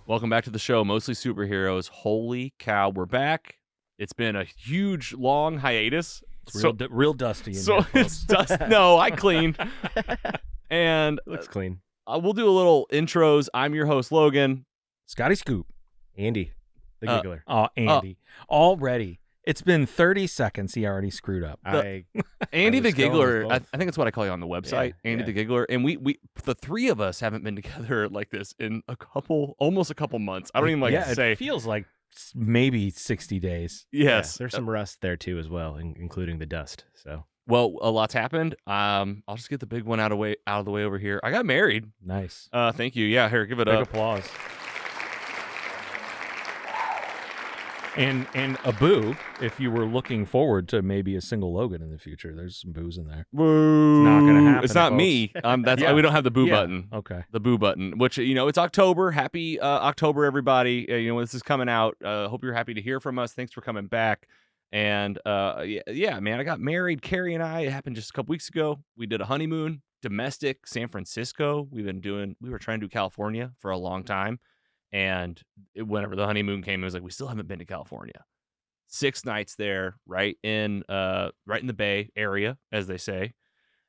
Welcome back to the show, Mostly Superheroes. Holy cow, we're back. It's been a huge, long hiatus. It's real dusty in So here, it's dust. No, I cleaned. And Looks clean. we'll do a little intros. I'm your host, Logan. Scotty Scoop. Andy, the giggler. Oh, Andy. Already. It's been 30 seconds. He already screwed up. Andy I the was going Giggler, with I both. think that's what I call you on the website, Yeah, Andy yeah. the Giggler. And we the three of us haven't been together like this in almost a couple months. I don't even like yeah, to say. it feels like maybe 60 days. Yes. There's some rust there too as well, including the dust. So Well, a lot's happened. I'll just get the big one out of the way over here. I got married. Nice. Thank you. Yeah, here, give it Big up. applause. And a boo, if you were looking forward to maybe a single Logan in the future, there's some boos in there. Boo. It's not gonna happen, It's not folks. me. That's Yeah. we don't have the boo Yeah. button. Okay. The boo button, which it's October. Happy October, everybody. This is coming out. Hope you're happy to hear from us. Thanks for coming back. And yeah, man, I got married. Carrie and I. It happened just a couple weeks ago. We did a honeymoon, domestic, San Francisco. We were trying to do California for a long time. And whenever the honeymoon came, it was like, we still haven't been to California. 6 nights there, right in the Bay Area, as they say.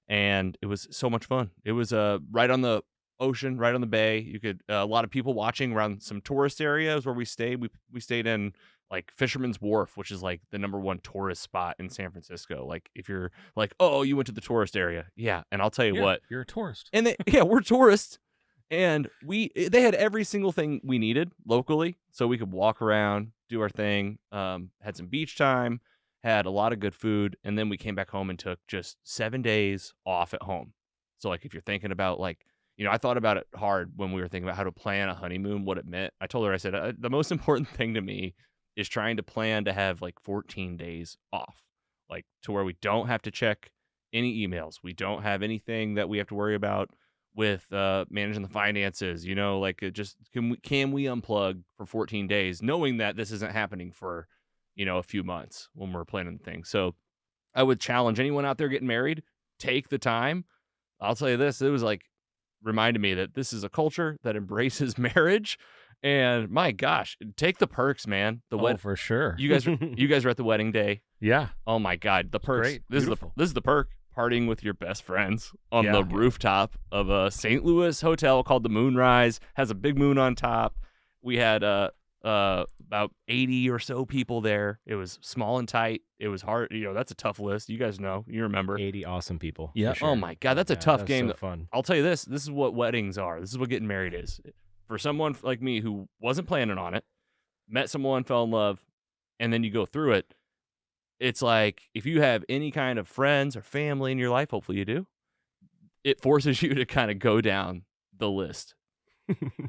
And it was so much fun. It was right on the ocean, right on the bay. You could a lot of people watching around some tourist areas where we stayed. We stayed in like Fisherman's Wharf, which is like the #1 tourist spot in San Francisco. Like if you're like, oh, you went to the tourist area. Yeah. And I'll tell you what. You're a tourist. And we're tourists. And they had every single thing we needed locally, so we could walk around, do our thing. Had some beach time, had a lot of good food, and then we came back home and took just 7 days off at home. So like if you're thinking about I thought about it hard when we were thinking about how to plan a honeymoon, what it meant. I told her, I said, the most important thing to me is trying to plan to have like 14 days off, like to where we don't have to check any emails. We don't have anything that we have to worry about with managing the finances, just can we unplug for 14 days, knowing that this isn't happening for, a few months when we're planning things. So I would challenge anyone out there getting married, take the time. I'll tell you this, it was like reminded me that this is a culture that embraces marriage, and my gosh, take the perks, man. For sure. You guys were at the wedding day. Yeah. Oh my God, the perks. Great. This Beautiful. is the perk. Partying with your best friends on Yeah. the rooftop of a St. Louis hotel called the Moonrise. Has a big moon on top. We had about 80 or so people there. It was small and tight. It was hard. That's a tough list. You guys know. You remember. 80 awesome people. Yeah. for sure. Oh my God, that's a tough that's game. So fun. I'll tell you this. This is what weddings are. This is what getting married is. For someone like me who wasn't planning on it, met someone, fell in love, and then you go through it. It's like if you have any kind of friends or family in your life, hopefully you do, it forces you to kind of go down the list.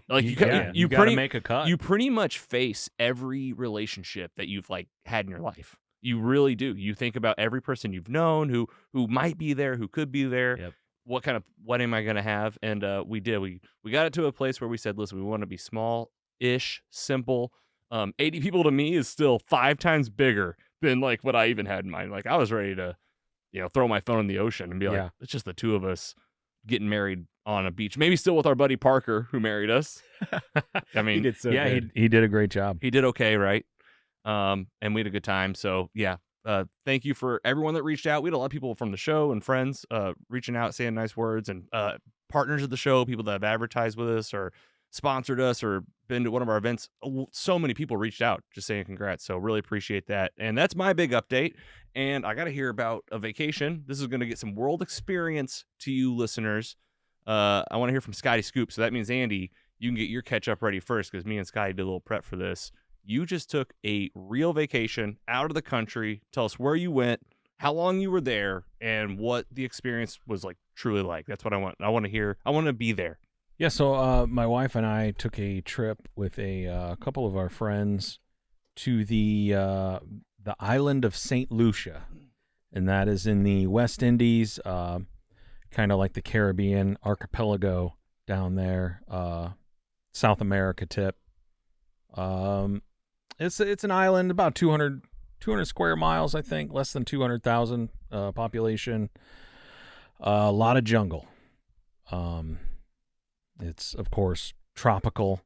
Like you gotta make a cut. You pretty much face every relationship that you've had in your life. You really do. You think about every person you've known who might be there, who could be there. Yep. What kind of wedding am I going to have? And we did. We got it to a place where we said, listen, we want to be small-ish, simple. 80 people to me is still 5 times bigger than what I even had in mind. Like I was ready to, throw my phone in the ocean and be like, it's just the two of us getting married on a beach. Maybe still with our buddy Parker who married us. I mean, He did so good. he did a great job. he did okay, right? And we had a good time. So yeah, thank you for everyone that reached out. We had a lot of people from the show and friends reaching out, saying nice words, and partners of the show, people that have advertised with us or sponsored us or been to one of our events. So many people reached out just saying congrats. So really appreciate that. And that's my big update. And I got to hear about a vacation. This is going to get some world experience to you listeners. I want to hear from Scotty Scoop. So that means, Andy, you can get your catch up ready first because me and Scotty did a little prep for this. You just took a real vacation out of the country. Tell us where you went, how long you were there, and what the experience was truly like. That's what I want. I want to hear. I want to be there. Yeah, so my wife and I took a trip with a couple of our friends to the island of St. Lucia, and that is in the West Indies, kind of like the Caribbean archipelago down there, South America tip. It's an island about 200 square miles, I think, less than 200,000 population. A lot of jungle. It's, of course, tropical.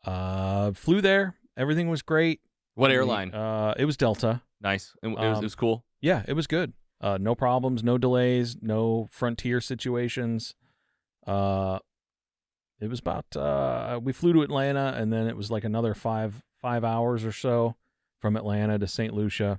Flew there. Everything was great. What airline? It was Delta. Nice. And it was cool. Yeah, it was good. No problems, no delays, no frontier situations. It was about we flew to Atlanta, and then it was like another five hours or so from Atlanta to St. Lucia.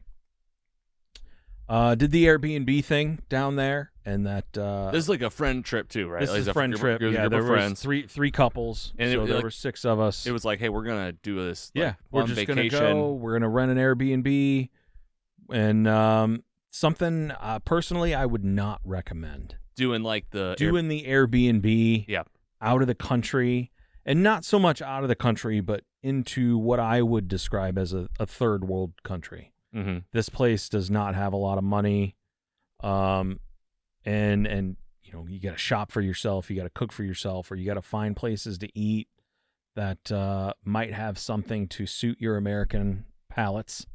Did the Airbnb thing down there, and that This is like a friend trip too, right? this Like is a friend trip. Group Yeah, of there friends. was three couples, And so it- there like- were 6 of us. It was like, hey, we're gonna do this. Yeah, like, we're on just vacation. gonna go. We're gonna rent an Airbnb, and something personally I would not recommend Doing like the doing the Airbnb. Yeah. Out of the country, and not so much out of the country, but into what I would describe as a third world country. Mhm. This place does not have a lot of money, and you know, you got to shop for yourself, you got to cook for yourself, or you got to find places to eat that might have something to suit your American palates.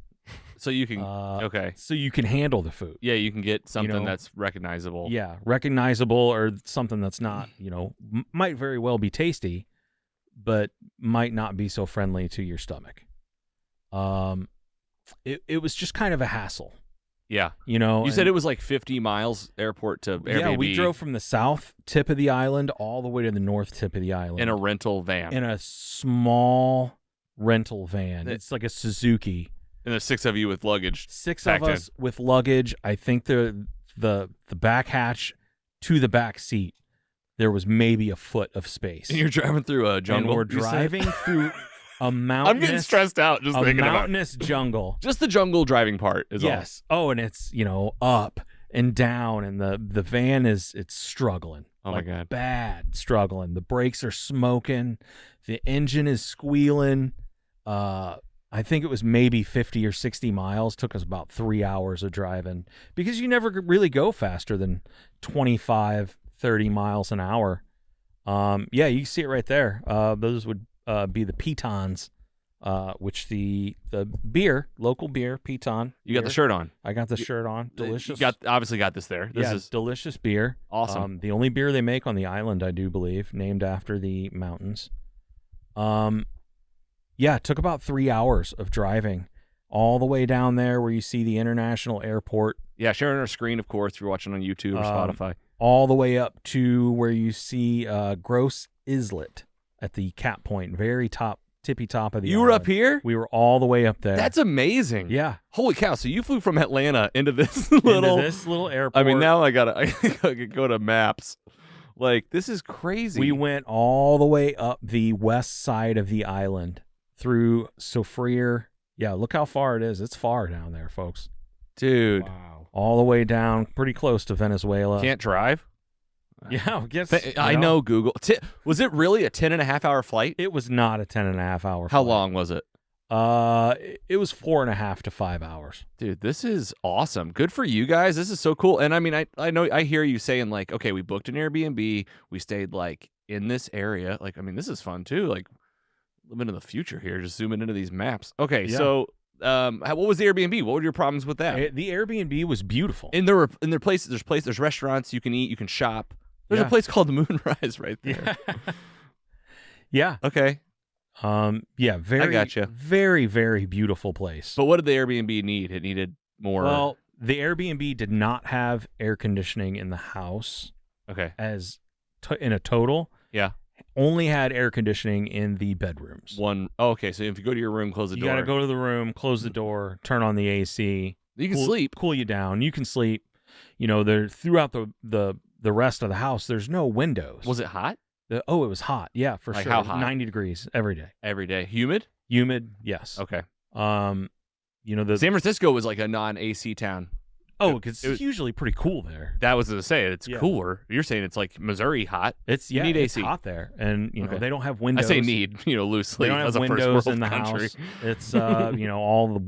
So you can okay. So you can handle the food. Yeah, you can get something know, that's recognizable. Yeah, recognizable, or something that's not, you know, might very well be tasty, but might not be so friendly to your stomach. It was just kind of a hassle, Yeah. you know. You said it was like 50 miles airport to Airbnb. Yeah, we drove from the south tip of the island all the way to the north tip of the island in a rental van. in a small rental van. It- It's like a Suzuki. And there's 6 of you with luggage. 6 packed of us with luggage. I think the back hatch to the back seat, there was maybe a foot of space. And you're driving through a jungle. And we're you said? driving through a mountainous, I'm getting stressed out just a thinking about it. mountainous jungle. Just the jungle driving part is Yes. Oh, and it's, you know, up and down, and the van it's struggling. Oh my Like, God. bad struggling. The brakes are smoking. The engine is squealing. I think it was maybe 50 or 60 miles. Took us about 3 hours of driving because you never really go faster than 25, 30 miles an hour. Yeah, you can see it right there. Those would be the pitons, which the beer, local beer, piton. You got the shirt on. I got the shirt on. Delicious. You obviously got this there. This is delicious beer. awesome. The only beer they make on the island, I do believe, named after the mountains. Yeah, it took about 3 hours of driving all the way down there where you see the international airport, Yeah, sharing our screen, of course, if you're watching on YouTube or Spotify. all the way up to where you see Gross Islet at the cap point, very top, tippy top of the You were up island. here? We were all the way up there. That's amazing. yeah. Holy cow. So you flew from Atlanta into this Into little this little airport. I mean, now I gotta go to maps. Like, this is crazy. We went all the way up the west side of the island through Sofrir. Yeah, look how far it is. It's far down there, folks. Dude, Wow. All the way down, pretty close to Venezuela. can't drive? Yeah, I guess. I know Google. Was it really a 10.5-hour flight? It was not a 10.5-hour How flight. long was it? It was 4.5 to 5 hours. Dude, this is awesome. Good for you guys. This is so cool. And I mean, I know I hear you saying like, okay, we booked an Airbnb. We stayed like in this area. Like, I mean, this is fun too. Like living in the future here, just zooming into these maps. Okay, Yeah. so what was the Airbnb? What were your problems with that? The Airbnb was beautiful. In their places, there's restaurants you can eat, you can shop. There's Yeah. a place called the Moonrise right there. Yeah. Okay. Yeah. Very. gotcha. Very, very beautiful place. But what did the Airbnb need? It needed more. Well, the Airbnb did not have air conditioning in the house okay. as in a total. Yeah. Only had air conditioning in the bedrooms. Okay, so if you go to your room, close the You door. got to go to the room, close the door, turn on the AC. You can cool, sleep. cool you down. You can sleep. You know, there throughout the rest of the house, there's no windows. Was it hot? It was hot. Yeah, for Like sure. how hot? 90 degrees every day. Every day. Humid? Humid. Yes. Okay. You know the San Francisco was like a non-AC town. because it was- it's usually pretty cool there. That was to say it's Yeah. cooler. You're saying it's like Missouri hot. It's You need it's AC. hot there, and you know Okay. they don't have windows. I say need, loosely They don't have as a first windows world in the country. house. It's all the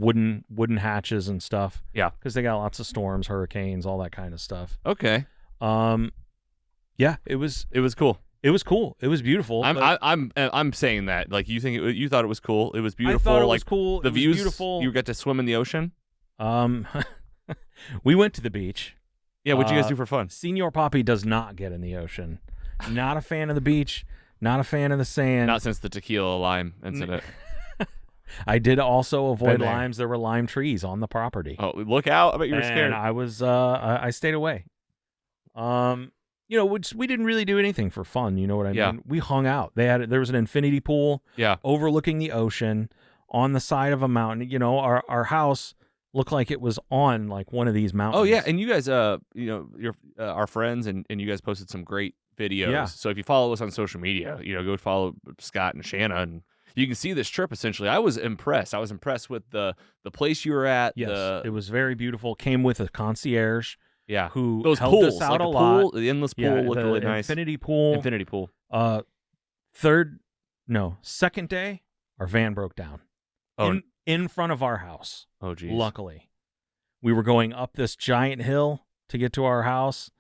wooden hatches and stuff. Yeah. because they got lots of storms, hurricanes, all that kind of stuff. Okay. Yeah, it was cool. It was cool. It was beautiful. but I'm saying that like you think you thought it was cool. It was beautiful. I thought it like was cool. the It was views. beautiful. You got to swim in the ocean. We went to the beach. Yeah. What'd you guys do for fun? Senior Poppy does not get in the ocean. Not a fan of the beach. Not a fan of the sand. Not since the tequila lime incident. I did also avoid Been there. limes. There were lime trees on the property. Oh, look out! I bet you were scared. And I was I stayed away. We didn't really do anything for fun. You know what I Yeah. mean? We hung out. There was an infinity pool Yeah. overlooking the ocean on the side of a mountain. You know, our house looked like it was on like one of these mountains. Oh yeah, and you guys, you're our friends, and you guys posted some great videos. Yeah. So if you follow us on social media, go follow Scott and Shanna, and you can see this trip. Essentially, I was impressed. I was impressed with the place you were at. Yes, it was very beautiful. Came with a concierge Yeah, who those helped pools, us out like a the lot. pool, the endless pool looked really nice. Infinity pool. Infinity pool. Second day, our van broke down. Oh. In front of our house. Oh geez. Luckily, we were going up this giant hill to get to our house,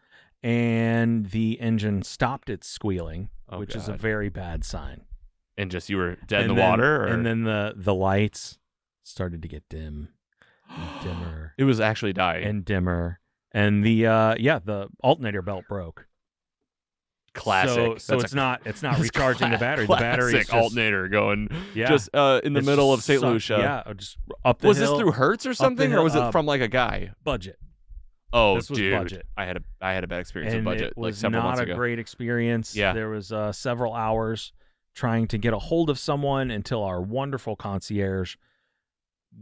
and the engine stopped its squealing, Oh, which is a God. very bad sign. And just you were dead in And the then- water, or? and then the lights started to get dim, and dimmer, it was actually dying. and dimmer, and the alternator belt broke. Classic. So That's it's not recharging the battery. The battery's Classic just alternator going Yeah. just in the It's middle of just St. suck- Lucia. Yeah, just up the Was hill. this through Hertz or something, or hill, was it from like a guy? budget? Oh, This was dude, budget. I had a bad experience And with budget it like was several not months a ago. great experience. Yeah. There was several hours trying to get a hold of someone until our wonderful concierge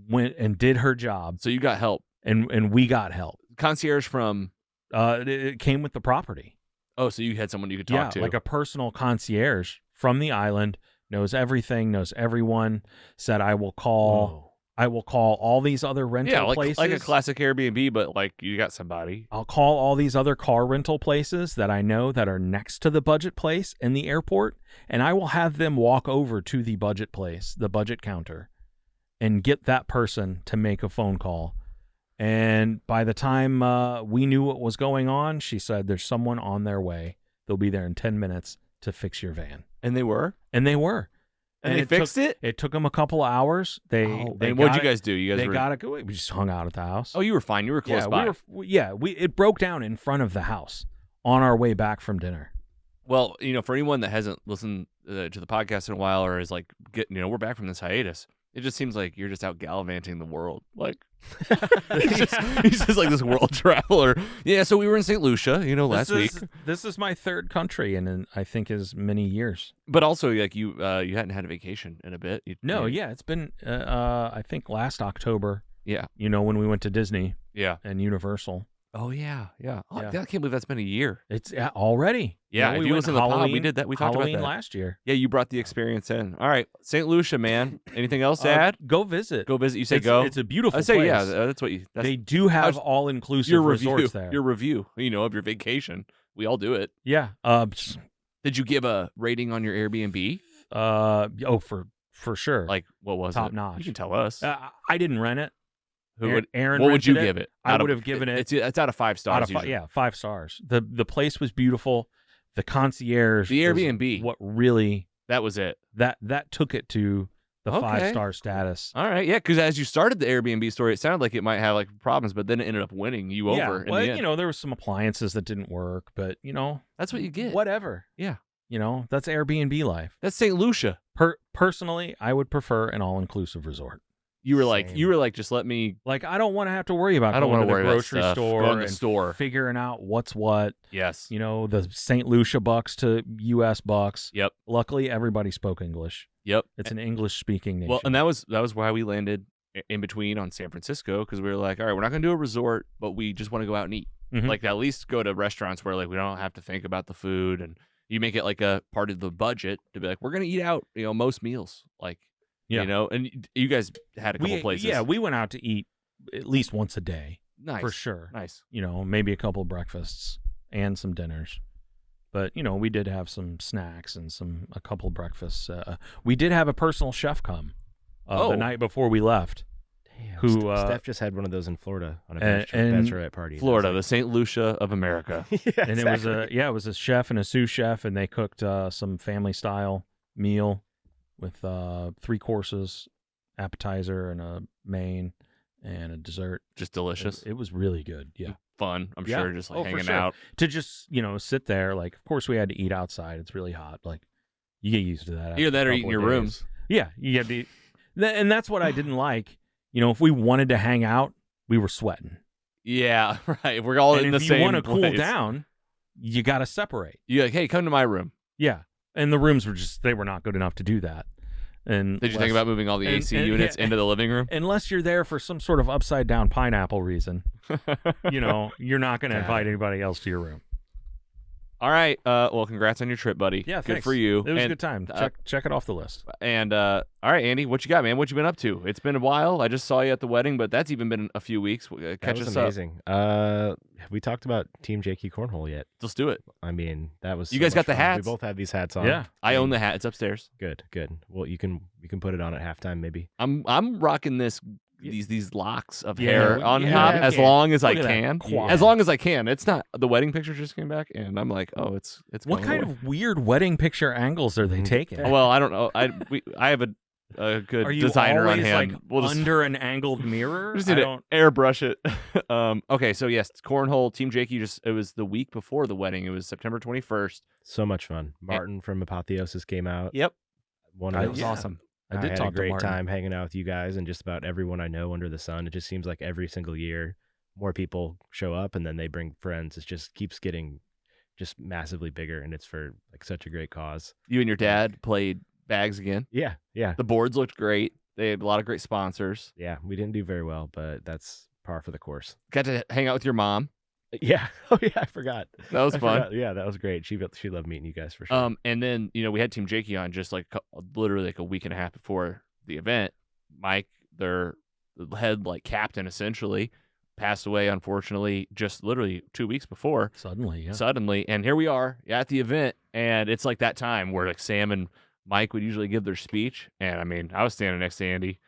went and did her job, So you got help, and we got help. concierge from. It came with the property. Oh, so you had someone you could talk to. Like a personal concierge from the island, knows everything, knows everyone. Said, I will call all these other rental places. like a classic Airbnb, but like you got somebody. I'll call all these other car rental places that I know that are next to the budget place in the airport, and I will have them walk over to the budget place, the budget counter, and get that person to make a phone call. And by the time we knew what was going on, she said, there's someone on their way. They'll be there in 10 minutes to fix your van. And they were. And they were. And they fixed it? It took them a couple of hours. They And got what'd you it- guys do? You guys They were. got it. We just hung out at the house. Oh, you were fine. You were close by. It broke down in front of the house on our way back from dinner. Well, for anyone that hasn't listened to the podcast in a while, or is like, we're back from this hiatus. It just seems like you're just out gallivanting the world. Like, he's just like this world traveler. Yeah. So we were in St. Lucia, last week. This is my third country in I think as many years. But also, like you hadn't had a vacation in a bit. It's been I think last October. Yeah. When we went to Disney Yeah. and Universal. Oh yeah. Yeah. Oh, Yeah. I can't believe that's been a year. It's already. Yeah, if we you went listen to the pod, we Halloween- did that. We talked about Halloween that. last year. Yeah, you brought the experience in. All right, St. Lucia, man. Anything else to add? Go visit. Go visit. You say It's- go. It's a beautiful I say place. yeah. That's what you. That's They do have how's- all-inclusive your review. resorts there. Your review. Of your vacation. We all do it. Yeah. Did you give a rating on your Airbnb? For sure. Like what was Top it? notch. You can tell us. I didn't rent it. Who would? Aaron What would you rented give it? I would have given it. It's out of 5 stars. Out of usually. 5 stars. The place was beautiful. The concierge, The is Airbnb. what really That was it. that took it to the Okay. 5-star status. All right, yeah, because as you started the Airbnb story, it sounded like it might have like problems, but then it ended up winning you over. In well, the end. there was some appliances that didn't work, but That's what you get. whatever. Yeah. That's Airbnb life. That's St. Lucia. Personally, I would prefer an all-inclusive resort. You were like, Same. just let me. Like, I don't want to have to worry about I don't going wanna to worry the about grocery stuff. store Going to the and store. figuring out what's what. Yes. The St. Lucia bucks to U.S. bucks. Yep. Luckily, everybody spoke English. Yep. It's an English-speaking nation. Well, and that was why we landed in between on San Francisco, because we were like, all right, we're not gonna do a resort, but we just want to go out and eat. Mhm. Like at least go to restaurants where like we don't have to think about the food, and you make it like a part of the budget to be like, we're gonna eat out, most meals, like. Yeah. And you guys had a couple places. Yeah, we went out to eat at least once a day Nice. for sure. Nice. Maybe a couple of breakfasts and some dinners. But, we did have some snacks and a couple of breakfasts. We did have a personal chef come the night before we left. Damn, Who, Steph just had one of those in Florida on a and- bachelorette party. Florida, the St. Lucia of America. yeah, And it was a chef and a sous chef, and they cooked some family-style meal with 3 courses, appetizer, and a main, and a dessert. Just delicious. It was really good. Yeah. Fun, I'm Yeah. sure, just like Oh, for hanging sure. out. To just, sit there, like, of course we had to eat outside. It's really hot. Like, You get used to that. after Either that a or couple eating of your days. rooms. Yeah, you get and that's what I didn't like. If we wanted to hang out, we were sweating. Yeah, right. We're all and in the if same you want to cool place. down, you got to separate. You're like, hey, come to my room. Yeah, and the rooms they were not good enough to do that. And Did you think about moving all the AC and- units yeah. into the living room? unless you're there for some sort of upside down pineapple reason, you're not going to invite anybody else to your room. All right. Well, congrats on your trip, buddy. Yeah, good thanks. for you. It was a And, good time. Check it off the list. And all right, Andy, what you got, man? What you been up to? It's been a while. I just saw you at the wedding, but that's even been a few weeks. That Catch was us amazing. Have we talked about Team Jakey Cornhole yet? up. Let's do it. I mean, that was You so guys got much the fun. hats? We both have these hats on. Yeah. I own the hat. It's upstairs. Good. Well, you can put it on at halftime maybe. I'm rocking these locks of Yeah, hair on yeah, top yeah. as long as I Look at that can. quad. As long as I can. It's not the wedding picture just came back, and I'm like, oh, it's What going kind away. of weird wedding picture angles are they taking? Well, I don't know. I have a good Are you designer on always hand. like We'll just under an angled mirror? just I need to don't. airbrush it. Okay, so yes, Cornhole Team Jakey. It was the week before the wedding. It was September 21st. So much fun. Martin from Apotheosis came out. Yep, One that of was those. awesome. I did had talk a great to Martin. time hanging out with you guys and just about everyone I know under the sun. It just seems like every single year more people show up and then they bring friends. It just keeps getting just massively bigger, and it's for like such a great cause. You and your dad played bags again. Yeah. The boards looked great. They had a lot of great sponsors. Yeah. We didn't do very well, but that's par for the course. Got to hang out with your mom. Yeah. Oh yeah, I forgot. That was I fun. forgot. Yeah, that was great. She loved meeting you guys for sure. And then we had Team Jakey on just like literally like a week and a half before the event. Mike, their head like captain essentially, passed away unfortunately just literally 2 weeks before. Suddenly, and here we are at the event, and it's like that time where like Sam and Mike would usually give their speech, and I mean I was standing next to Andy.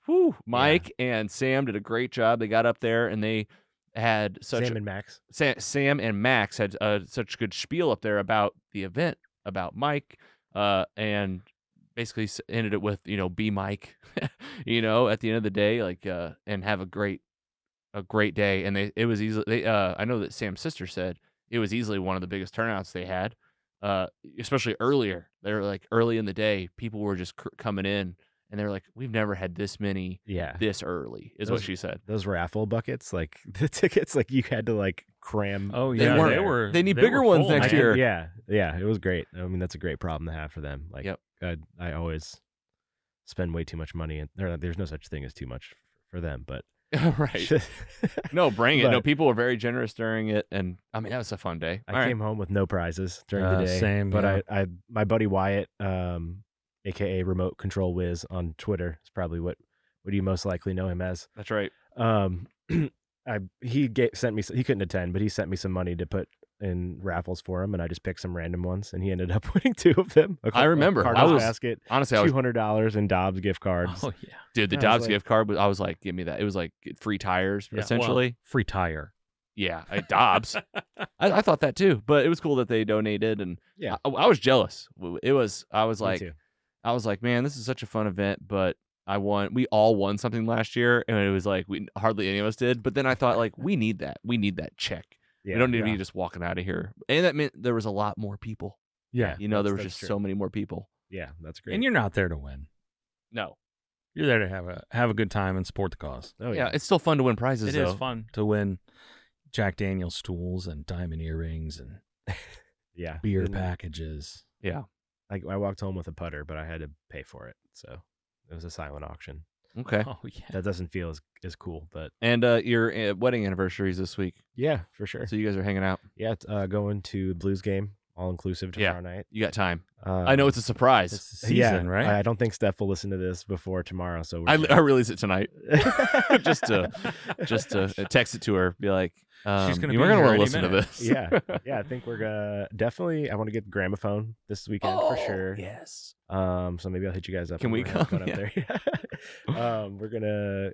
Whew, Mike and Sam did a great job. They got up there and they had such Sam and Max. Sam and Max had such good spiel up there about the event, about Mike, and basically ended it with be Mike, at the end of the day, like and have a great day. And it was easily I know that Sam's sister said it was easily one of the biggest turnouts they had, especially earlier. They were like early in the day, people were just coming in. And they were like, we've never had this many this early, is what she said. Those raffle buckets, like the tickets, like you had to like cram. Oh They yeah, weren't- they need bigger ones full, next man. year. Yeah, it was great. I mean, that's a great problem to have for them. Like, Yep. I always spend way too much money, and there's no such thing as too much for them. But Right. No, bring it. No, But- people were very generous during it. And I mean, that was a fun day. All I right. came home with no prizes during the day. Same, but yeah. I my buddy Wyatt, aka Remote Control Wiz on Twitter, is probably what you most likely know him as. That's right. Sent me. He couldn't attend, but he sent me some money to put in raffles for him, and I just picked some random ones, and he ended up winning 2 of them. I remember. A I Cardinals was- basket, Honestly, I was, $200 in Dobbs gift cards. Oh yeah. dude, the I was Dobbs like- gift card, I was like, give me that. It was like free tires, Yeah, essentially. well, free tire. Yeah, Dobbs. I thought that too, but it was cool that they donated, and Yeah. I was jealous. I was Me like, too. man, this is such a fun event, but we all won something last year, and it was like we hardly any of us did. But then I thought, like, we need that check. Yeah, we don't need to yeah. be just walking out of here, and that meant there was a lot more people. Yeah. There was that's just true. so many more people. Yeah, that's great. And you're not there to win. No, You're there to have a good time and support the cause. oh yeah, it's still fun to win prizes. It though. is fun to win Jack Daniel's stools and diamond earrings and yeah. beer And packages. Yeah. I walked home with a putter, but I had to pay for it, so it was a silent auction. Okay. Oh yeah. That doesn't feel as cool, but And your wedding anniversary is this week, yeah, for sure. so you guys are hanging out. Yeah, going to the Blues game, all inclusive tomorrow night. You got time. I know it's a surprise. It's the season, right? I don't think Steph will listen to this before tomorrow, so we're I good. release it tonight just to text it to her, be like, She's gonna you be were gonna here want to any listen to minute." this. yeah. I think we're gonna definitely. I want to get the gramophone this weekend for sure. Yes. So maybe I'll hit you guys up. Can when we we're come? going up there? We're gonna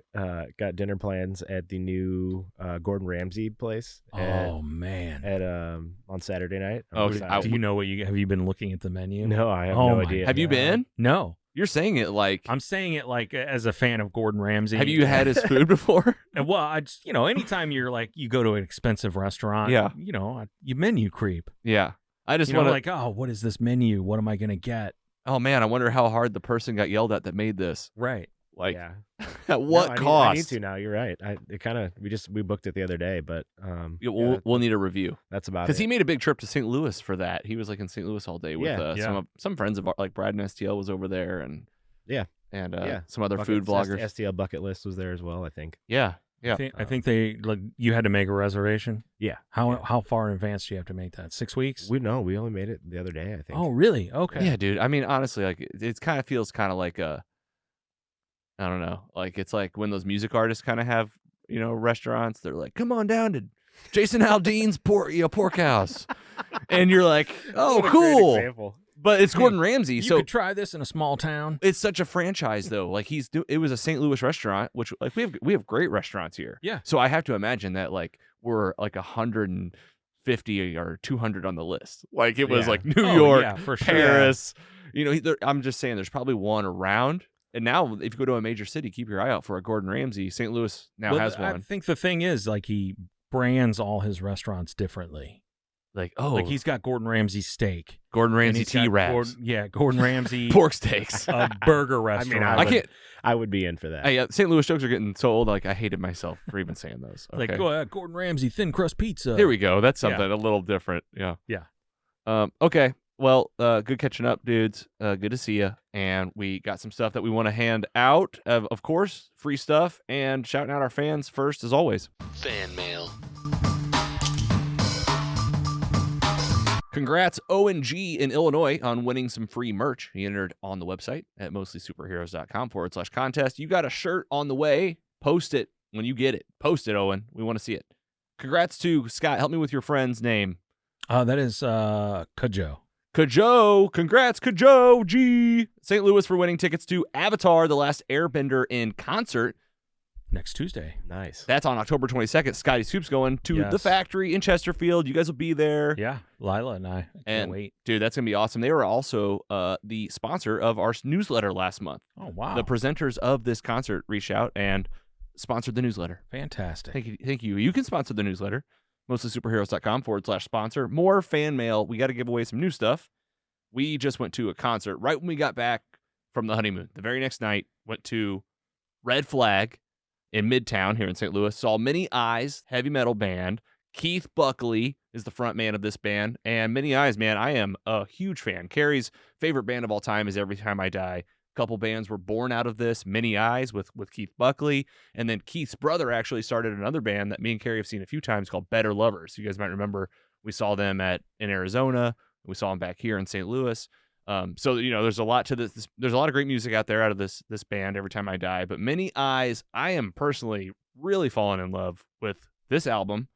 got dinner plans at the new Gordon Ramsay place. Oh man. At on Saturday night. I'm Oh, excited. Do you know have you been looking at the menu? No, I have Oh no my idea. Have you been? No. You're saying it like. I'm saying it like as a fan of Gordon Ramsay. Have you had his food before? And, well, I just, anytime you're like you go to an expensive restaurant, Yeah. you menu creep. Yeah. I just You know, want to like, oh, what is this menu? What am I gonna get? oh man, I wonder how hard the person got yelled at that made this. Right. Like, Yeah. at what I cost? need to now. You're right. We booked it the other day, but Yeah, we'll need a review that's about it. because he made a big trip to St. Louis for that. He was like in St. Louis all day with some friends of like Brad and STL was over there and some other food vloggers. STL Bucket List was there as well, I think. Yeah. I think they you had to make a reservation. Yeah. How far in advance do you have to make that? 6 weeks? We only made it the other day, I think. Oh, really? Okay. Yeah, dude. I mean, honestly, like it kind of feels kind of like I don't know, like it's like when those music artists kind of have restaurants. They're like, come on down to Jason Aldean's pork house, and you're like, oh, cool. But it's Gordon Ramsay, You so could try this in a small town. it's such a franchise though. Like it was a St. Louis restaurant, which like we have great restaurants here. Yeah. So I have to imagine that like we're like 150 or 200 on the list. Like it was like New York, for sure. Paris. I'm just saying there's probably one around. And now if you go to a major city, keep your eye out for a Gordon Ramsay. St. Louis now has one. I think the thing is like he brands all his restaurants differently. Like he's got Gordon Ramsay steak. Gordon Ramsay T-Wraps. Gordon Ramsay pork steaks. A burger restaurant. I can't. I would be in for that. Hey, St. Louis jokes are getting so old. Like I hated myself for even saying those. Okay. Like Gordon Ramsay thin crust pizza. Here we go. That's something a little different. Yeah. Yeah. Okay. Well, good catching up, dudes. Good to see you. And we got some stuff that we want to hand out. Of course, free stuff and shouting out our fans first, as always. Fan mail. Congrats, Owen G in Illinois on winning some free merch. He entered on the website at mostlysuperheroes.com/contest. You got a shirt on the way. Post it when you get it. Post it, Owen. We want to see it. Congrats to Scott. Help me with your friend's name. That is Kwadwo. Kwadwo. Congrats, Kwadwo G. St. Louis for winning tickets to Avatar The Last Airbender in concert. Next Tuesday. Nice. That's on October 22nd. Scotty Scoop's going to the factory in Chesterfield. You guys will be there. Yeah, Lila and I can't wait. Dude, that's going to be awesome. They were also the sponsor of our newsletter last month. Oh, wow. The presenters of this concert reached out and sponsored the newsletter. Fantastic. Thank you. You can sponsor the newsletter. mostlysuperheroes.com/sponsor. More fan mail. We got to give away some new stuff. We just went to a concert right when we got back from the honeymoon. The very next night, went to Red Flag in Midtown here in St. Louis. Saw Many Eyes, heavy metal band. Keith Buckley is the front man of this band. And Many Eyes, man, I am a huge fan. Carrie's favorite band of all time is Every Time I Die. A couple bands were born out of this. Many Eyes with Keith Buckley. And then Keith's brother actually started another band that me and Carrie have seen a few times called Better Lovers. You guys might remember we saw them in Arizona. We saw them back here in St. Louis. So, there's a lot to this. There's a lot of great music out there out of this band, Every Time I Die. But Many Eyes, I am personally really falling in love with this album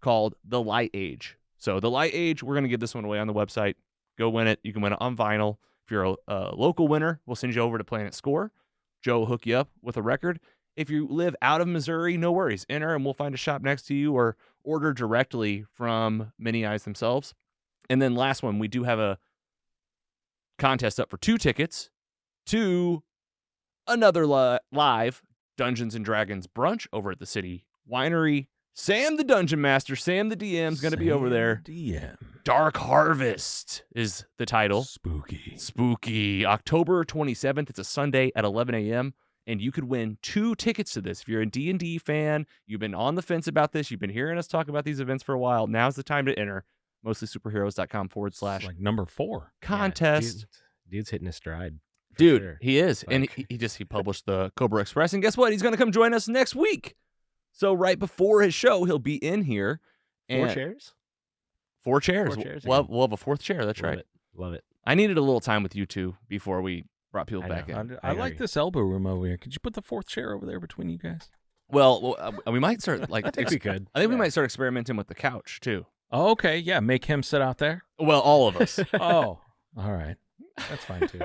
called The Light Age. So The Light Age, we're going to give this one away on the website. Go win it. You can win it on vinyl. If you're a local winner, we'll send you over to Planet Score. Joe will hook you up with a record. If you live out of Missouri, no worries. Enter and we'll find a shop next to you or order directly from Many Eyes themselves. And then last one, we do have a contest up for 2 tickets to another live Dungeons and Dragons brunch over at the City Winery. Sam the Dungeon Master, Sam the DM is going to be over there. DM. Dark Harvest is the title. Spooky. October 27th. It's a Sunday at 11 a.m. And you could win 2 tickets to this. If you're a D&D fan, you've been on the fence about this, you've been hearing us talk about these events for a while, now's the time to enter. mostlysuperheroes.com/ like number 4 contest. Dude's hitting his stride. Dude, Sure. he is. And he published the Cobra Express. And guess what? He's going to come join us next week. So right before his show, he'll be in here. 4 chairs? 4 chairs. 4 chairs. We'll have a 4th chair. That's right. Love it. I needed a little time with you two before we brought people I back know. in. I like this elbow room over here. Could you put the 4th chair over there between you guys? Well, we might start like I think we could. I think we might start experimenting with the couch too. Oh, okay. Yeah. Make him sit out there. Well, all of us. Oh, all right. That's fine too.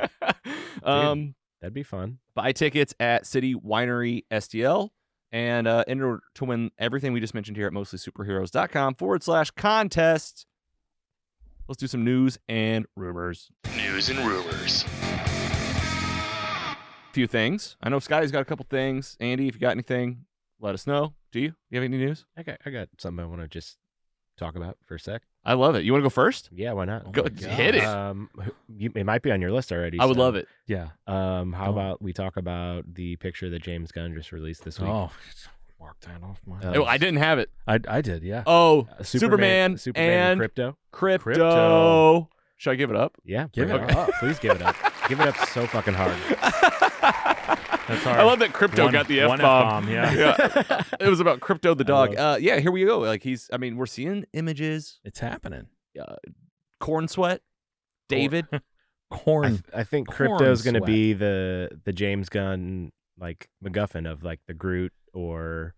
That'd be fun. Buy tickets at City Winery STL and enter to win everything we just mentioned here at mostlysuperheroes.com/contest. Let's do some news and rumors. News and rumors. Few things. I know Scotty's got a couple things. Andy, if you got anything, let us know. Do you? You have any news? I got something I want to just talk about for a sec. I love it. You want to go first? Yeah, why not? Go hit it. It might be on your list already. I would love it. Yeah. How about we talk about the picture that James Gunn just released this week? Oh, mark that off my. Oh, I didn't have it. I did. Yeah. Oh, Superman and Crypto. Crypto. Should I give it up? Yeah, Give bring it up. Please give it up. Give it up so fucking hard. That's hard. I love that Crypto got the F-bomb. Yeah. Yeah. It was about Crypto the dog. Yeah, here we go. Like we're seeing images. It's happening. Corn Sweat. David. Corn. I think Corn Crypto's going to Sweat. be the James Gunn like MacGuffin of like the Groot or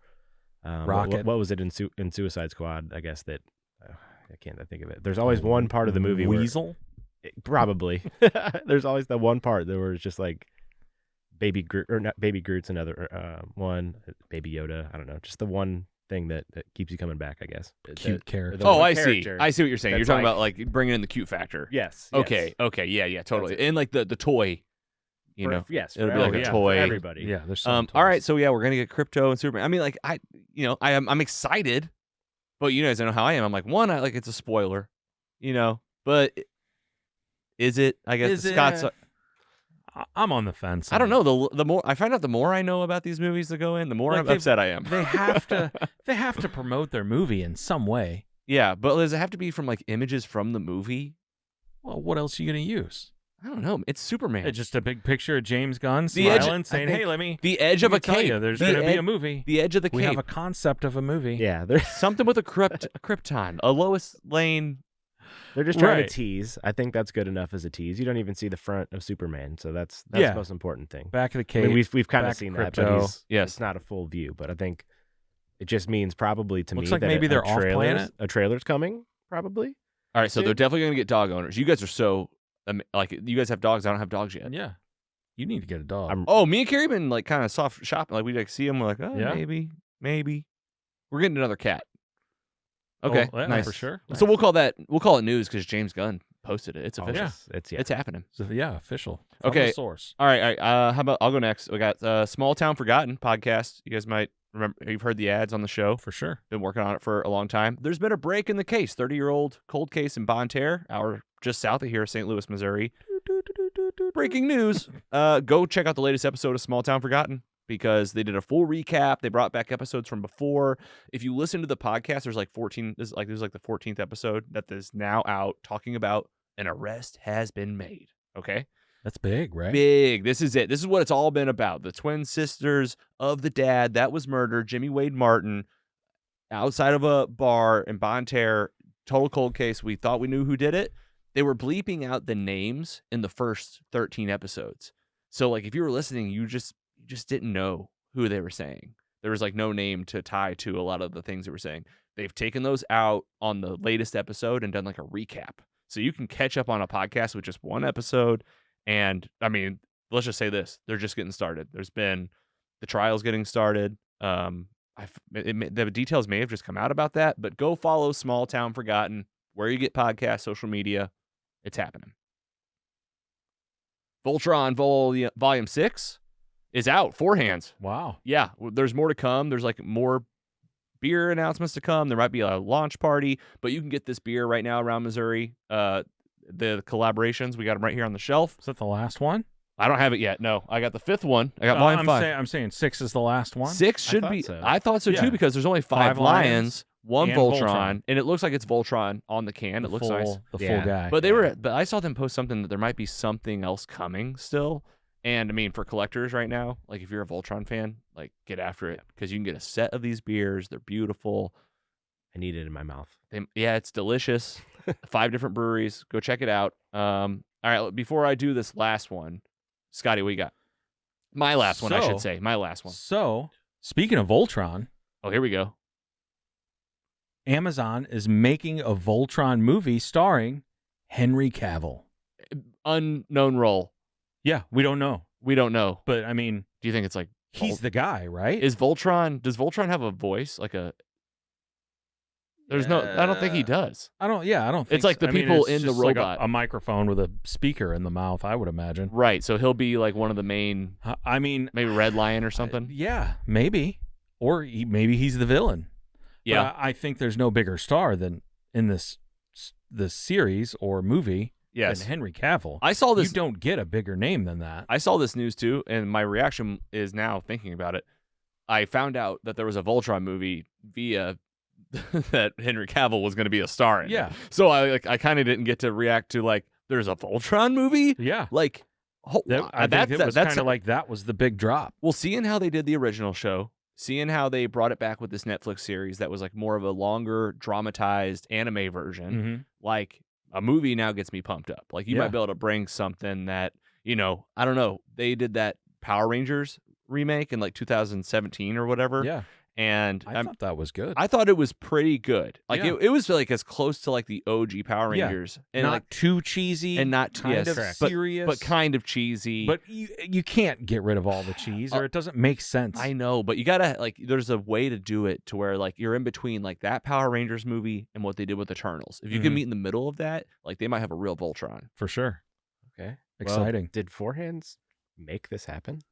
Rocket. What was it in Suicide Squad? I guess that I can't think of it. There's always one part of the movie Weasel. Probably. There's always that one part that where it's just like Baby Groot or not Baby Groot's another one. Baby Yoda. I don't know. Just the one thing that keeps you coming back. I guess. Cute character. the Oh, one I see. character I see what you're saying. You're that's talking like- about like bringing in the cute factor. Yes. Okay. Okay. Yeah. Totally. And like the toy. You know. Yes. it'll for be like a everybody. toy. For everybody. Yeah. There's some All right. toys. So yeah, we're gonna get Crypto and Superman. I mean, like I'm excited, but you guys know how I am. I'm like it's a spoiler, but is it? I guess Is it? Scott's. I'm on the fence. I don't know. The more I find out, the more I know about these movies that go in, the more Like I'm they've- upset I am. They have to. They have to promote their movie in some way. Yeah, but does it have to be from like images from the movie? Well, what else are you gonna use? I don't know. It's Superman. It's just a big picture of James Gunn The edge- smiling, I saying, think "Hey, let me." the edge of a let me tell cape. you, there's The going to be ed- a movie. The edge of the We have cape. a concept of a movie. Yeah. They're Something with a Krypton, a Lois Lane. They're just trying Right. to tease. I think that's good enough as a tease. You don't even see the front of Superman, so that's Yeah. the most important thing. Back of the I cave. mean, we've kind back of seen that, Crypto. but Yes. it's not a full view. But I think it just means probably to Looks me like that maybe they're off trailer's- planet. A trailer's coming, probably. All right, so they're Dude. definitely going to get dog owners. You guys are so like you guys have dogs. I don't have dogs yet. Yeah. You need to get a dog. I'm Oh, me and Carrie been like kind of soft shopping. Like we like see them. We're like, oh, Yeah. maybe. We're getting another cat. Okay, Oh, yeah, nice for sure. So we'll call it news because James Gunn posted it. It's oh, official. it's It's happening. So, yeah, official. From Okay. the source. All right. How about I'll go next. We got Small Town Forgotten podcast. You guys might remember. You've heard the ads on the show. For sure. Been working on it for a long time. There's been a break in the case. 30-year-old cold case in Bonne Terre, hour just south of here, St. Louis, Missouri. Breaking news. Go check out the latest episode of Small Town Forgotten because they did a full recap. They brought back episodes from before. If you listen to the podcast, there's like 14. This is like the 14th episode that is now out talking about an arrest has been made. Okay. That's big, right? Big. This is it. This is what it's all been about. The twin sisters of the dad that was murdered, Jimmy Wade Martin, outside of a bar in Bonne Terre. Total cold case. We thought we knew who did it. They were bleeping out the names in the first 13 episodes. So like if you were listening, you just didn't know who they were saying. There was like no name to tie to a lot of the things they were saying. They've taken those out on the latest episode and done like a recap. So you can catch up on a podcast with just one episode. And I mean, let's just say this: they're just getting started. There's been the trials getting started. The details may have just come out about that, but go follow Small Town Forgotten where you get podcasts, social media. It's happening. Voltron Volume 6 is out. 4 hands. Wow. Yeah, there's more to come. There's like more beer announcements to come. There might be a launch party, but you can get this beer right now around Missouri. The collaborations, we got them right here on the shelf. Is that the last one? I don't have it yet. No, I got the 5th one. I got Volume 5. I'm saying 6 is the last one. 6 should thought be. so. I thought so Yeah. too because there's only 5 5 lions, 1 and Voltron, Voltron. and it looks like it's Voltron on the can. The It looks full, nice. The Yeah. full guy. But but I saw them post something that there might be something else coming still. And I mean, for collectors right now, like if you're a Voltron fan, like get after it because you can get a set of these beers. They're beautiful. I need it in my mouth. Yeah, it's delicious. 5 different breweries. Go check it out. All right, before I do this last one, Scotty, what you got? My last one, I should say. My last one. So, speaking of Voltron, Oh, here we go. Amazon is making a Voltron movie starring Henry Cavill. Unknown role. Yeah, we don't know. We don't know. But, I mean, Do you think it's like he's the guy, right? Does Voltron have a voice like a? There's no. I don't think he does. I don't think It's like the I mean, people it's in the just like robot. a microphone with a speaker in the mouth, I would imagine. Right. So he'll be like one of the main, I mean, maybe Red Lion or something. yeah, maybe. Or maybe he's the villain. Yeah. But I think there's no bigger star than in this the series or movie Yes. than Henry Cavill. I saw this. You don't get a bigger name than that. I saw this news too, and my reaction is now thinking about it. I found out that there was a Voltron movie via that Henry Cavill was going to be a star in. Yeah. So I kind of didn't get to react to like there's a Voltron movie. Yeah. Like, I think it was kind of like that was the big drop. Well, seeing how they did the original show, seeing how they brought it back with this Netflix series that was like more of a longer dramatized anime version, Mm-hmm. like a movie now gets me pumped up. Like you Yeah. might be able to bring something that, I don't know. They did that Power Rangers remake in like 2017 or whatever. Yeah. And I thought that was good. I thought it was pretty good. Like Yeah. it was like as close to like the OG Power Yeah. Rangers, and not like too cheesy and not kind of but serious, but kind of cheesy. But you can't get rid of all the cheese, or it doesn't make sense. I know, but you gotta like. There's a way to do it to where like you're in between like that Power Rangers movie and what they did with Eternals. If you can Mhm. meet in the middle of that, like they might have a real Voltron. For sure. Okay. Exciting. Well, did Four Hands make this happen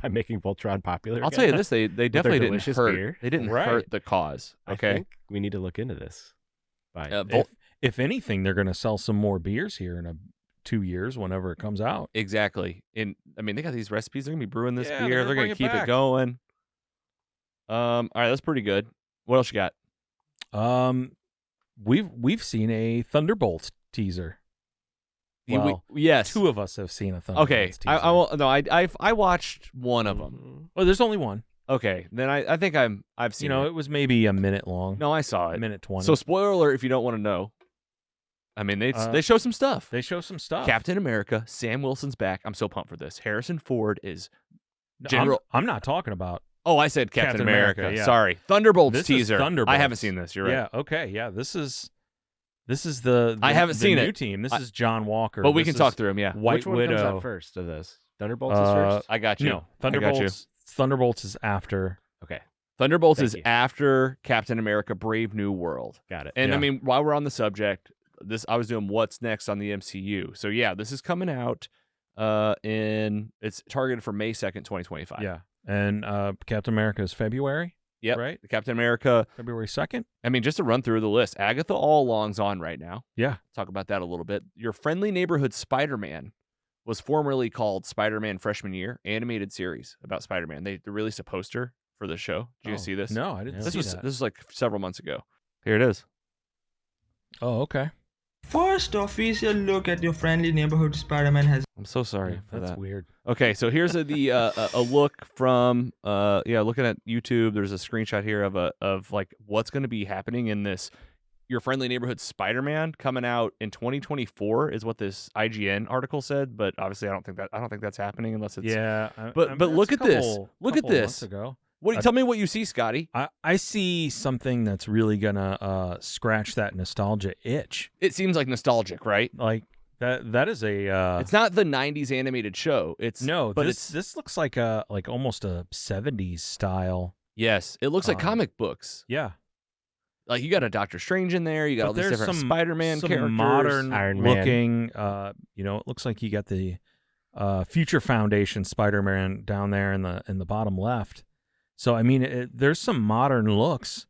by making Voltron popular? I'll again? tell you this: they definitely didn't delicious hurt. beer? They didn't Right. hurt the cause. I Okay, think we need to look into this. If anything, they're going to sell some more beers here in 2 years, whenever it comes out. exactly. And I mean, they got these recipes. They're gonna be brewing this Yeah, beer. they're They're gonna gonna bring keep it it back. going. All right, that's pretty good. What else you got? We've seen a Thunderbolts teaser. Well, yes. two of us have seen a Thunderbolts Okay, teaser. I will. No, I watched one of them. Mhm. Well, there's only one. Okay, then I think I've seen. It was maybe a minute long. No, I saw a it. minute 20. So spoiler alert if you don't want to know. I mean, they show some stuff. They show some stuff. Captain America, Sam Wilson's back. I'm so pumped for this. Harrison Ford is No, General. I'm not talking about. Oh, I said Captain, Captain America. America, yeah. Sorry, Thunderbolts This is teaser. I Thunderbolts. haven't seen this. You're right. Yeah. Okay. Yeah. This is the I haven't the seen new it. team. This is John Walker. But we This can talk is through them. Yeah, White Which one Widow. comes out first of this? Thunderbolts is first. I got you. No, I got you. Thunderbolts is after. Okay, Thunderbolts Thank is you. after Captain America: Brave New World. got it. And I Yeah. mean, while we're on the subject, I was doing what's next on the MCU. So yeah, this is coming out. It's targeted for May 2nd, 2025. Yeah. And Captain America is February. Yep. Right. Captain America. February 2nd. I mean, just to run through the list, Agatha All Along's on right now. Yeah. Talk about that a little bit. Your friendly neighborhood Spider-Man was formerly called Spider-Man Freshman Year, animated series about Spider-Man. They released a poster for the show. Did you guys see this? No, I didn't This see was that. this was like several months ago. Here it is. Oh, okay. First official look at your friendly neighborhood Spider-Man has I'm so sorry Yeah, for that's that. weird. Okay, so here's a look from looking at YouTube. There's a screenshot here of like what's going to be happening in this Your Friendly Neighborhood Spider-Man coming out in 2024 is what this IGN article said, but obviously I don't think that's happening unless it's Yeah. But that's look a at this. couple- Look at couple this. months ago. Tell me what you see, Scotty. I see something that's really gonna scratch that nostalgia itch. It seems like nostalgic, right? Like that is a It's not the 90s animated show. It's but it's this looks like almost a 70s style. yes, it looks like comic books. Yeah. Like you got a Doctor Strange in there, you got But all these there's different some- Spider-Man some characters. modern Iron Man. looking it looks like you got the Future Foundation Spider-Man down there in the bottom left. So I mean there's some modern looks,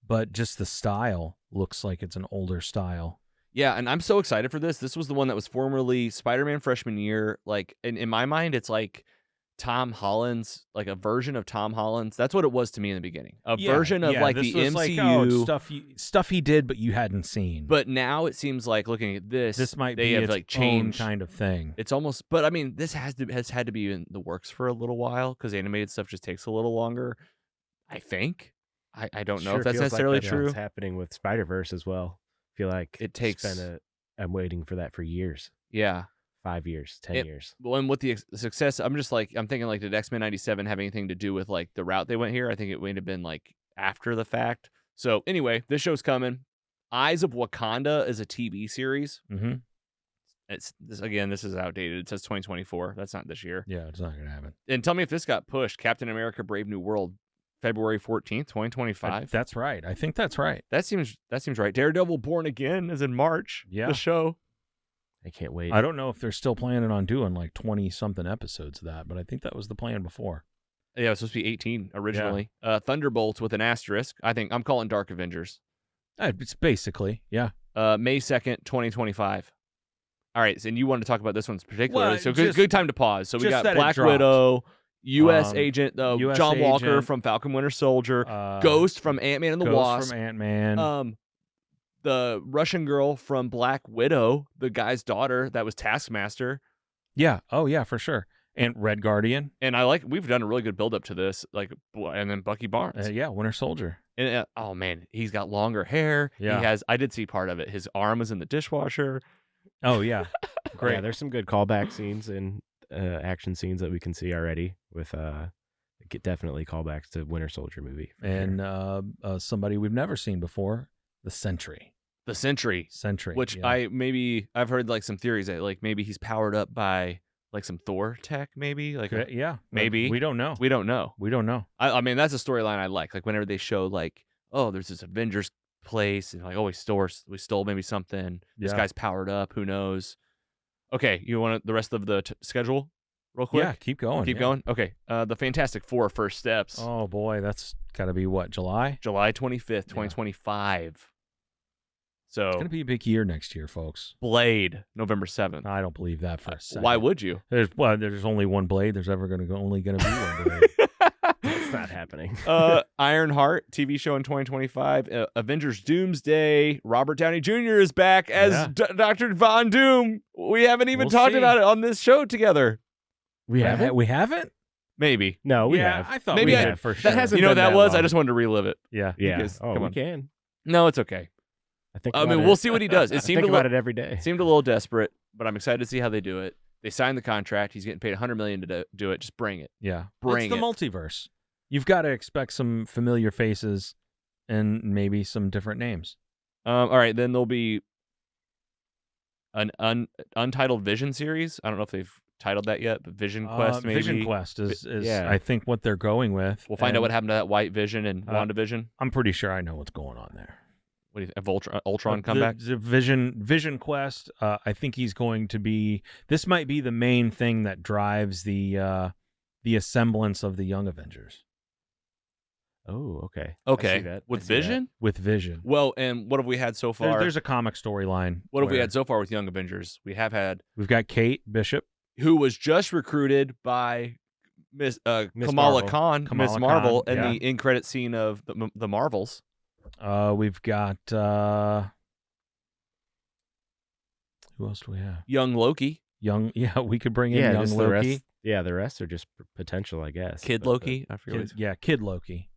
but just the style looks like it's an older style. Yeah, and I'm so excited for this. This was the one that was formerly Spider-Man Freshman Year. Like, in my mind, it's like Tom Holland's, like a version of Tom Holland's. That's what it was to me in the beginning. A version of like this the was MCU. like, stuff he did, but you hadn't seen. But now it seems like looking at this might they be have its like own changed. kind of thing. It's almost, but I mean, this has had to be in the works for a little while because animated stuff just takes a little longer. I think. I don't know Sure if that's feels like necessarily that's true. what's happening with Spider-Verse as well. I feel like It takes- I'm waiting for that for years. Yeah. 5 years, 10 years. Well, and with the success, I'm thinking like, did X-Men 97 have anything to do with like the route they went here? I think it would have been like after the fact. So anyway, this show's coming. Eyes of Wakanda is a TV series. Mm-hmm. This is outdated. It says 2024. That's not this year. Yeah, it's not gonna happen. And tell me if this got pushed. Captain America: Brave New World, February 14th, 2025. That's right. I think that's right. That seems right. Daredevil: Born Again is in March. Yeah. The show. I can't wait. I don't know if they're still planning on doing like 20-something episodes of that, but I think that was the plan before. Yeah, it was supposed to be 18 originally. Thunderbolts with an asterisk. I think I'm calling Dark Avengers. It's basically, yeah. May 2nd, 2025. All right, and you want to talk about this one particularly, Well, so just- good time to pause. So we just got that it Black dropped. Widow, U.S. Agent, US John Walker Agent, from Falcon Winter Soldier, Uh, Ghost from Ant-Man and the Ghost Wasp, from Ant-Man. the Russian girl from Black Widow, the guy's daughter that was Taskmaster. Yeah. Oh, yeah, for sure. And Red Guardian. And we've done a really good build up to this, and then Bucky Barnes. Yeah, Winter Soldier. And oh man, he's got longer hair. Yeah. I did see part of it. His arm was in the dishwasher. Oh, yeah. Great. Yeah, there's some good callback scenes and action scenes that we can see already with definitely callbacks to Winter Soldier movie. And somebody we've never seen before, the Sentry. The Sentry, which yeah. I've heard like some theories that like maybe he's powered up by like some Thor tech, maybe like yeah, maybe we don't know. We don't know. We don't know. I mean, that's a storyline I like. Like whenever they show like, oh, there's this Avengers place, and like, oh, we stole maybe something. This Yeah. guy's powered up. Who knows? Okay, you want the rest of the schedule, real quick? Yeah, keep going. Keep going. Okay, the Fantastic Four first steps. Oh boy, that's got to be what, July? July 25th, 2025. So It's gonna be a big year next year, folks. Blade, November 7th. I don't believe that for a second. Why would you? There's only one Blade. There's only gonna be one Blade. It's not happening. Ironheart TV show in 2025. Avengers Doomsday. Robert Downey Jr. is back as Dr. Von Doom. We haven't even talked about it on this show together. We haven't? We haven't? Maybe. No, we yeah, have. I thought Maybe we I- had for sure. That hasn't You know what been that that was? I long. just wanted to relive it. Yeah. Yeah. Because- Oh, come we on. can. No, it's okay. I think. I about mean, it- we'll see what he does. It I seemed think a about little, it every day. seemed a little desperate, but I'm excited to see how they do it. They signed the contract. He's getting paid $100 million to do it. Just bring it. Yeah. Bring it's the it. multiverse. You've got to expect some familiar faces and maybe some different names. All right, then there'll be an untitled Vision series. I don't know if they've titled that yet, but Vision Quest maybe. Vision Quest is yeah. I think what they're going with. We'll find out and what happened to that White Vision and WandaVision. I'm pretty sure I know what's going on there. What do you think? Ultron comeback? The Vision Quest. I think he's going to be. This might be the main thing that drives the assemblance of the Young Avengers Oh, okay. I Okay, see that. with I see that. Vision. with Vision. Well, and what have we had so far? There's a comic storyline. What have we where had so far with Young Avengers? We have had We've got Kate Bishop. who was just recruited by Miss Kamala Marvel. Khan, Kamala Miss Marvel, Khan, in yeah. the in credit scene of the Marvels. We've got who else do we have? Young Loki, Young. Yeah, we could bring in Yeah, young just the Loki. rest. Yeah, the rest are just potential, I guess. Kid But, Loki. I forget. what he's- Kid Loki.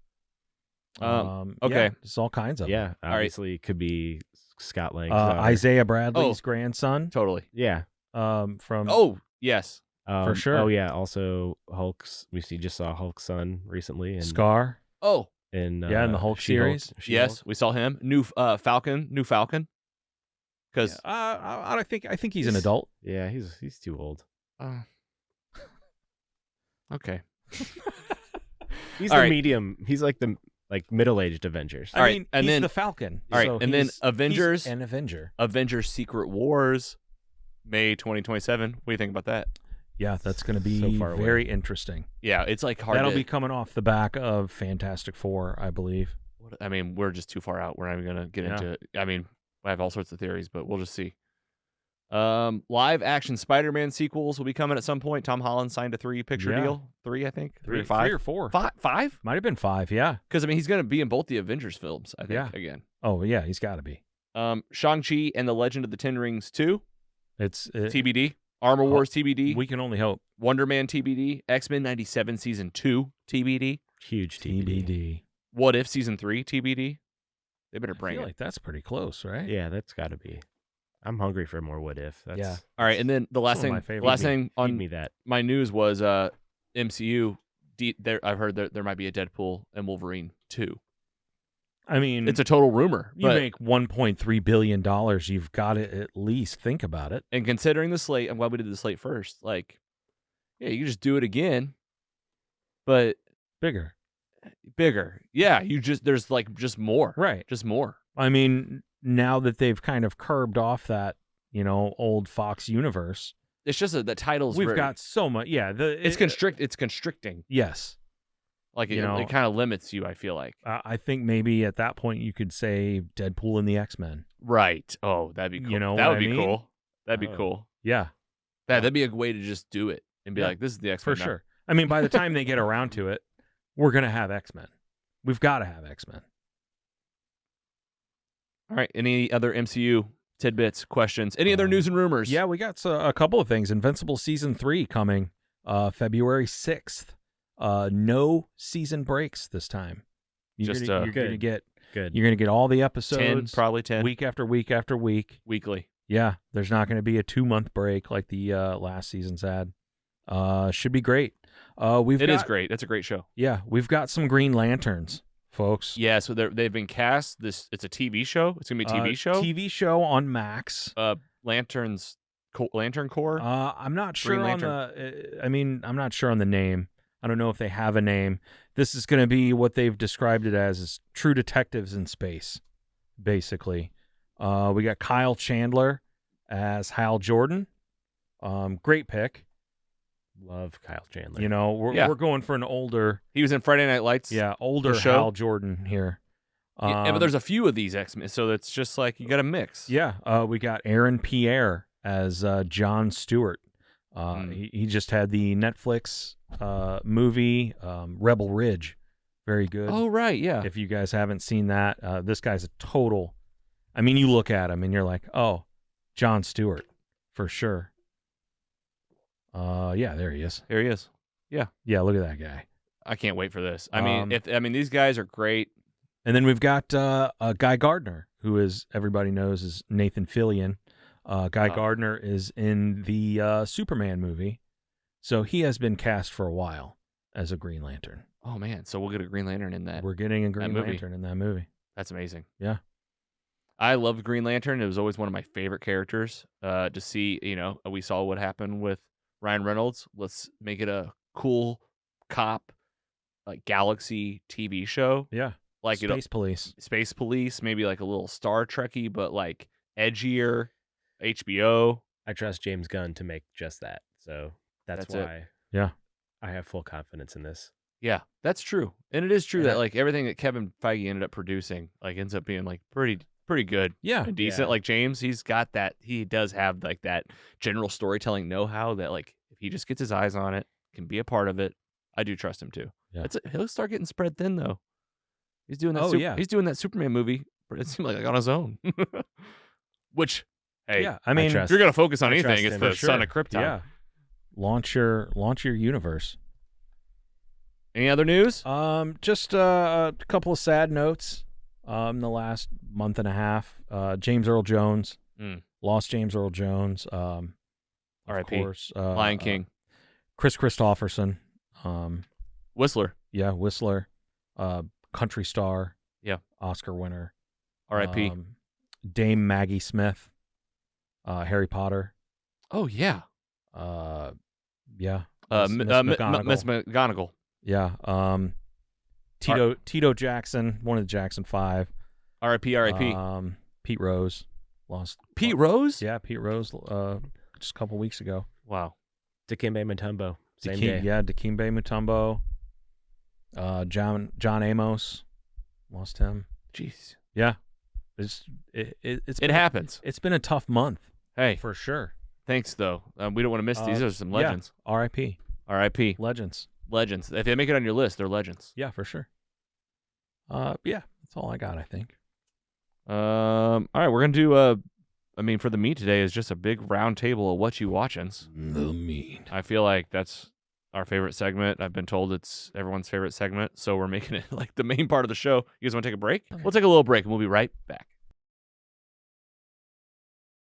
okay. yeah, it's all kinds of them. Yeah, right. obviously it could be Scott Lang's Isaiah Bradley's grandson. Totally. Yeah. From Oh yes. For sure. Oh yeah. Also, Hulk's. Just saw Hulk's son recently, and Scar. Oh in in the Hulk series. yes, we saw him. New Falcon. Because I think he's an adult. Yeah, he's too old. okay. He's All the right. medium. He's like the middle-aged Avengers. All right, I mean, and he's then- the Falcon. all right, so and then he's Avengers- an Avenger. Avengers Secret Wars, May 2027. What do you think about that? Yeah, that's going to be So far away. very interesting. Yeah, it's like hard. That'll to, be coming off the back of Fantastic Four, I believe. I mean, we're just too far out. We're not even gonna get Yeah. into it. I mean, I have all sorts of theories, but we'll just see. Live action Spider-Man sequels will be coming at some point. Tom Holland signed a 3-picture Yeah. deal. 3, I think. 3 or 5. 3 or 4. 5? Might have been 5. Yeah. Because I mean, he's gonna be in both the Avengers films. I think Yeah. again. Oh yeah, he's got to be. Shang-Chi and the Legend of the Ten Rings 2 It's TBD. Armor Wars TBD. We can only hope. Wonder Man TBD. X-Men 97 Season 2 TBD. Huge TBD. TBD. What If Season 3 TBD. They better I bring feel it. like that's pretty close, right? Yeah, that's got to be. I'm hungry for more What If. That's, Yeah. All right, and then the last Some of thing, my favorites. last Feed me- thing Feed on me that. my news was MCU. I've heard that there might be a Deadpool and Wolverine 2. I mean, It's a total rumor, you but make $1.3 billion. You've got to at least think about it. and considering the slate, I'm glad we did the slate first. Like, yeah, you can just do it again, but Bigger. bigger. Yeah, there's like just more, Right. just more. I mean, now that they've kind of curbed off that, old Fox universe, It's just that the titles. we've got so much. Yeah. It's constricting. Yes. Like You know, it kind of limits you. I feel like. I think maybe at that point you could say Deadpool and the X-Men. Right. Oh, that'd be cool. You know that what would I be mean? cool. That'd be Oh. cool. Yeah, That'd be a way to just do it and be Yeah, like, this is the X for Men now. sure. I mean, by the time they get around to it, we're gonna have X-Men. We've got to have X-Men. All right. Any other MCU tidbits, questions? Any other news and rumors? Yeah, we got a couple of things. Invincible season 3 coming February 6th. No season breaks this time. You're gonna get all the episodes 10 week after week after week. weekly. Yeah, there's not going to be a 2-month break like the last season's had. Should be great. It is great. That's a great show. Yeah, we've got some Green Lanterns, folks. Yeah, so they've been cast. It's a TV show. It's gonna be a TV show. TV show on Max. Lantern Corps. I'm not sure Green on the. I'm not sure on the name. I don't know if they have a name. This is going to be what they've described it as is True Detectives in Space, basically. We got Kyle Chandler as Hal Jordan. Great pick. Love Kyle Chandler. You know, we're going for an older. He was in Friday Night Lights. Yeah, older show. Hal Jordan here. But there's a few of these X-Men, so it's just like you got to mix. Yeah, we got Aaron Pierre as John Stewart. He just had the Netflix movie Rebel Ridge. Very good. Oh, right, yeah. If you guys haven't seen that, this guy's a total. I mean, you look at him and you're like, oh, John Stewart for sure. Yeah, there he is. Here he is. Yeah. Yeah, look at that guy. I can't wait for this. I mean, these guys are great. And then we've got Guy Gardner, who is everybody knows is Nathan Fillion. Guy Gardner is in the Superman movie, so he has been cast for a while as a Green Lantern. Oh man, so we'll get a Green Lantern in that. We're getting a Green movie. Lantern in that movie. That's amazing. Yeah. I loved Green Lantern. It was always one of my favorite characters. To see, we saw what happened with Ryan Reynolds. Let's make it a cool cop, like Galaxy TV show. Yeah. Like Space Police. Space Police, maybe like a little Star Trekky, but like edgier. HBO. I trust James Gunn to make just that. So that's why Yeah. I have full confidence in this. Yeah, that's true. And it is true And that like everything that Kevin Feige ended up producing like ends up being like pretty good. Yeah. And decent. Yeah. Like James, he's got that. He does have like that general storytelling know-how that like if he just gets his eyes on it, can be a part of it. I do trust him too. Yeah. He'll start getting spread thin though. He's doing that. Yeah. He's doing that Superman movie, but it seemed like on his own. Which, hey, yeah. I mean, if you're gonna focus on anything, it's him the for Son of Krypton. Yeah. Launch your universe. Any other news? Just a couple of sad notes. The last month and a half, James Earl Jones lost James Earl Jones. R.I.P. Of course, Lion King. Chris Christopherson. Whistler. Yeah, Whistler. Country star. Yeah. Oscar winner. R.I.P. Dame Maggie Smith. Harry Potter. Oh yeah. Yeah. Miss McGonagall. McGonagall. Yeah. Tito Jackson, one of the Jackson 5. R.I.P. Pete Rose lost. Pete Rose? Yeah, Pete Rose. Just a couple weeks ago. Wow. Dikembe Mutombo. Same day. Yeah, Dikembe Mutombo. John Amos lost him. Jeez. Yeah. It happens. It's been a tough month. Hey, for sure. Thanks though. We don't want to miss these. These are some legends. Yeah. R.I.P. R.I.P. Legends. If they make it on your list, they're legends. Yeah, for sure. Yeah, that's all I got, I think. All right, we're gonna do for the meat today is just a big round table of what you watchins. The meat. I feel like that's our favorite segment. I've been told it's everyone's favorite segment, so we're making it like the main part of the show. You guys want to take a break? Okay. We'll take a little break and we'll be right back.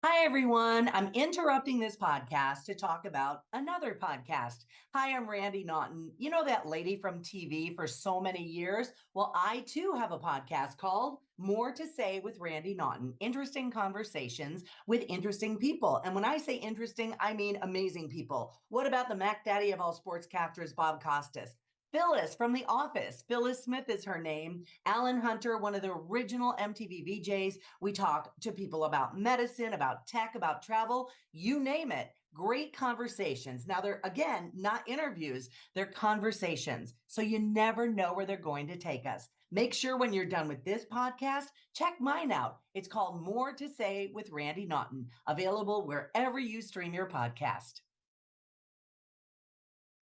Hi, everyone. I'm interrupting this podcast to talk about another podcast. Hi, I'm Randy Naughton. You know that lady from TV for so many years? Well, I too have a podcast called More to Say with Randy Naughton. Interesting conversations with interesting people. And when I say interesting, I mean amazing people. What about the Mac Daddy of all sportscasters, Bob Costas? Phyllis from The Office. Phyllis Smith is her name. Alan Hunter, one of the original MTV VJs. We talk to people about medicine, about tech, about travel, you name it. Great conversations. Now, they're, again, not interviews, they're conversations. So you never know where they're going to take us. Make sure when you're done with this podcast, check mine out. It's called More to Say with Randy Naughton, available wherever you stream your podcast.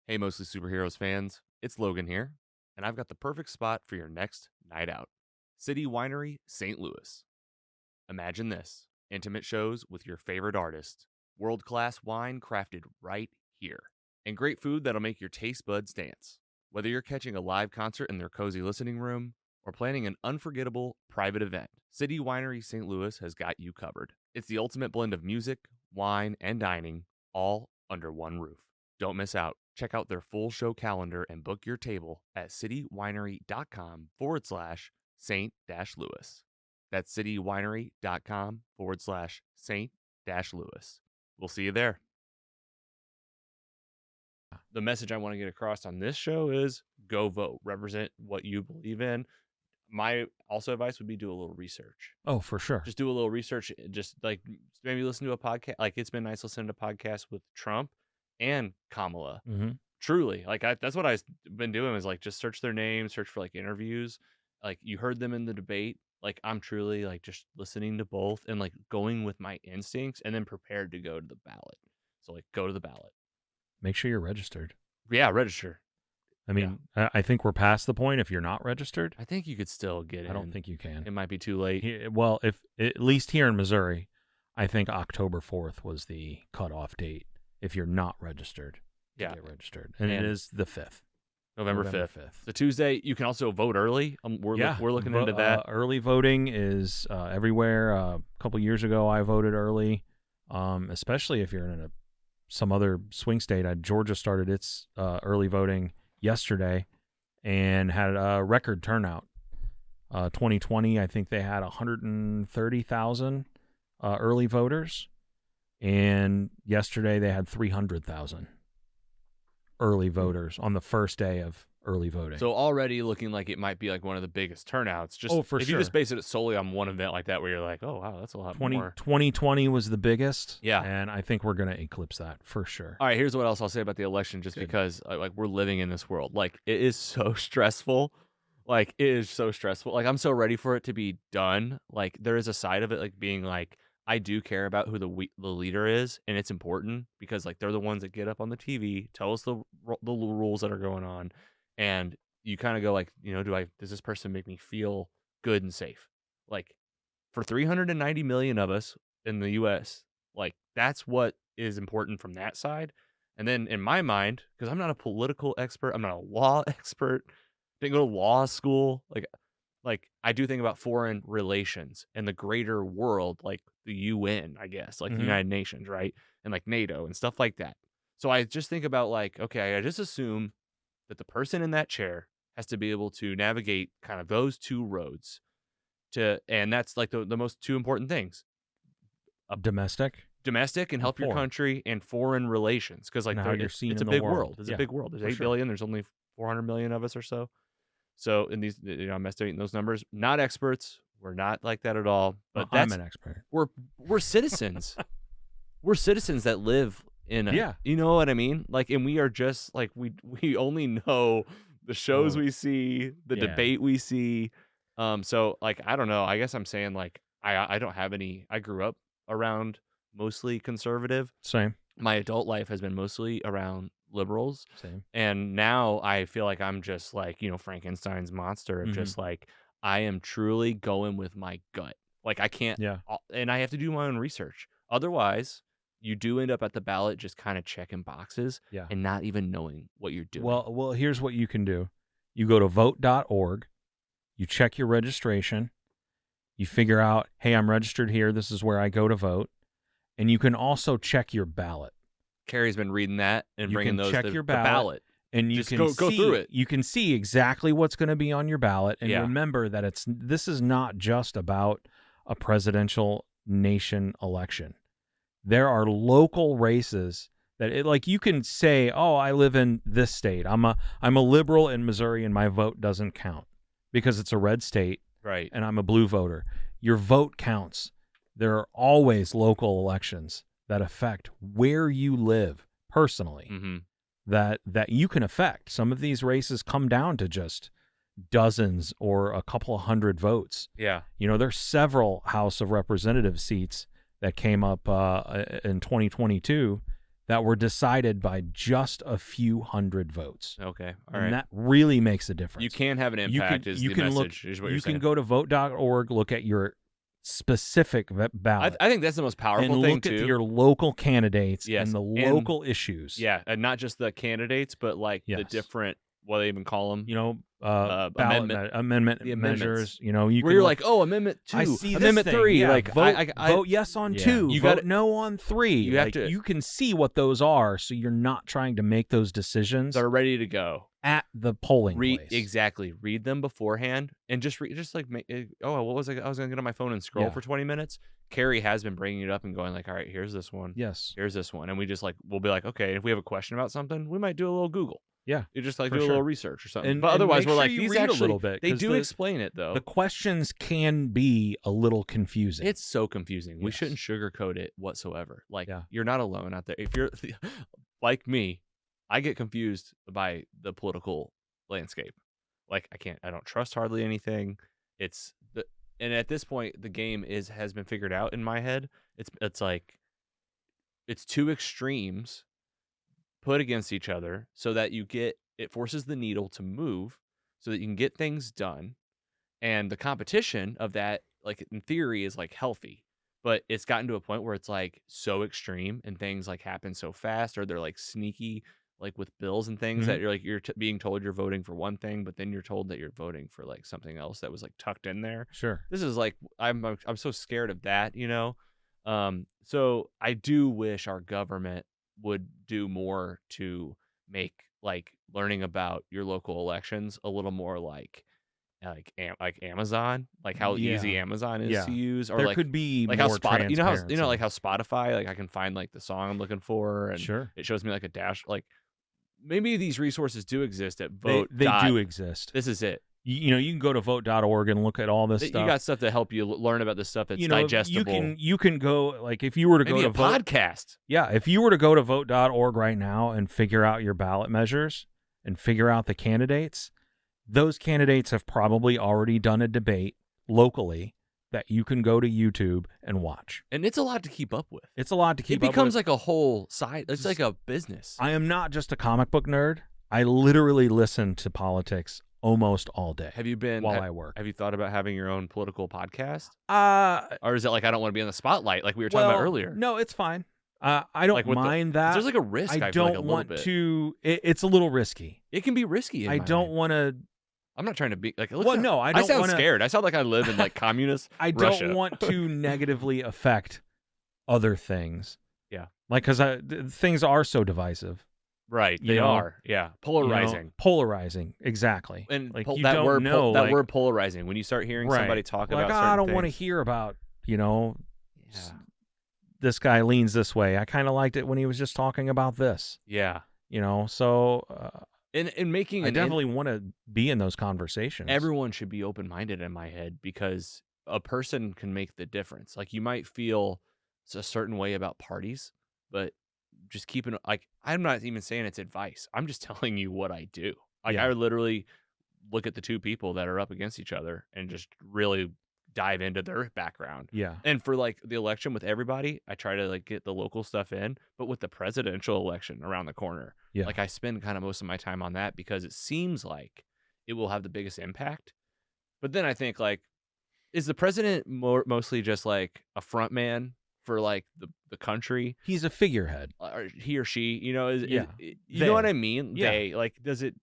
Hey, Mostly Superheroes fans, it's Logan here, and I've got the perfect spot for your next night out. City Winery, St. Louis. Imagine this, intimate shows with your favorite artist, world-class wine crafted right here, and great food that'll make your taste buds dance. Whether you're catching a live concert in their cozy listening room or planning an unforgettable private event, City Winery St. Louis has got you covered. It's the ultimate blend of music, wine, and dining, all under one roof. Don't miss out. Check out their full show calendar and book your table at citywinery.com/St-Louis. That's citywinery.com/St-Louis. We'll see you there. The message I want to get across on this show is go vote. Represent what you believe in. My also advice would be do a little research. Oh, for sure. Just do a little research. Just like maybe listen to a podcast. Like it's been nice listening to podcasts with Trump and Kamala. Mm-hmm. Truly, like that's what I've been doing is like just search their names, search for like interviews. Like you heard them in the debate. Like I'm truly like just listening to both and like going with my instincts and then prepared to go to the ballot. So like go to the ballot. Make sure you're registered. Yeah, register. I mean, I think we're past the point if you're not registered. I think you could still get in. I don't think you can. It might be too late. Well, if at least here in Missouri, I think October 4th was the cutoff date if you're not registered. Yeah. Get registered. And it is the 5th. November 5th. The Tuesday, you can also vote early. We're looking into that. Early voting is everywhere. A couple years ago, I voted early, especially if you're in some other swing state. Georgia started its early voting yesterday and had a record turnout. 2020, I think they had 130,000 early voters, and yesterday they had 300,000 early voters on the first day of early voting. So already looking like it might be like one of the biggest turnouts. Just for if sure. you just base it solely on one event like that, where you're like, oh wow, that's a lot more. 2020 was the biggest. Yeah, and I think we're gonna eclipse that for sure. All right, here's what else I'll say about the election, just because like we're living in this world. Like it is so stressful. Like it is so stressful. Like I'm so ready for it to be done. Like there is a side of it, like being like, I do care about who the leader is, and it's important because like they're the ones that get up on the TV, tell us the rules that are going on, and you kind of go like, you know, does this person make me feel good and safe? Like for 390 million of us in the U.S., like that's what is important from that side. And then in my mind, because I'm not a political expert, I'm not a law expert, didn't go to law school, like I do think about foreign relations and the greater world, like the UN, I guess, like the United Nations, right? And like NATO and stuff like that. So I just think about like, okay, I just assume that the person in that chair has to be able to navigate kind of those two roads and that's like the most two important things. Domestic and help your country, and foreign relations. Because like it's a big world. It's a big world. There's 8 billion. There's only 400 million of us or so. So in these, you know, I'm estimating those numbers. Not experts. We're not like that at all. But I'm an expert. We're citizens. We're citizens that live in you know what I mean? Like, and we are just like we only know the shows we see, the debate we see. So like I don't know. I guess I'm saying like I don't have any. I grew up around mostly conservative. Same. My adult life has been mostly around liberals. Same. And now I feel like I'm just like, you know, Frankenstein's monster of just like, I am truly going with my gut. Like I can't, and I have to do my own research. Otherwise, you do end up at the ballot just kind of checking boxes and not even knowing what you're doing. Well, here's what you can do. You go to vote.org, you check your registration, you figure out, hey, I'm registered here. This is where I go to vote. And you can also check your ballot. Carrie's been reading that and bringing those check the your ballot. And you just can go through it. You can see exactly what's going to be on your ballot. And remember that this is not just about a presidential nation election. There are local races that like you can say, oh, I live in this state. I'm a liberal in Missouri and my vote doesn't count because it's a red state. Right. And I'm a blue voter. Your vote counts. There are always local elections that affect where you live personally Mm-hmm. that you can affect. Some of these races come down to just dozens or a couple of hundred votes. Yeah. You know, there's several House of Representatives seats that came up in 2022 that were decided by just a few hundred votes. Okay. All And right. that really makes a difference. You can have an impact. Is the message? Is what you you're saying. can go to vote.org, look at your specific ballot. I think that's the most powerful and thing look too. at your local candidates Yes, and the and- local issues. Yeah, and not just the candidates, but like the Yes. different, what they even call them. You know, Amendment- amendment the measures. amendments. You know, you Where can you're look- like, oh, Amendment 2, I see Amendment this thing. 3. Yeah, Like, vote, I vote yes on Yeah. 2, You vote gotta- no on 3. you have Like, to- you can see what those are, so you're not trying to make those decisions they're ready to go. at the polling place. Exactly. Read them beforehand and just like make. What was I was gonna get on my phone and scroll Yeah. for 20 minutes. Carrie has been bringing it up and going like, all right, here's this one. Yes. Here's this one, and we just like we'll be like, okay, if we have a question about something, we might do a little Google. Yeah, You just like for do a sure. little research or something. And- but and otherwise, make we're sure like you these read a actually little bit, they 'cause do the- explain it though. The questions can be a little confusing. It's so confusing. We Yes. shouldn't sugarcoat it whatsoever. Like Yeah. you're not alone out there. If you're like me, I get confused by the political landscape. Like I don't trust hardly anything. And at this point the game has been figured out in my head. It's like it's two extremes put against each other so that it forces the needle to move so that you can get things done. And the competition of that, like in theory, is like healthy, but it's gotten to a point where it's like so extreme and things like happen so fast, or they're like sneaky, like with bills and things that you're like being told you're voting for one thing, but then you're told that you're voting for like something else that was like tucked in there. Sure. This is like I'm so scared of that, you know. So I do wish our government would do more to make like learning about your local elections a little more like Amazon, like how easy Yeah. Amazon is Yeah. to use, or There like could be like more how Spotify, you know transparency. like how Spotify, like I can find like the song I'm looking for, and Sure. it shows me like a dash. Like maybe these resources do exist at They Vote. do exist. This is it. You know, you can go to vote.org and look at all this You stuff. got stuff to help you learn about this stuff that's you know, digestible. you can go, like, if you were to Maybe go a to vote, podcast. yeah, if you were to go to vote.org right now and figure out your ballot measures and figure out the candidates, those candidates have probably already done a debate locally that you can go to YouTube and watch. And it's a lot to keep up with. It's a lot to keep It up becomes with. like a whole side. It's like a business. I am not just a comic book nerd. I literally listen to politics almost all day Have you been while I work. Have you thought about having your own political podcast, Uh, or is it like I don't want to be in the spotlight, like we were talking about earlier? No, it's fine. I don't Like with mind 'cause that. There's like a risk. I I feel like don't a little want bit. to. It's a little risky. It can be risky. In I my don't mind. want to. I'm not trying to be like. Well, no, I don't sound wanna- scared. I sound like I live in like communist. I Russia. don't want to negatively affect other things. Yeah. Like, because things are so divisive. Right. You They know, are. Yeah. Polarizing. You know, polarizing. Exactly. And like, pol- you that don't word, know that like, word polarizing. When you start hearing right. somebody talk like, about, I certain don't want to things, hear about, you know, Yeah. this guy leans this way. I kind of liked it when he was just talking about this. Yeah. You know, so And making I an definitely want to be in those conversations. everyone should be open-minded in my head, because a person can make the difference. Like you might feel a certain way about parties, but just keeping like I'm not even saying it's advice. I'm just telling you what I do. Like Yeah. I literally look at the two people that are up against each other and just really dive into their background. Yeah. And for like the election with everybody, I try to like get the local stuff in, but with the presidential election around the corner, Yeah. like I spend kind of most of my time on that because it seems like it will have the biggest impact. But then I think like, is the president mostly just like a front man for like the country, He's a figurehead. or he or she, you know, Yeah. you know what I mean? Yeah. They like, does it,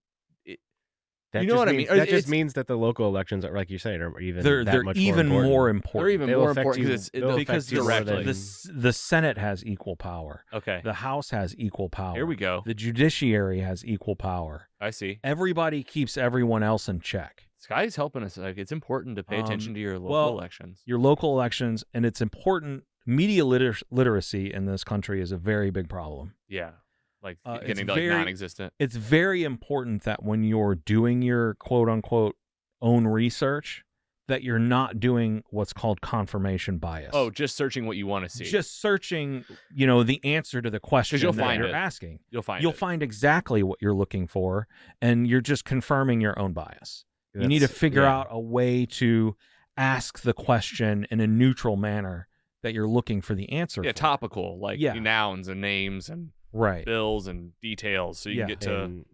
That you know just what I means- mean? That just It's- means that the local elections are, like you're saying, are even They're that much even more more important. important. they're even They'll more affect important you- because they'll because affect you more directly. than- the Senate has equal power. Okay. The House has equal power. Here we go. The judiciary has equal power. I see. Everybody keeps everyone else in check. Sky's helping us. Like, it's important to pay attention to your local well, elections. Your local elections, and it's important. Media literacy in this country is a very big problem. Yeah. Like it's getting to like very- non-existent. It's very important that when you're doing your quote unquote own research, that you're not doing what's called confirmation bias. Oh, just searching what you want to see. Just searching, the answer to the question you'll that find you're it. asking. You'll You'll find exactly what you're looking for, and you're just confirming your own bias. You need to figure out a way to ask the question in a neutral manner that you're looking for the answer. Yeah, for. topical, like nouns and names and bills and details, so you can get to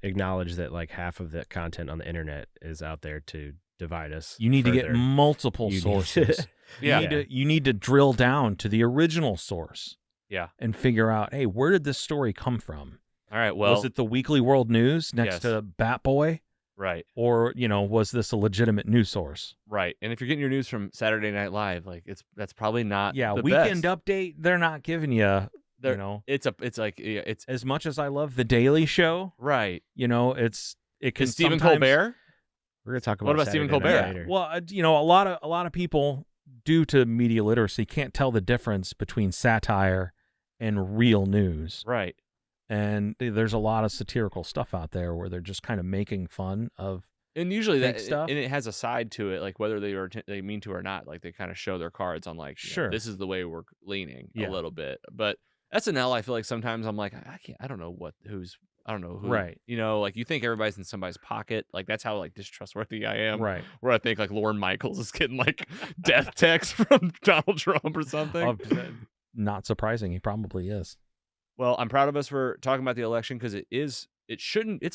acknowledge that like half of the content on the internet is out there to divide us. You need to get multiple sources. You need to drill down to the original source. Yeah, and figure out, hey, where did this story come from? All right, well, was it the Weekly World News next to Bat Boy? Right. Or, was this a legitimate news source? Right. And if you're getting your news from Saturday Night Live, like that's probably not the Weekend best. Update, they're not giving you, it's as much as I love The Daily Show. Right. It can Stephen Colbert? We're going to talk about what about Saturday Stephen Colbert? later. Well, a lot of people, due to media literacy, can't tell the difference between satire and real news. Right. And there's a lot of satirical stuff out there where they're just kind of making fun of and usually fake that stuff. And it has a side to it, like whether they mean to or not. Like they kind of show their cards on like, this is the way we're leaning a little bit. But SNL, I feel like sometimes I'm like, I don't know who. Right. Like you think everybody's in somebody's pocket. Like that's how like distrustworthy I am. Right. Where I think like Lorne Michaels is getting like death texts from Donald Trump or something. Not surprising. He probably is. Well, I'm proud of us for talking about the election because it's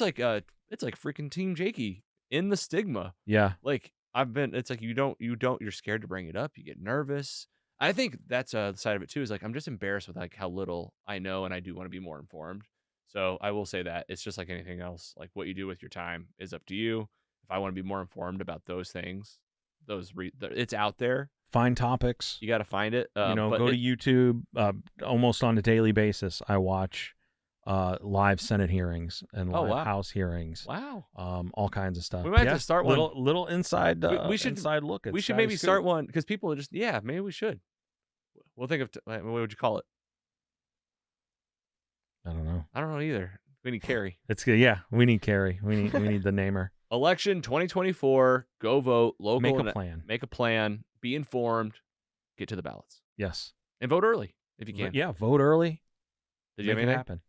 like freaking Team Jakey in the stigma. Yeah. Like it's like you're scared to bring it up. You get nervous. I think that's the side of it too, is like, I'm just embarrassed with like how little I know, and I do want to be more informed. So I will say that it's just like anything else. Like what you do with your time is up to you. If I want to be more informed about those things, it's out there. Find topics. You got to find it. Go to YouTube. Almost on a daily basis, I watch live Senate hearings and live House hearings. Wow. All kinds of stuff. We might have to start one. Little inside. We should inside look. We should maybe start one because people are just maybe we should. We'll think of what would you call it? I don't know. I don't know either. We need Carrie. It's good. Yeah, we need Carrie. We need the namer. Election 2024. Go vote. Local. Make a plan. Make a plan. Be informed. Get to the ballots. Yes. And vote early if you can. Yeah, vote early. Did you have anything? Happen.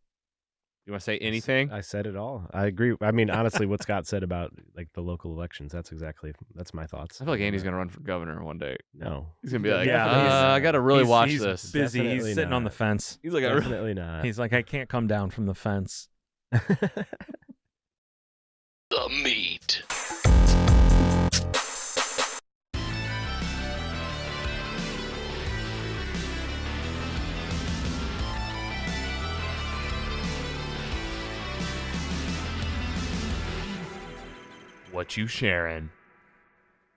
You want to say anything? I said it all. I agree. I mean, honestly, what Scott said about like the local elections, that's my thoughts. I feel like Andy's going to run for governor one day. No. He's going to be like, I got to really watch he's this. Busy. Definitely he's sitting on the fence. He's like, definitely not. He's like, I can't come down from the fence. The meat. Whatchu Sharin.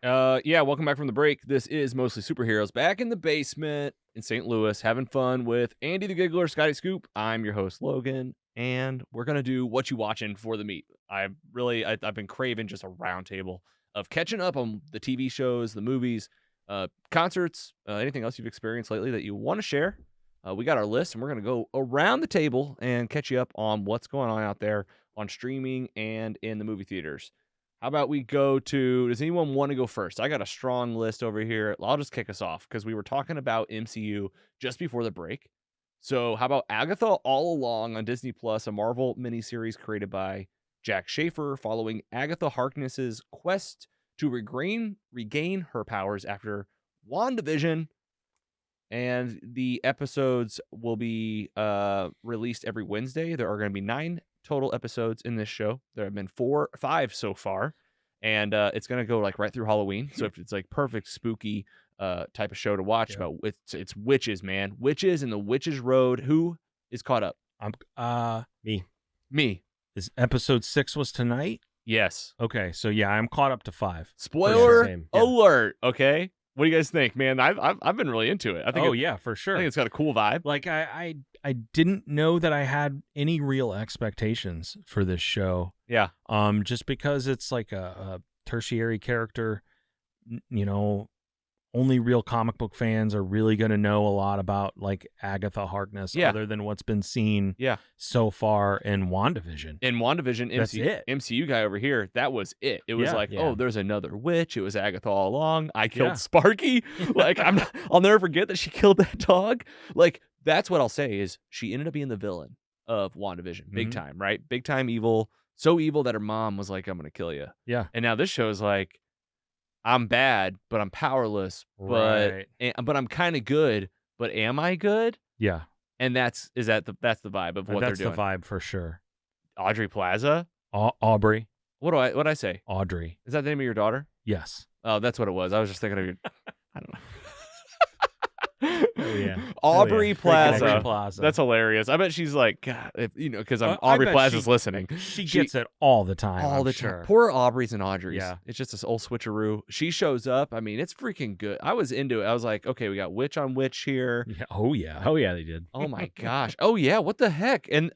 Welcome back from the break. This is Mostly Superheroes, back in the basement in St. Louis, having fun with Andy the Giggler, Scotty Scoop. I'm your host, Logan, and we're going to do What You Watching for the meat. I've been craving just a round table of catching up on the TV shows, the movies, concerts, anything else you've experienced lately that you want to share. We got our list, and we're going to go around the table and catch you up on what's going on out there on streaming and in the movie theaters. How about we go to, does anyone want to go first? I got a strong list over here. I'll just kick us off because we were talking about MCU just before the break. So how about Agatha All Along on Disney Plus, a Marvel miniseries created by Jack Schaefer following Agatha Harkness's quest to regain her powers after WandaVision. And the episodes will be released every Wednesday. There are going to be 9 total episodes in this show. There have been 5 so far, and it's going to go like right through Halloween. So if it's like perfect spooky type of show to watch about, it's witches, man. Witches and the Witches Road. Who is caught up? Me. Is episode 6 was tonight? Yes. Okay, so yeah, I'm caught up to 5. Spoiler alert. Okay. What do you guys think, man? I've been really into it. I think. For sure. I think it's got a cool vibe. Like I didn't know that I had any real expectations for this show. Yeah. Just because it's like a tertiary character, only real comic book fans are really going to know a lot about like Agatha Harkness, other than what's been seen so far in WandaVision. In WandaVision, that's it. MCU guy over here, that was it. It was oh, there's another witch. It was Agatha all along. I killed Sparky. Like I'll never forget that she killed that dog. Like that's what I'll say is she ended up being the villain of WandaVision, big time, right? Big time evil. So evil that her mom was like, I'm going to kill you. Yeah. And now this show is like, I'm bad, but I'm powerless, but I'm kind of good, but am I good? Yeah. And that's the vibe of what they're doing. That's the vibe for sure. Audrey Plaza? Aubrey. What'd I say? Audrey. Is that the name of your daughter? Yes. Oh, that's what it was. I was just thinking of your, I don't know. Oh, yeah. Aubrey Plaza. Aubrey Plaza. That's hilarious. I bet she's like, God, because Aubrey Plaza's listening. She gets it all the time. All the time. Poor Aubrey's and Audrey's. Yeah. It's just this old switcheroo. She shows up. I mean, it's freaking good. I was into it. I was like, okay, we got witch on witch here. Yeah. Oh, yeah. Oh, yeah, they did. Oh, my gosh. Oh, yeah. What the heck? And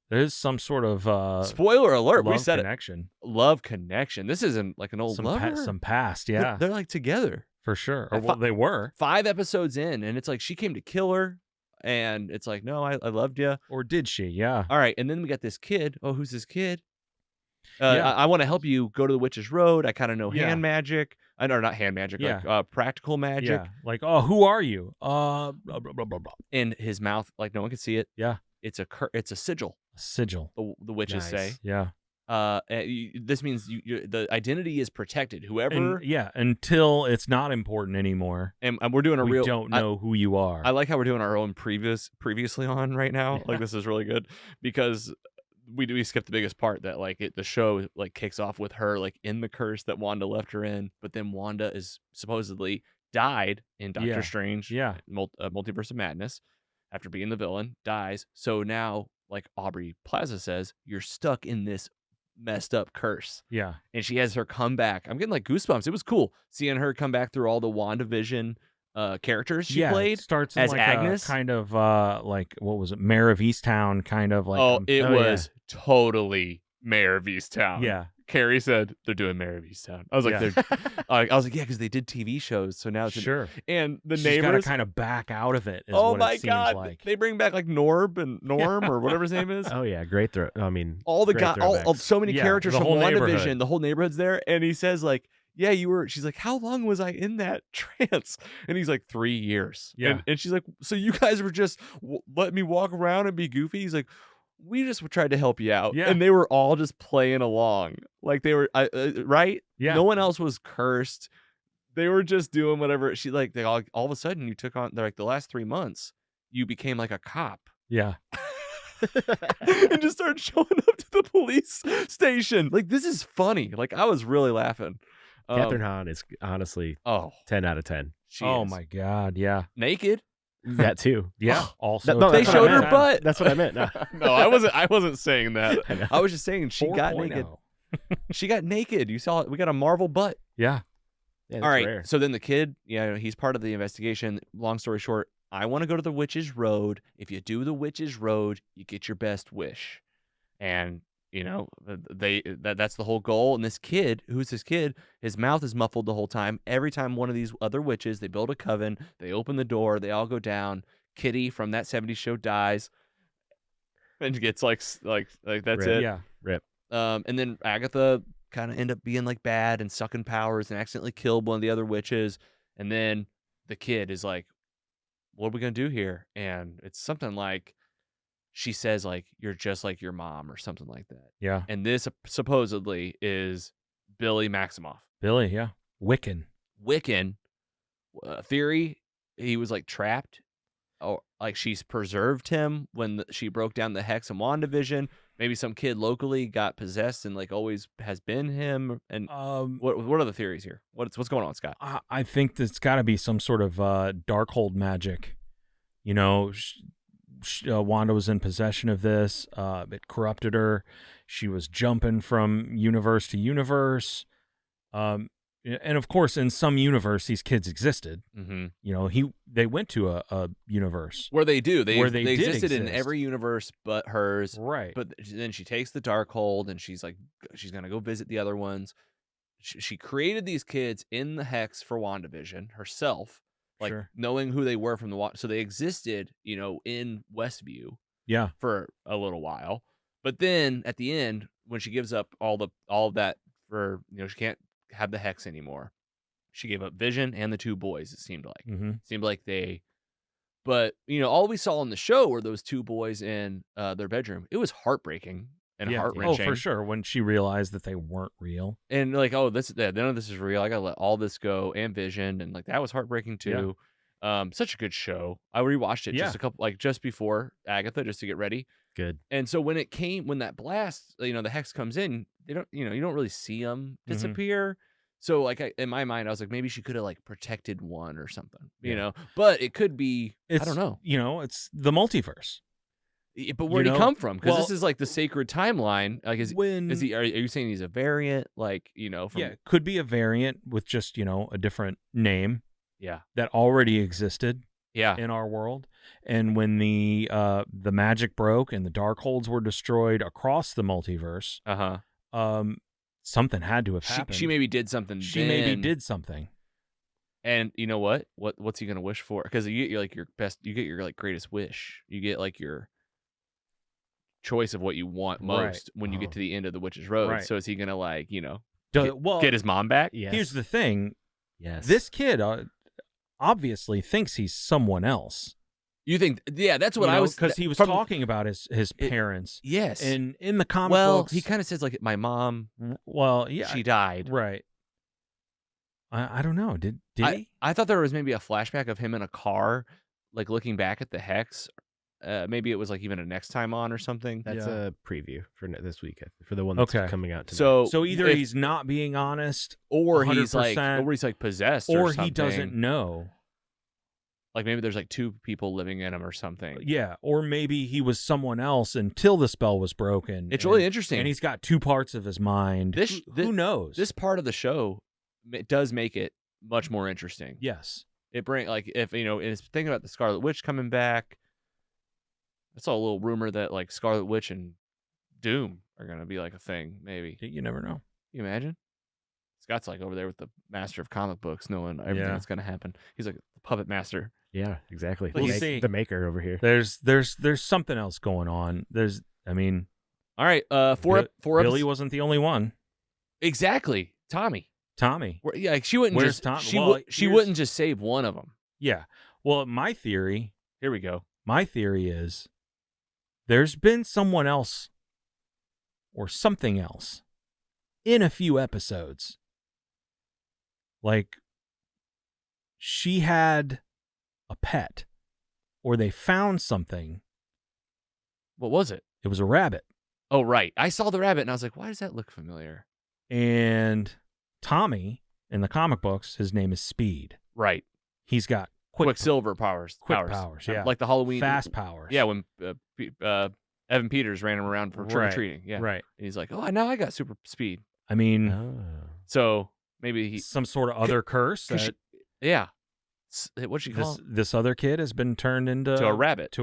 there's some sort of spoiler alert. We said connection. Love connection. This isn't like an old lover. Some past, yeah. They're like together. For sure. Or well, they were 5 episodes in, and it's like she came to kill her, and it's like, no, I loved you. Or did she? Yeah. All right, and then we got this kid. Oh, who's this kid? I want to help you go to the Witch's Road. I kind of know hand magic. I know, not hand magic, like practical magic. Yeah. Like, oh, who are you? Blah, blah, blah, blah, blah. And his mouth, like no one can see it. Yeah. It's a sigil. A sigil. The witches say. Yeah. This means the identity is protected. Whoever, until it's not important anymore. And we're doing we don't know who you are. I like how we're doing our own previously on right now. Like this is really good because we skipped the biggest part that like the show like kicks off with her like in the curse that Wanda left her in, but then Wanda is supposedly died in Doctor Strange, Multiverse of Madness, after being the villain, dies. So now, like Aubrey Plaza says, you're stuck in this messed up curse. Yeah. And she has her come back. I'm getting like goosebumps. It was cool seeing her come back through all the WandaVision characters she played. It starts as like Agnes. A kind of like, what was it? Mayor of Easttown kind of like. It was totally Mayor of Easttown. Yeah. Carrie said they're doing Mayor of Easttown. I was like, I was like, yeah, because they did TV shows, so now it's and the She's neighbors got to kind of back out of it. Is oh what my it seems god, like. they bring back like Norm or whatever his name is. Oh yeah, great throw. I mean, all the guys, so many characters the from whole WandaVision. The whole neighborhood's there, and he says like, yeah, you were. She's like, how long was I in that trance? And he's like, 3 years. Yeah, and she's like, so you guys were just letting me walk around and be goofy? He's like, we just tried to help you out. Yeah. And they were all just playing along. Like they were, right? Yeah. No one else was cursed. They were just doing whatever. She like, they all of a sudden you took on, they're like the last 3 months, you became like a cop. Yeah. And just started showing up to the police station. Like, this is funny. Like, I was really laughing. Catherine Hahn is honestly 10 out of 10. She oh is. my God. Yeah. Naked? That too. Yeah. Also, no, they showed her butt. That's what I meant. No, no, I wasn't saying that. I was just saying she got naked. She got naked. You saw it. We got a Marvel butt. Yeah. Yeah, all right. rare. So then the kid, he's part of the investigation. Long story short, I want to go to the Witch's Road. If you do the Witch's Road, you get your best wish. And that's the whole goal. And this kid, who's this kid? His mouth is muffled the whole time. Every time one of these other witches, they build a coven, they open the door, they all go down. Kitty from that 70s show dies, and gets like that's Rip. it. Yeah. Rip. And then Agatha kind of end up being like bad and sucking powers and accidentally killed one of the other witches. And then the kid is like, "What are we gonna do here?" And it's something like, she says like, "You're just like your mom," or something like that. Yeah. And this supposedly is Billy Maximoff. Billy, yeah. Wiccan. Theory, he was like trapped, or like she's preserved him when she broke down the hex in WandaVision. Maybe some kid locally got possessed and like always has been him. And what are the theories here? What's going on, Scott? I think there's got to be some sort of Darkhold magic. Wanda was in possession of this. It corrupted her. She was jumping from universe to universe. And of course, in some universe, these kids existed. Mm-hmm. They went to a universe where they do. They existed in exist. every universe but hers. Right. But then she takes the Darkhold and she's like, she's gonna go visit the other ones. she created these kids in the hex for WandaVision herself, like Sure. knowing who they were from so they existed, in Westview Yeah. for a little while. But then at the end, when she gives up all of that for, she can't have the hex anymore. She gave up Vision and the two boys, it seemed like. Mm-hmm. Seemed like but all we saw in the show were those two boys in their bedroom. It was heartbreaking and Oh, heart-wrenching. for sure. When she realized that they weren't real. And like, none of this is real. I gotta let all this go. And Vision, and like that was heartbreaking too. Such a good show. I rewatched it just before Agatha, just to get ready. Good. And so when that blast, the hex comes in, they don't, you don't really see them disappear. So like in my mind, I was like, maybe she could have like protected one or something, but it could be, I don't know. It's the multiverse. But where'd he come from? Because this well- is like the sacred timeline. Like, are you saying he's a variant? Like, from Yeah, could be a variant with just, a different name yeah, that already existed yeah, in our world. And when the magic broke and the Darkholds were destroyed across the multiverse, something had to have happened. She maybe did something. She maybe did something. And you know what? What's he gonna wish for? Because you get like your best, you get your like greatest wish. You get like your choice of what you want most when you get to the end of the Witch's Road. Right. So is he gonna like Well, get his mom back? Yes. here's the thing. Yes. This kid obviously thinks he's someone else. You think? Yeah, that's what I was, because he was talking about his parents. Yes. And in the comic Well, books, he kind of says like my mom. Well, yeah, she died. right. I don't know. Did he? I thought there was maybe a flashback of him in a car, like looking back at the hex. Maybe it was like even a next time on or something. That's Yeah. a preview for this week, for the one that's Okay. coming out tonight. So either he's not being honest, or he's like 100%, possessed, or something. he doesn't know. Like maybe there's like two people living in him or something. Yeah, or maybe he was someone else until the spell was broken. It's really interesting. and he's got two parts of his mind. Who knows? This part of the show, it does make it much more interesting. Yes. It bring like if it's thinking about the Scarlet Witch coming back. I saw a little rumor that like Scarlet Witch and Doom are gonna be like a thing. Maybe You never know. you imagine? Scott's like over there with the master of comic books, knowing everything Yeah. that's gonna happen. He's like the puppet master. Yeah, exactly. We'll see. The maker over here. There's something else going on. All right, four Billy episodes. wasn't the only one. Exactly, Tommy. Yeah, she wouldn't Where's just Tom? she Well, she here's- wouldn't just save one of them. Yeah. Well, my theory Here we go. is there's been someone else or something else in a few episodes. Like she had a pet or they found something. What was it? It was a rabbit. Oh, right. I saw the rabbit and I was like, why does that look familiar? And Tommy in the comic books, his name is Speed. Right. He's got Quicksilver powers. quick powers, yeah. Like the Halloween. fast powers. Yeah, when Evan Peters ran him around for trick-or-treating. Yeah. Right. And he's like, oh, now I got super speed. I mean, Oh. So maybe he. some sort of other curse 'cause that Yeah. What'd she call this other kid has been turned into to a rabbit.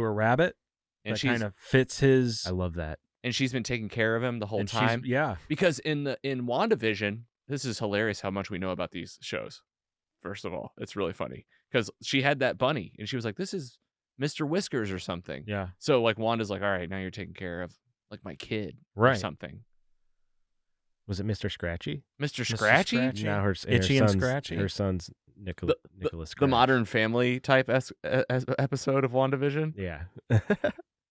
And that she's kind of fits his. I love that. and she's been taking care of him the whole and she's- time. Yeah. Because in WandaVision, this is hilarious how much we know about these shows. First of all, it's really funny because she had that bunny and she was like, "This is Mr. Whiskers or something." Yeah. So like Wanda's like, "All right, now you're taking care of like my kid or Right. something." Was it Mr. Scratchy? Mr. Mr. Scratchy, Scratchy? No, her Itchy her and son's, Scratchy? Her son's Nicholas the Scratch. Modern Family type episode of WandaVision. Yeah.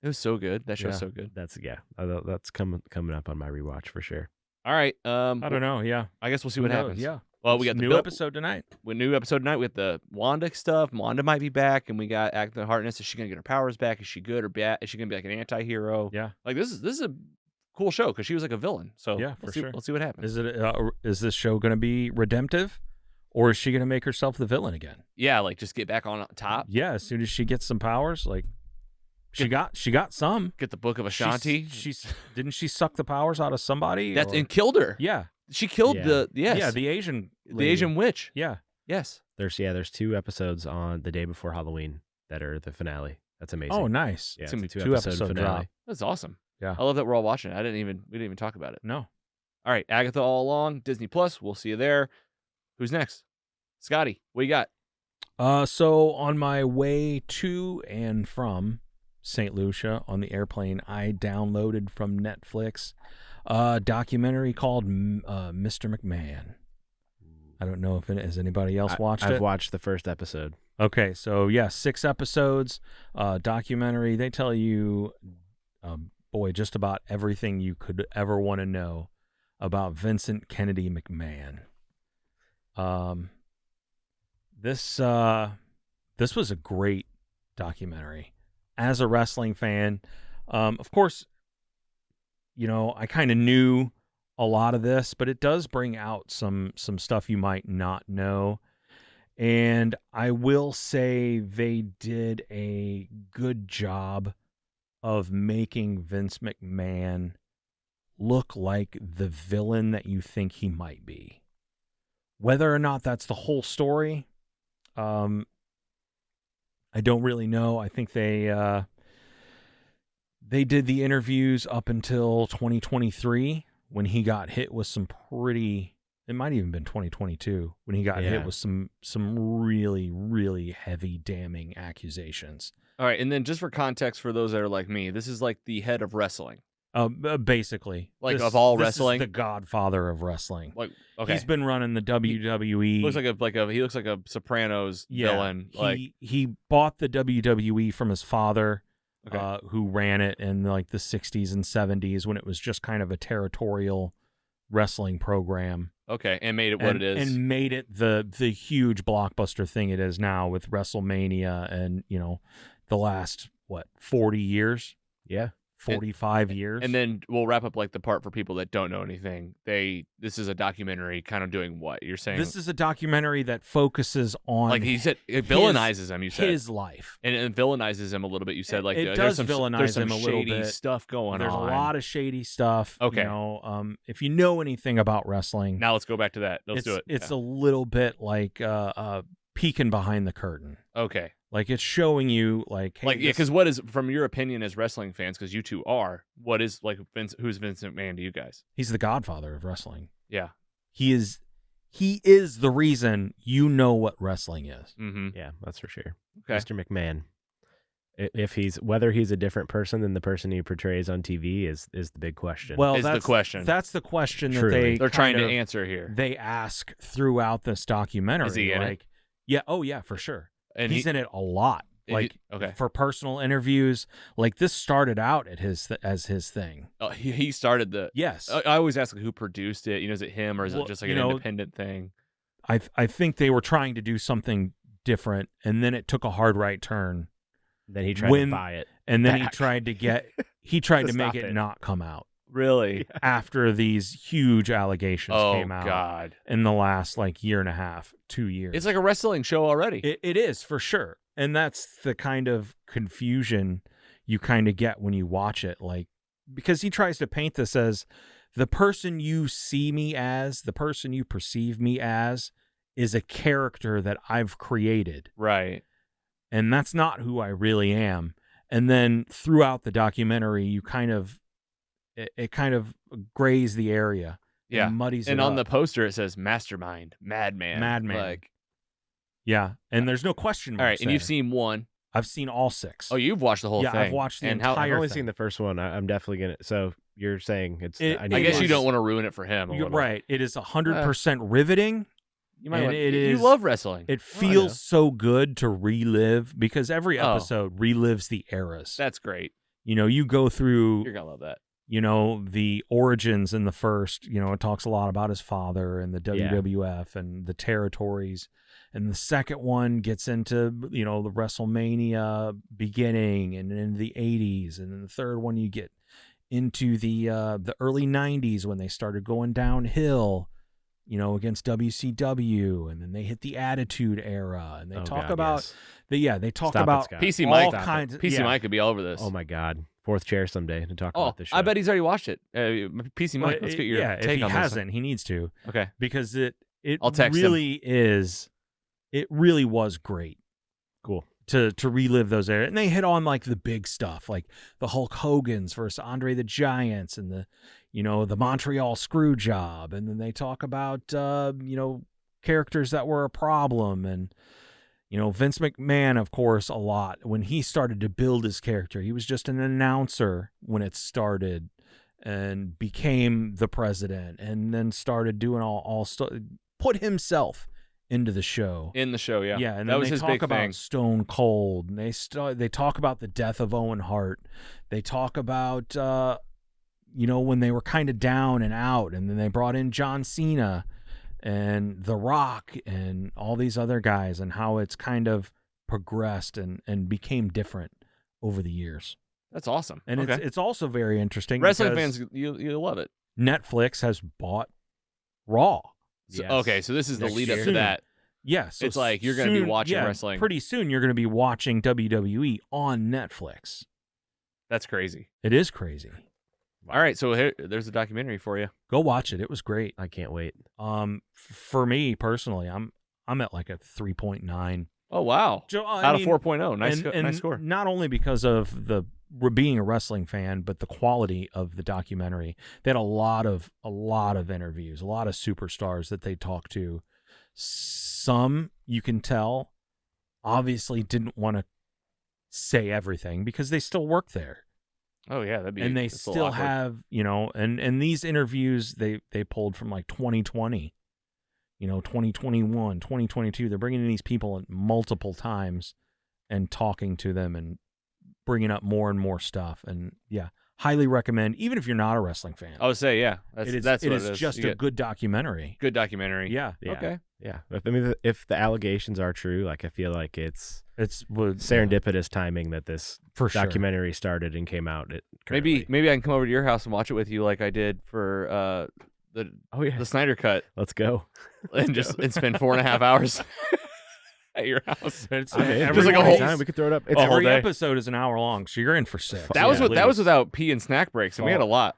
It was so good. That show's Yeah. so good. That's coming up on my rewatch for sure. All right. I don't know. Yeah. I guess we'll see Who what knows? happens. Yeah. Well, we got the new episode tonight. New episode tonight with the Wanda stuff. Wanda might be back, and we got Agatha Harkness. Is she gonna get her powers back? Is she good or bad? Is she gonna be like an anti-hero? Yeah. Like this is a cool show because she was like a villain. So Yeah, let's for see, sure. Let's see what happens. Is this show going to be redemptive, or is she going to make herself the villain again? Yeah, like just get back on top. Yeah. As soon as she gets some powers, like she got some. Get the Book of Ashanti. She's didn't she suck the powers out of somebody? That's or- and killed her. Yeah. She killed Yeah. The Asian. the lady. Asian witch. Yeah. Yes. There's 2 episodes on the day before Halloween that are the finale. That's amazing. Oh, nice. Yeah, It's gonna it's a be 2 episode two-episode finale. drop. That's awesome. Yeah. I love that we're all watching it. We didn't even talk about it. No. All right, Agatha All Along, Disney Plus. We'll see you there. Who's next? Scotty, what you got? So on my way to and from St. Lucia on the airplane, I downloaded from Netflix a documentary called Mr. McMahon. I don't know if has anybody else watched it. I've watched the first episode. Okay, so yeah, 6 episodes, documentary. They tell you, just about everything you could ever want to know about Vincent Kennedy McMahon. This was a great documentary. As a wrestling fan, of course, I kind of knew a lot of this, but it does bring out some stuff you might not know. And I will say they did a good job of making Vince McMahon look like the villain that you think he might be. Whether or not that's the whole story, I don't really know. I think they did the interviews up until 2023 when he got hit with some pretty... It might even been 2022 when he got hit with some really, really heavy damning accusations. All right, and then just for context for those that are like me, this is like the head of wrestling. Basically. Of all this wrestling? is the godfather of wrestling. Like, okay. He's been running the WWE. He looks like a Sopranos villain. He bought the WWE from his father, Okay. Who ran it in like the 60s and 70s when it was just kind of a territorial wrestling program. Okay, and made it what it is. And made it the huge blockbuster thing it is now with WrestleMania and, the last, 40 years? Yeah. 45 years. And then we'll wrap up like the part for people that don't know anything. This is a documentary kind of doing what? You're saying this is a documentary that focuses on, like he said, it villainizes him, you said. His life. And it villainizes him a little bit, you said. Like it does villainize there's some him a little shady bit. stuff going There's on. a lot of shady stuff. Okay. If you know anything about wrestling. Now let's go back to that. Let's do it. It's a little bit like peeking behind the curtain. Okay. Like it's showing you like, hey, because what is, from your opinion as wrestling fans, because you two are, what is like who's Vince McMahon to you guys? He's the godfather of wrestling. Yeah. He is the reason you know what wrestling is. Mm-hmm. Yeah, that's for sure. Okay. Mr. McMahon. Whether he's a different person than the person he portrays on TV is the big question. Well, that's the question. That's the question Truly. that they're trying to answer here. They ask throughout this documentary. Is he in it? Yeah, oh yeah, for sure. And he's in it a lot. Like for personal interviews. Like this started out as his thing. He started the. Yes. I always ask who produced it. Is it him or is it just like an independent thing? I think they were trying to do something different, and then it took a hard right turn. Then he tried to buy it, and then he tried to make it it not come out. Really? After these huge allegations came out. Oh God! In the last year and a half, 2 years. It's like a wrestling show already. It is for sure, and that's the kind of confusion you kind of get when you watch it. Like, because he tries to paint this as the person you see me as, the person you perceive me as, is a character that I've created. Right. And that's not who I really am. And then throughout the documentary, you kind of grays the area. Yeah. And muddies it and on up. the poster it says mastermind, madman. Like, yeah. And there's no question marks. All right. And there. you've seen one. I've seen all 6. Oh, you've watched the whole thing. Yeah, I've watched the entire I've only thing. seen the first one. I'm definitely gonna. So you're saying I guess you don't want to ruin it for him. You're right. It is 100% riveting. You might. You love wrestling. It feels so good to relive because every episode relives the eras. That's great. You go through. You're gonna love that. The origins in the first. It talks a lot about his father and the WWF and the territories. And the second one gets into, the WrestleMania beginning and in the 80s. And then the third one, you get into the early 90s when they started going downhill, against WCW. And then they hit the Attitude Era. And they talk about, they talk about PC all Mike. kinds of, PC Mike could be all over this. Oh my God. 4th chair someday to talk about this show. I bet he's already watched it. PC Mike, let's get your take if he on hasn't, this. he needs to. Okay. Because it I'll text really is. It really was great. Cool. To relive those areas. And they hit on the big stuff, like the Hulk Hogan's versus Andre the Giants and the, the Montreal screw job, and then they talk about characters that were a problem, and Vince McMahon, of course, a lot. When he started to build his character, he was just an announcer when it started, and became the president, and then started doing put himself into the show. In the show, yeah. Yeah, and that then was they his talk big about thing. Stone Cold, and they talk about the death of Owen Hart. They talk about when they were kind of down and out, and then they brought in John Cena and The Rock and all these other guys, and how it's kind of progressed and became different over the years. That's awesome. And okay. it's also very interesting. Wrestling because fans, you love it. Netflix has bought Raw. So, Yes. Okay, so this is the Next lead up to year. that. Yeah, so It's like you're going to be soon- watching yeah, wrestling. Pretty soon you're going to be watching WWE on Netflix. That's crazy. It is crazy. All right, so there's a documentary for you. Go watch it. It was great. I can't wait. For me personally, I'm at like a 3.9 Oh wow! Out of 4.0, nice nice score. Not only because of being a wrestling fan, but the quality of the documentary. They had a lot of interviews, a lot of superstars that they talked to. Some you can tell obviously didn't want to say everything because they still work there. Oh yeah, that'd be. And they it's a still little awkward. have, and these interviews they pulled from like 2020, 2021, 2022. They're bringing in these people multiple times and talking to them and bringing up more and more stuff. And yeah, highly recommend, even if you're not a wrestling fan. I would say yeah. That's what it is it is. just You a get good documentary. good documentary. Yeah. Yeah. Okay. Yeah. If the allegations are true, like I feel like it's Well, serendipitous timing that this for sure. documentary started and came out. Maybe I can come over to your house and watch it with you, like I did for the Snyder Cut, Let's go. and spend 4.5 hours at your house. It's I'm in. Just like a Every whole- time we could throw it up. It's a whole Every day. episode is an hour long, so you're in for 6. That was Yeah. without pee and snack breaks, and we had a lot.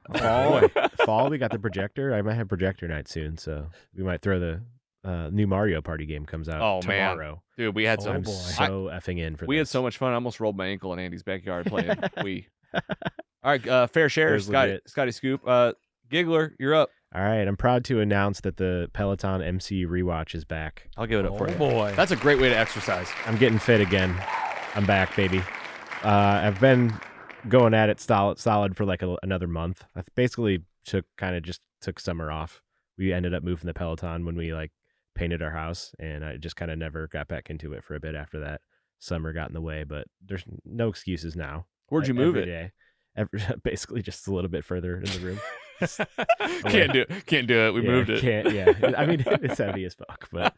fall. We got the projector. I might have projector night soon, so we might throw the new Mario Party game comes out Oh, man. tomorrow. Dude, we had Oh, some. I'm boy. so effing in for We had this. so much fun. I almost rolled my ankle in Andy's backyard playing Wii. All right, fair share, It was legit. Scotty Scoop. Giggler, you're up. All right, I'm proud to announce that the Peloton MC rewatch is back. I'll give it up for you. Boy. That's a great way to exercise. I'm getting fit again. I'm back, baby. I've been going at it solid for like another month. I basically took summer off. We ended up moving the Peloton when we like painted our house, and I just kind of never got back into it for a bit after that. Summer got in the way, but there's no excuses now. Where'd you move Every it? day. Basically just a little bit further in the room. Can't do it. We moved it. Can't, yeah. I mean, it's heavy as fuck, but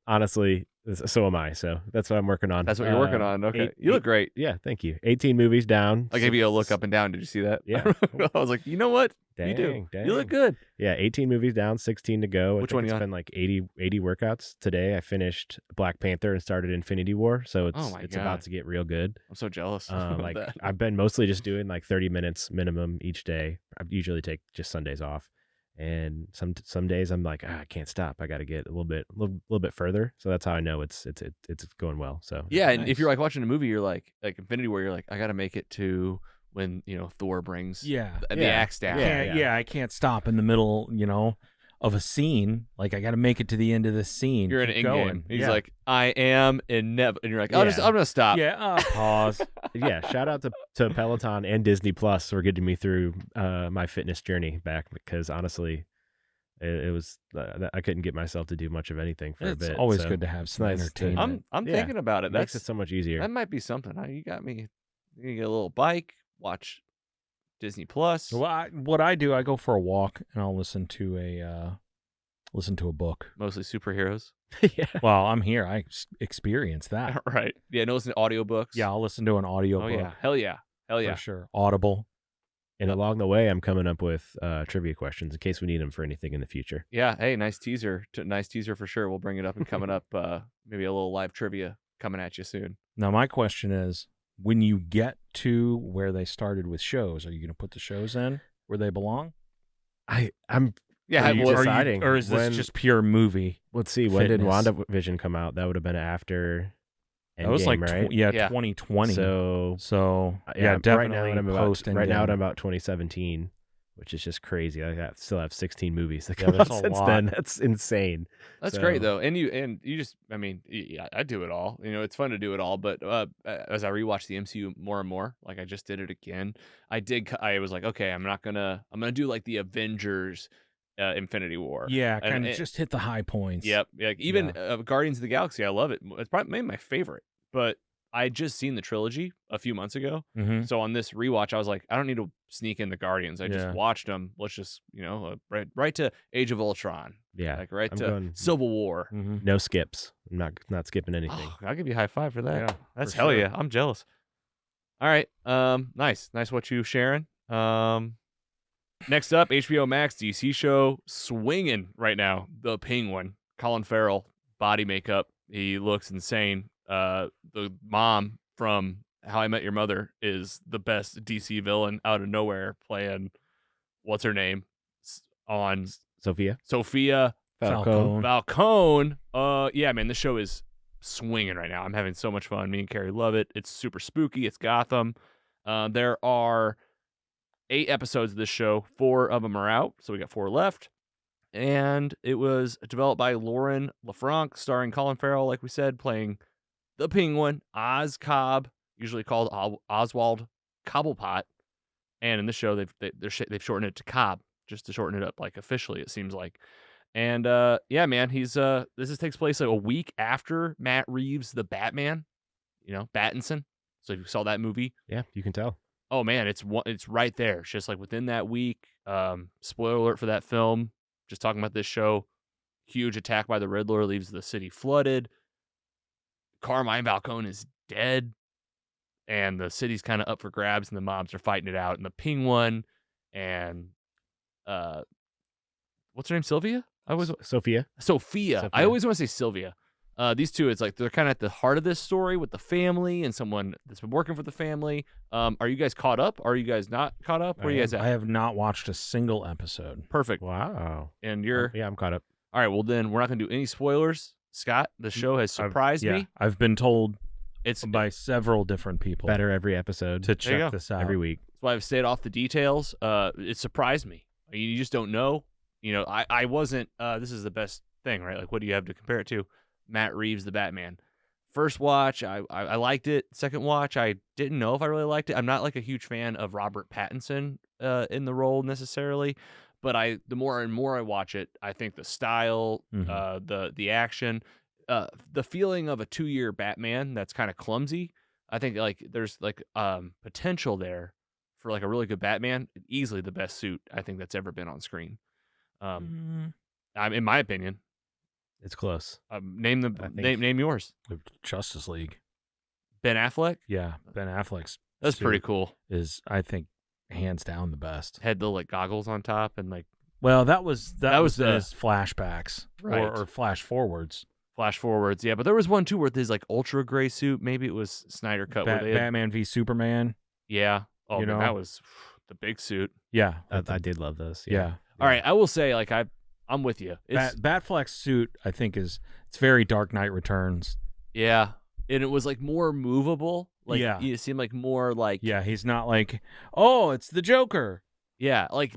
honestly, so am I. So that's what I'm working on. That's what you're working on. Okay, you look great. Yeah, thank you. 18 movies down. I gave you a look up and down. Did you see that? Yeah. I was like, you know what? Dang, you do. dang. You look good. Yeah, 18 movies down, 16 to go. Which one It's you on? been like 80 workouts. Today I finished Black Panther and started Infinity War, so Oh my it's God. about to get real good. I'm so jealous. of Like that. I've been mostly just doing like 30 minutes minimum each day. I usually take just Sundays off, and some days I'm like, I can't stop. I got to get a little bit further. So that's how I know it's going well. So Yeah, and if Nice. you're like watching a movie, you're like Infinity War, you're like, I got to make it to when Thor brings the axe down. I can't stop in the middle, of a scene. Like I got to make it to the end of this scene. You're in Keep an going. game. He's Yeah. like, I am in never, and you're like, I'm Yeah. gonna stop. yeah, pause. yeah, shout out to Peloton and Disney Plus for getting me through my fitness journey back, because honestly, it was I couldn't get myself to do much of anything for a It's bit. always so good to have some nice to- entertainment. I'm Yeah. thinking about it. it makes That's it so much easier. that might be something. You got me. You get a little bike, watch Disney Plus. Well, what I do, I go for a walk and I'll listen to a book. Mostly superheroes. yeah. Well, I'm here. I experienced that. Right. Yeah. No, listen to audiobooks. Yeah, I'll listen to an audio Oh book yeah. Hell yeah. Hell yeah. for sure. Audible. And along the way, I'm coming up with trivia questions in case we need them for anything in the future. Yeah. Hey, nice teaser. Nice teaser for sure. We'll bring it up and coming up. Maybe a little live trivia coming at you soon. Now, my question is, when you get to where they started with shows, are you going to put the shows in where they belong? I'm Yeah. Are you well, deciding or is this when- just pure movie? let's see, when did Fitness. WandaVision come out? That would have been after That was Endgame, like right? Yeah. 2020. So So yeah, definitely right now I'm post about Endgame. 2017 which is just crazy. Still have 16 movies that Yeah, come out that's a since lot. then. That's insane. That's great So- though, and you just, I mean, I do it all. You know, it's fun to do it all. But as I rewatch the MCU more and more, like I just did it again. I was like, okay, I'm gonna do like the Avengers, Infinity War. Yeah, And kind of just hit the high points. Yep. Like even Guardians of the Galaxy, I love it. It's probably maybe my favorite. But I just seen the trilogy a few months ago. Mm-hmm. So on this rewatch, I was like, I don't need to sneak in the Guardians. I just Yeah. watched them. Let's just, right to Age of Ultron. Yeah, Like right I'm to going- Civil War. Mm-hmm. no skips. I'm not skipping anything. Oh, I'll give you a high five for that. Yeah, That's for hell sure. yeah. I'm jealous. All right. Nice Whatchu Sharin. Next up, HBO Max DC show swinging right now. The Penguin, Colin Farrell, body makeup. He looks insane. The mom from How I Met Your Mother is the best DC villain out of nowhere, playing what's her name on Sophia Sophia Falcone. Falcone. Yeah, man, this show is swinging right now. I'm having so much fun. Me and Carrie love it. It's super spooky. It's Gotham. There are 8 episodes of this show. 4 of them are out, so we got 4 left. And it was developed by Lauren LaFranc, starring Colin Farrell, like we said, playing the Penguin, Oz Cobb, usually called Oswald Cobblepot. And in this show, they've shortened it to Cobb, just to shorten it up, like officially, it seems like. And yeah, man, takes place like a week after Matt Reeves' The Batman, Battinson. So if you saw that movie, Yeah, you can tell. oh man, it's right there. It's just like within that week. Spoiler alert for that film. Just talking about this show. Huge attack by the Riddler leaves the city flooded. Carmine Falcone is dead, and the city's kind of up for grabs, and the mobs are fighting it out. And the Penguin and what's her name? Sylvia? Sophia. Sophia. I always want to say Sylvia. These two, it's like they're kind of at the heart of this story with the family and someone that's been working for the family. Are you guys caught up? Are you guys not caught up? Where are you guys at? I have not watched a single episode. Perfect. Wow. And you're Yeah, I'm caught up. all right. Well, then we're not going to do any spoilers. Scott, the show has surprised me. I've been told It's by several different people Better every episode. to There you go. check this out. every week. That's why I've stayed off the details. It surprised me. You just don't know. I wasn't. This is the best thing, right? Like, what do you have to compare it to? Matt Reeves, the Batman. First watch, I liked it. Second watch, I didn't know if I really liked it. I'm not like a huge fan of Robert Pattinson in the role necessarily, but the more and more I watch it, I think the style, the action, the feeling of a 2-year Batman that's kind of clumsy. I think like there's like potential there for like a really good Batman. Easily the best suit I think that's ever been on screen. In my opinion. It's close. Name yours. The Justice League. Ben Affleck. Yeah, Ben Affleck's That's suit pretty cool. is, I think, hands down the best. Had the like goggles on top and like Well, that was was the- his flashbacks Right. or flash forwards. flash forwards. Yeah, but there was one too where his like ultra gray suit. Maybe it was Snyder cut. where they had- Batman v Superman. Yeah. Oh, You man, know? that was the big suit. Yeah, I did love those. yeah. All right, I will say like I'm with you. It's Batfleck's suit, I think, it's very Dark Knight Returns. yeah, and it was like more movable. Like Yeah. you seem like more like Yeah, he's not like, oh, it's the Joker. yeah, like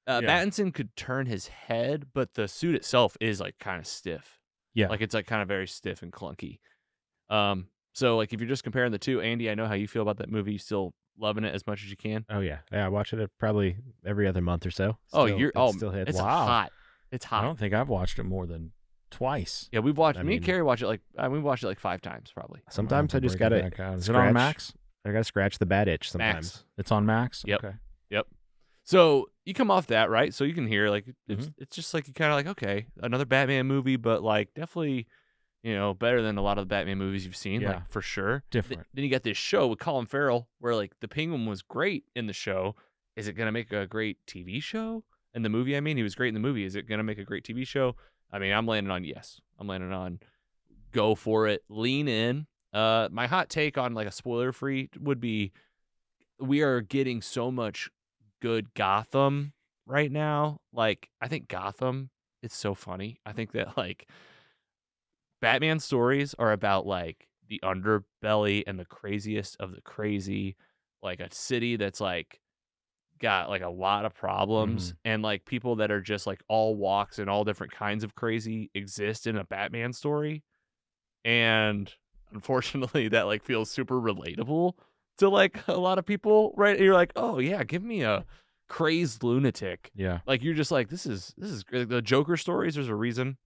Yeah. Pattinson could turn his head, but the suit itself is like kind of stiff. Yeah, Like it's like kind of very stiff and clunky. So like if you're just comparing the two, Andy, I know how you feel about that movie. You still loving it as much as you can? Oh yeah. Yeah, I watch it probably every other month or so. Still hits. it's Wow. hot. It's I hot. don't think I've watched it more than twice. Yeah, we've watched. I Me and mean- Carrie watch it like we watched it like 5 times probably. Sometimes I I'll have to just break gotta it back out. Is it scratch. on Max? I gotta scratch the bad itch sometimes. Max. It's on Max. Yep. Okay. So you come off that, right? So you can hear like Mm-hmm. it's just like you kind of like okay, another Batman movie, but like definitely, better than a lot of the Batman movies you've seen, Yeah. like for sure. Different. Then you got this show with Colin Farrell, where like the Penguin was great in the show. Is it gonna make a great TV show? In the movie, I mean, he was great in the movie. Is it gonna make a great TV show? I mean, I'm landing on yes. I'm landing on go for it, lean in. My hot take on like a spoiler free would be we are getting so much good Gotham right now. Like, I think Gotham is so funny. I think that like Batman stories are about like the underbelly and the craziest of the crazy, like a city that's like got like a lot of problems, and like people that are just like all walks and all different kinds of crazy exist in a Batman story, and unfortunately that like feels super relatable to like a lot of people, right? And you're like, oh yeah, give me a crazed lunatic. Yeah. Like you're just like, this is the Joker stories. There's a reason,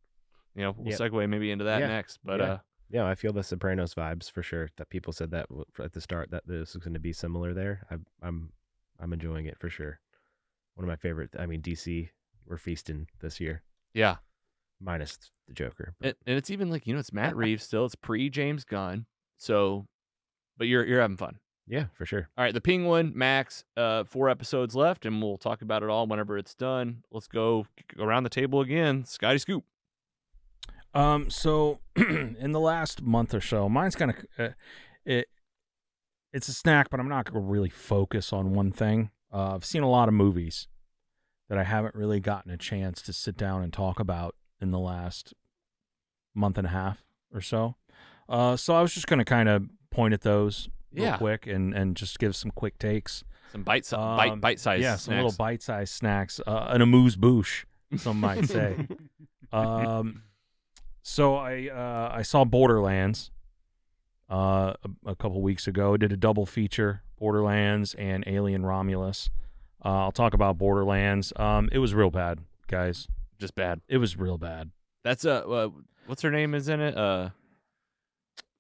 we'll segue maybe into that next, but yeah, I feel the Sopranos vibes for sure. That people said that at the start that this was going to be similar there. I'm enjoying it for sure. One of my favorite. I mean, DC, we're feasting this year. Yeah, minus the Joker. And it's even like it's Matt Reeves still. It's pre James Gunn, so but you're having fun. Yeah, for sure. All right, The Penguin, Max, 4 episodes left, and we'll talk about it all whenever it's done. Let's go around the table again. Scotty Scoop. So in the last month or so, mine's kind of it's a snack, but I'm not going to really focus on one thing. I've seen a lot of movies that I haven't really gotten a chance to sit down and talk about in the last month and a half or so. So I was just going to kind of point at those real quick and just give some quick takes. Some bite-sized yeah, snacks. some little bite-sized snacks. An amuse-bouche, some might say. So I saw Borderlands a couple weeks ago. Did a double feature, Borderlands and Alien Romulus. I'll talk about Borderlands. It was real bad, guys. Just bad. It was real bad. That's what's her name is in it?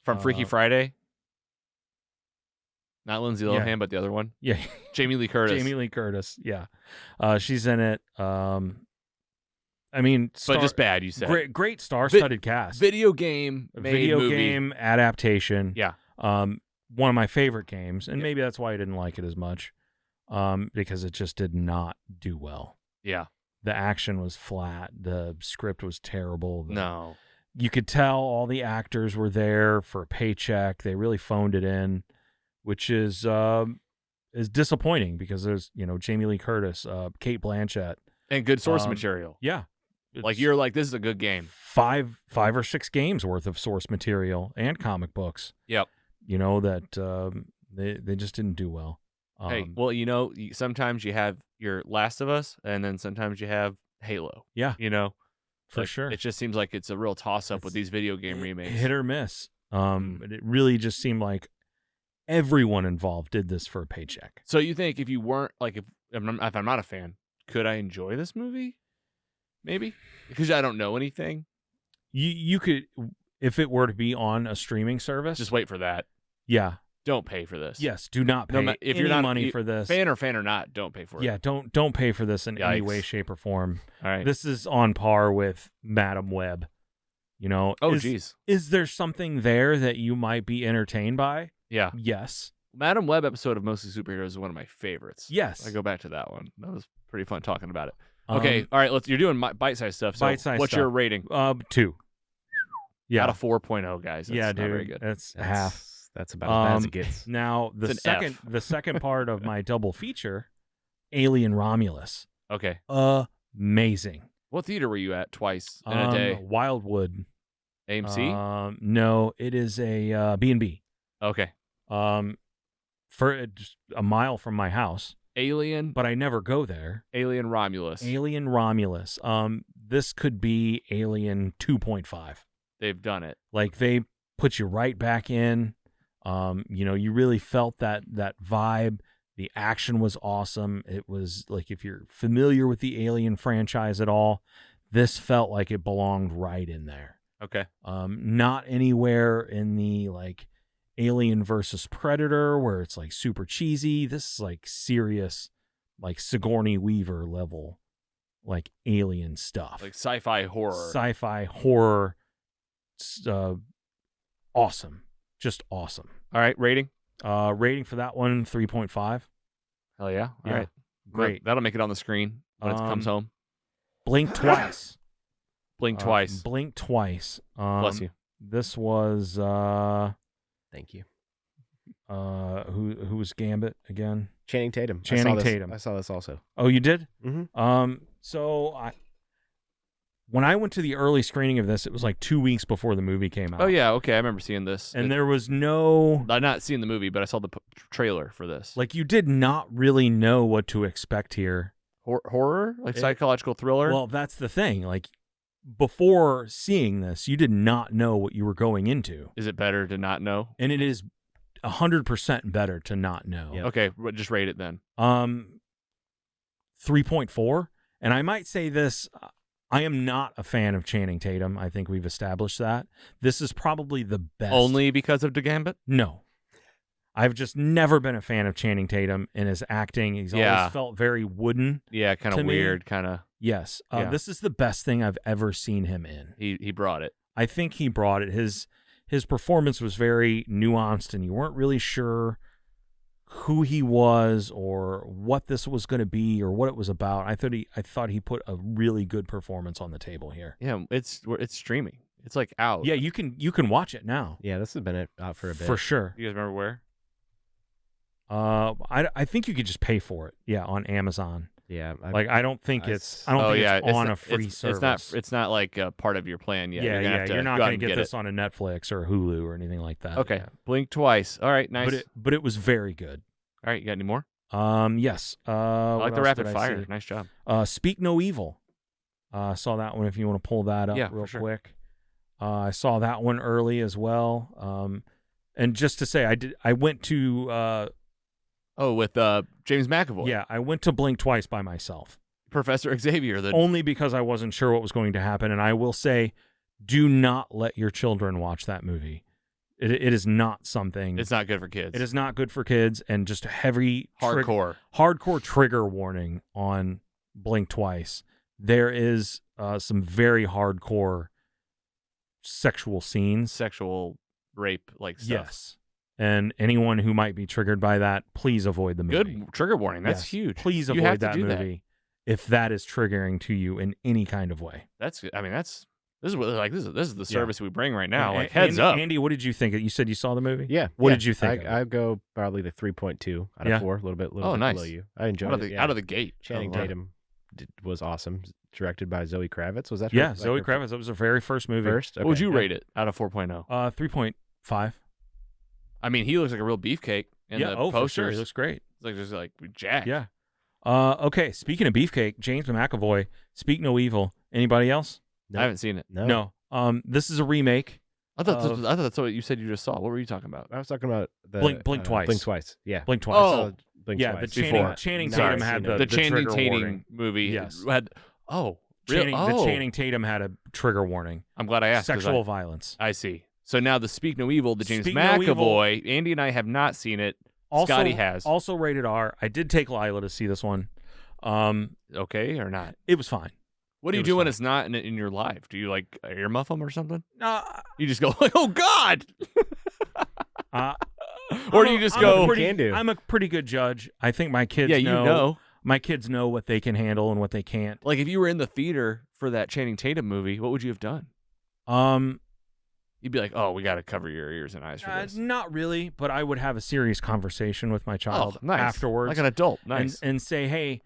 From Freaky Friday. Not Lindsay Lohan, but the other one. Yeah. Jamie Lee Curtis. Jamie Lee Curtis, yeah. She's in it. I mean, but just bad, you said. Great star-studded cast. Video game adaptation. Yeah. One of my favorite games, and maybe that's why I didn't like it as much, because it just did not do well. Yeah. The action was flat. The script was terrible. No. You could tell all the actors were there for a paycheck. They really phoned it in, which is disappointing because there's, Jamie Lee Curtis, Cate Blanchett. And good source material. Yeah. Like you're like, this is a good game. 5 or 6 games worth of source material and comic books. Yep. That they just didn't do well. Hey, well, sometimes you have your Last of Us, and then sometimes you have Halo. Yeah. For sure. It just seems like it's a real toss-up with these video game remakes. Hit or miss. It really just seemed like everyone involved did this for a paycheck. So you think if you weren't, like, if I'm not a fan, could I enjoy this movie? Maybe? Because I don't know anything. You could, if it were to be on a streaming service. Just wait for that. Yeah. Don't pay for this. Yes, do not pay if you're not money for this. Fan or not, don't pay for it. Yeah, don't pay for this in any way, shape, or form. All right. This is on par with Madam Web. Oh, geez. Is there something there that you might be entertained by? Yeah. Yes. Madam Web episode of Mostly Superheroes is one of my favorites. Yes. I go back to that one. That was pretty fun talking about it. Okay, all right. You're doing bite-sized stuff. So what's your rating? 2. Yeah. Out of 4.0, guys. That's not dude. very good. That's half. That's about as bad as it gets. Now the second part of my double feature, Alien Romulus. Okay. Amazing. What theater were you at twice in a day? Wildwood. AMC? No, it is a B&B. Okay. For just a mile from my house. Alien, but I never go there. Alien Romulus. Alien Romulus. This could be Alien 2.5. They've done it. Like they put you right back in. You really felt that vibe. The action was awesome. It was like, if you're familiar with the Alien franchise at all, this felt like it belonged right in there. Okay. Not anywhere in the like Alien versus Predator where it's like super cheesy. This is like serious, like Sigourney Weaver level, like alien stuff. Like sci-fi horror. Sci-fi horror. Awesome. Just awesome. All right, rating? Rating for that one, 3.5. Hell yeah. All right. Great. That'll make it on the screen when it comes home. Blink twice. Blink twice. Blink twice. Bless you. This was Thank you. Who was Gambit again? Channing Tatum. Channing Tatum. I saw this also. Oh, you did? Mm-hmm. So when I went to the early screening of this, it was like 2 weeks before the movie came out. Oh yeah, okay, I remember seeing this. And there was no, I'm not seeing the movie, but I saw the trailer for this. like, you did not really know what to expect here. Horror, like psychological thriller. Well, that's the thing. Like, before seeing this, you did not know what you were going into. Is it better to not know? And it is 100% better to not know. Yep. Okay, just rate it then. 3.4. And I might say this, I am not a fan of Channing Tatum. I think we've established that. This is probably the best. Only because of DeGambit? No. I've just never been a fan of Channing Tatum in his acting. He's always felt very wooden. Yeah, kind of weird, kind of. Yes. Yeah. This is the best thing I've ever seen him in. He brought it. I think he brought it. His performance was very nuanced, and you weren't really sure who he was or what this was going to be or what it was about. I thought he put a really good performance on the table here. Yeah, it's streaming. It's like out. Yeah, you can watch it now. Yeah, this has been out for a bit. For sure. You guys remember where? I think you could just pay for it. Yeah, on Amazon. Yeah, I don't think it's on a free service. It's not like a part of your plan yet. Yeah, you're not going to get this on a Netflix or Hulu or anything like that. Okay, Yeah. blink twice. All right, nice. But it was very good. All right, you got any more? Yes. I like what the else rapid did I fire. see? Nice job. Speak No Evil. Saw that one if you want to pull that up real for sure. quick. I saw that one early as well. And just to say, I went to with James McAvoy. yeah, I went to blink twice by myself. Professor Xavier. Only because I wasn't sure what was going to happen. And I will say, do not let your children watch that movie. It is not something. It's not good for kids. It is not good for kids, and just a heavy hardcore trigger warning on blink twice. There is some very hardcore sexual scenes. Sexual rape like stuff. Yes. And anyone who might be triggered by that, please avoid the movie. Good trigger warning. That's Yes. huge. Please You avoid have to that do movie if that is triggering to you in any kind of way. This is the service we bring right now. Yeah, Like heads up. Andy, what did you think? You said you saw the movie? Yeah. What did you think? I go probably the 3.2 out Yeah. of 4, a little bit nice. below you. I enjoyed it. Out of the gate. Channing Tatum was awesome. Directed by Zoe Kravitz. Was that? Yeah, Zoe Kravitz. That was her very first movie. First. What would Okay, you yeah. rate it out of 4.0? 3.5. I mean, he looks like a real beefcake in the for posters. sure. He looks great. It's like just like jacked. Yeah. Okay. Speaking of beefcake, James McAvoy, Speak No Evil. Anybody else? No. I haven't seen it. No. This is a remake. I thought that's what you said you just saw. What were you talking about? I was talking about the Blink Twice. Blink Twice. Yeah. Blink Twice. Oh. Blink yeah, Twice. the Channing Tatum had the Channing trigger Tatum warning. movie. Yes. Had the Channing Tatum had a trigger warning. I'm glad I asked. 'cause Sexual violence. I see. So now the Speak No Evil, the James Speak No McAvoy. Andy and I have not seen it. Scotty has. Also rated R. I did take Lila to see this one. Okay or not? It was fine. What do It you was do when fine. it's not in your life? Do you like earmuff them or something? Uh, You just go like, oh God, uh, or do you just go? I'm a pretty good judge. I think my kids know. My kids know what they can handle and what they can't. Like if you were in the theater for that Channing Tatum movie, what would you have done? You'd be like, oh, we got to cover your ears and eyes for this. Not really, but I would have a serious conversation with my child nice. afterwards. Like an adult. Nice. And say, hey,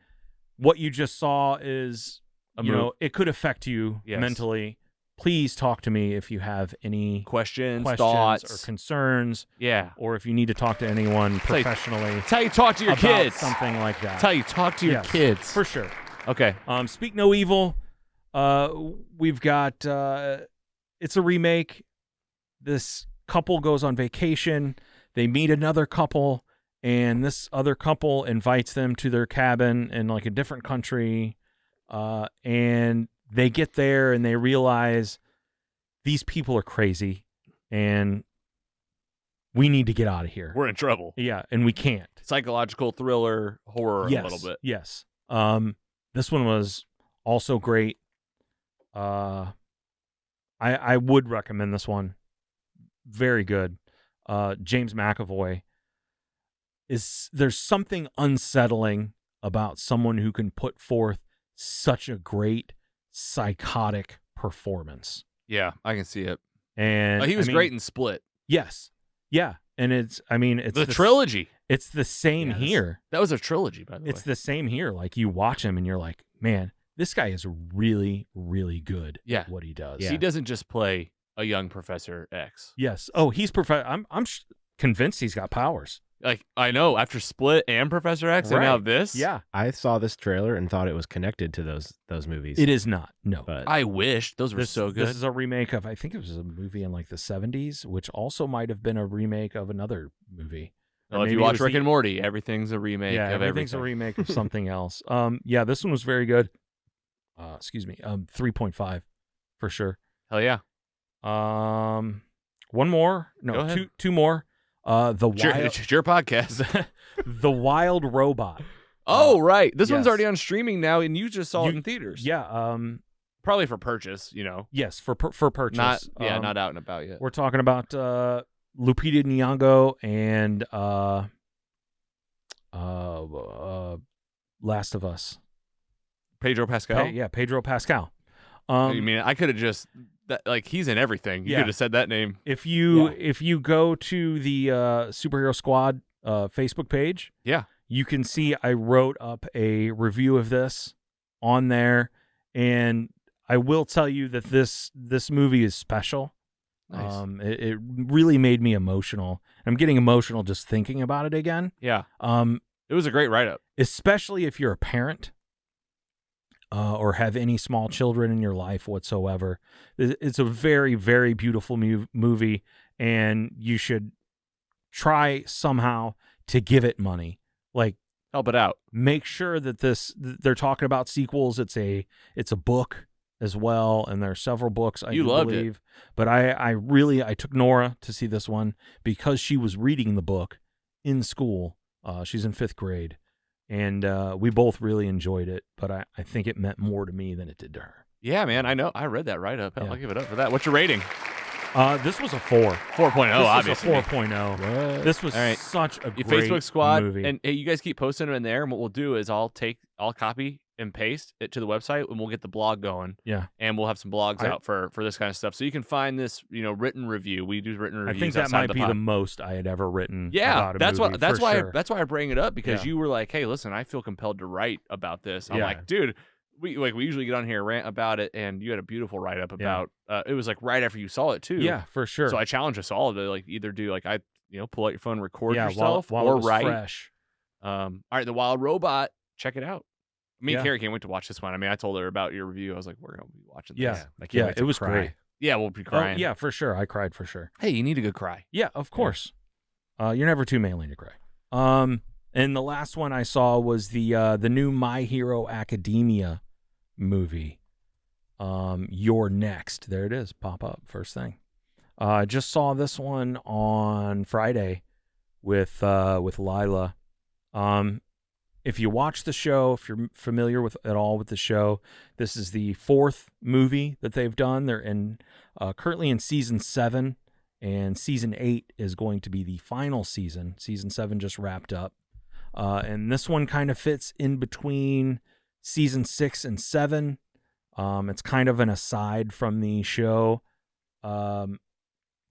what you just saw is, it could affect you mentally. Please talk to me if you have any questions, thoughts, or concerns. Yeah. Or if you need to talk to anyone professionally. That's how you talk to your about kids. Something like that. That's how you talk to your kids. For sure. Okay. Speak No Evil. We've got, it's a remake. This couple goes on vacation. They meet another couple, and this other couple invites them to their cabin in like a different country. And they get there and they realize these people are crazy and we need to get out of here. We're in trouble. Yeah, and we can't. Psychological thriller, horror a little bit. Yes. This one was also great. I would recommend this one. Very good. James McAvoy there's something unsettling about someone who can put forth such a great psychotic performance. Yeah, I can see it. And he was great in Split. Yes. Yeah. And it's the trilogy. It's the same here. That was a trilogy, by the way. It's the same here. Like you watch him and you're like, man, this guy is really, really good Yeah. at what he does. Yeah. He doesn't just play a young Professor X. Yes. Oh, he's I'm convinced he's got powers. Like, I know, after Split and Professor X, and now Right. this. Yeah. I saw this trailer and thought it was connected to those movies. It is not. No. But I wish those were so good. This is a remake of, I think it was a movie in like the 70s, which also might have been a remake of another movie. Well, Or if maybe you it watch was Rick the- and Morty, everything's a remake yeah, of everything's everything. a remake of something else. Yeah, this one was very good. Excuse me. 3.5 for sure. Hell yeah. One more. Go No, ahead. two more. The It's your podcast. the Wild Robot. Oh, right. This one's yes. already on streaming now, and you just saw it You- in theaters. Yeah. Probably for purchase, Yes, for purchase. Not not out and about yet. We're talking about Lupita Nyong'o and Last of Us. Pedro Pascal. Pedro Pascal. I mean, I could have just he's in everything. You Yeah. could have said that name. If you go to the Superhero Squad Facebook page, Yeah. you can see I wrote up a review of this on there, and I will tell you that this movie is special. Nice. It really made me emotional. I'm getting emotional just thinking about it again. Yeah. It was a great write up. Especially if you're a parent or have any small children in your life whatsoever. It's a very, very beautiful movie, and you should try somehow to give it money. Like, Help it out. make sure that they're talking about sequels. It's a book as well, and there are several books. I You do loved it. believe. But I took Nora to see this one because she was reading the book in school. She's in 5th grade, and we both really enjoyed it. But I think it meant more to me than it did to her. Yeah, man. I know. I read that write up. Yeah. I'll give it up for that. What's your rating? This was a 4. 4.0, obviously. This was a 4.0. This was All right. such a Your great Facebook squad, movie. and hey, you guys keep posting them in there. And what we'll do is I'll copy and paste it to the website, and we'll get the blog going. Yeah. And we'll have some blogs out for this kind of stuff, so you can find this, written review. We do written reviews. I think that outside might the be pod. the most I had ever written. Yeah, about a that's movie, why. That's for why. sure. That's why I bring it up, because Yeah. you were like, "Hey, listen, I feel compelled to write about this." I'm Yeah. like, dude, we usually get on here and rant about it, and you had a beautiful write up about. It was like right after you saw it too. Yeah, for sure. So I challenge us all to either do pull out your phone, record yeah, yourself, while or it was write. fresh. All right, The Wild Robot. Check it out. Me and Yeah. Carrie can't wait to watch this one. I mean, I told her about your review. I was like, we're gonna be watching this. Yeah. I can't Yeah, wait it to was cry. great. Yeah, we'll be crying. Oh, yeah, for sure. I cried for sure. Hey, you need a good cry. Yeah, of course. You're never too manly to cry. And the last one I saw was the new My Hero Academia movie. You're Next. There it is. Pop up first thing. I just saw this one on Friday with Lila. If you watch the show, if you're familiar at all with the show, this is the 4th movie that they've done. They're currently in season 7, and season 8 is going to be the final season. Season 7 just wrapped up, and this one kind of fits in between season 6 and 7. It's kind of an aside from the show.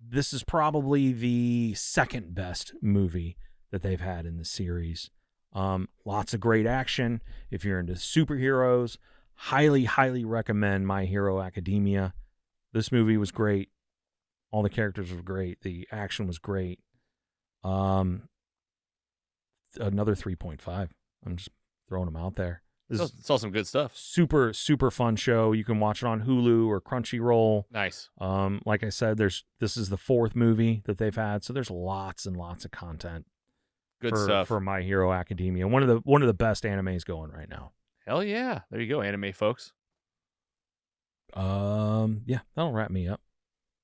This is probably the second best movie that they've had in the series. Lots of great action. If you're into superheroes, highly, highly recommend My Hero Academia. This movie was great. All the characters were great. The action was great. Another 3.5. I'm just throwing them out there. This is Saw some good stuff. super, super fun show. You can watch it on Hulu or Crunchyroll. Nice. Like I said, this is the 4th movie that they've had, so there's lots and lots of content. Good stuff. For My Hero Academia. One of the best animes going right now. Hell yeah. There you go, anime folks. Yeah, that'll wrap me up.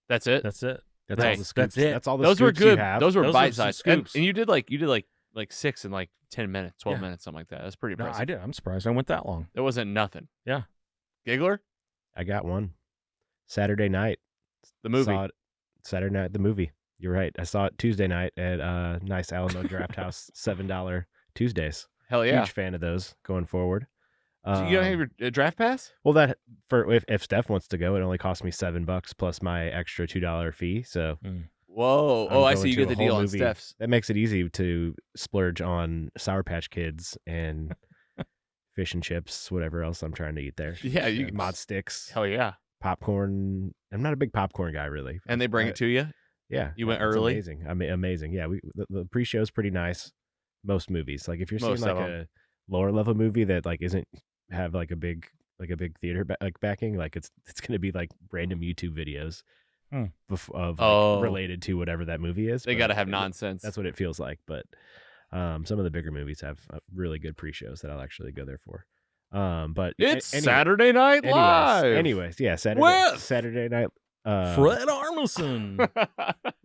That's it. That's it. That's Hey, all the scoops. that's it. That's all the Those were scoops you good. have. Those were Those were bite some sized. And scoops. you did like 6 in like 10 minutes, 12 Yeah. minutes, something like that. That's pretty No, impressive. I did. I'm surprised I went that long. It wasn't nothing. Yeah. Giggler, I got one. Saturday night. the movie. Saw it Saturday night. The movie. You're right. I saw it Tuesday night at nice Alamo Draft House. $7 Tuesdays. Hell yeah. Huge fan of those going forward. You don't have your draft pass? Well, that if Steph wants to go, it only costs me $7 plus my extra $2 fee. So Whoa. I'm Oh, I going see. You to get the a whole deal on movie. Steph's. That makes it easy to splurge on Sour Patch Kids and fish and chips, whatever else I'm trying to eat there. Yeah, you can mod sticks, Hell yeah. popcorn. I'm not a big popcorn guy, really. And they bring it to you. Yeah, You went it's early? Amazing. I mean, amazing. Yeah, the pre-show is pretty nice. Most movies, like if you're seeing Most like of a lower level movie that like isn't have like a big theater backing, like it's gonna be like random YouTube videos related to whatever that movie is. They but got to have it- nonsense. That's what it feels like. But some of the bigger movies have really good pre-shows that I'll actually go there for. But It's anyway, Saturday Night Live. anyways, yeah, With Saturday night. Fred Armisen.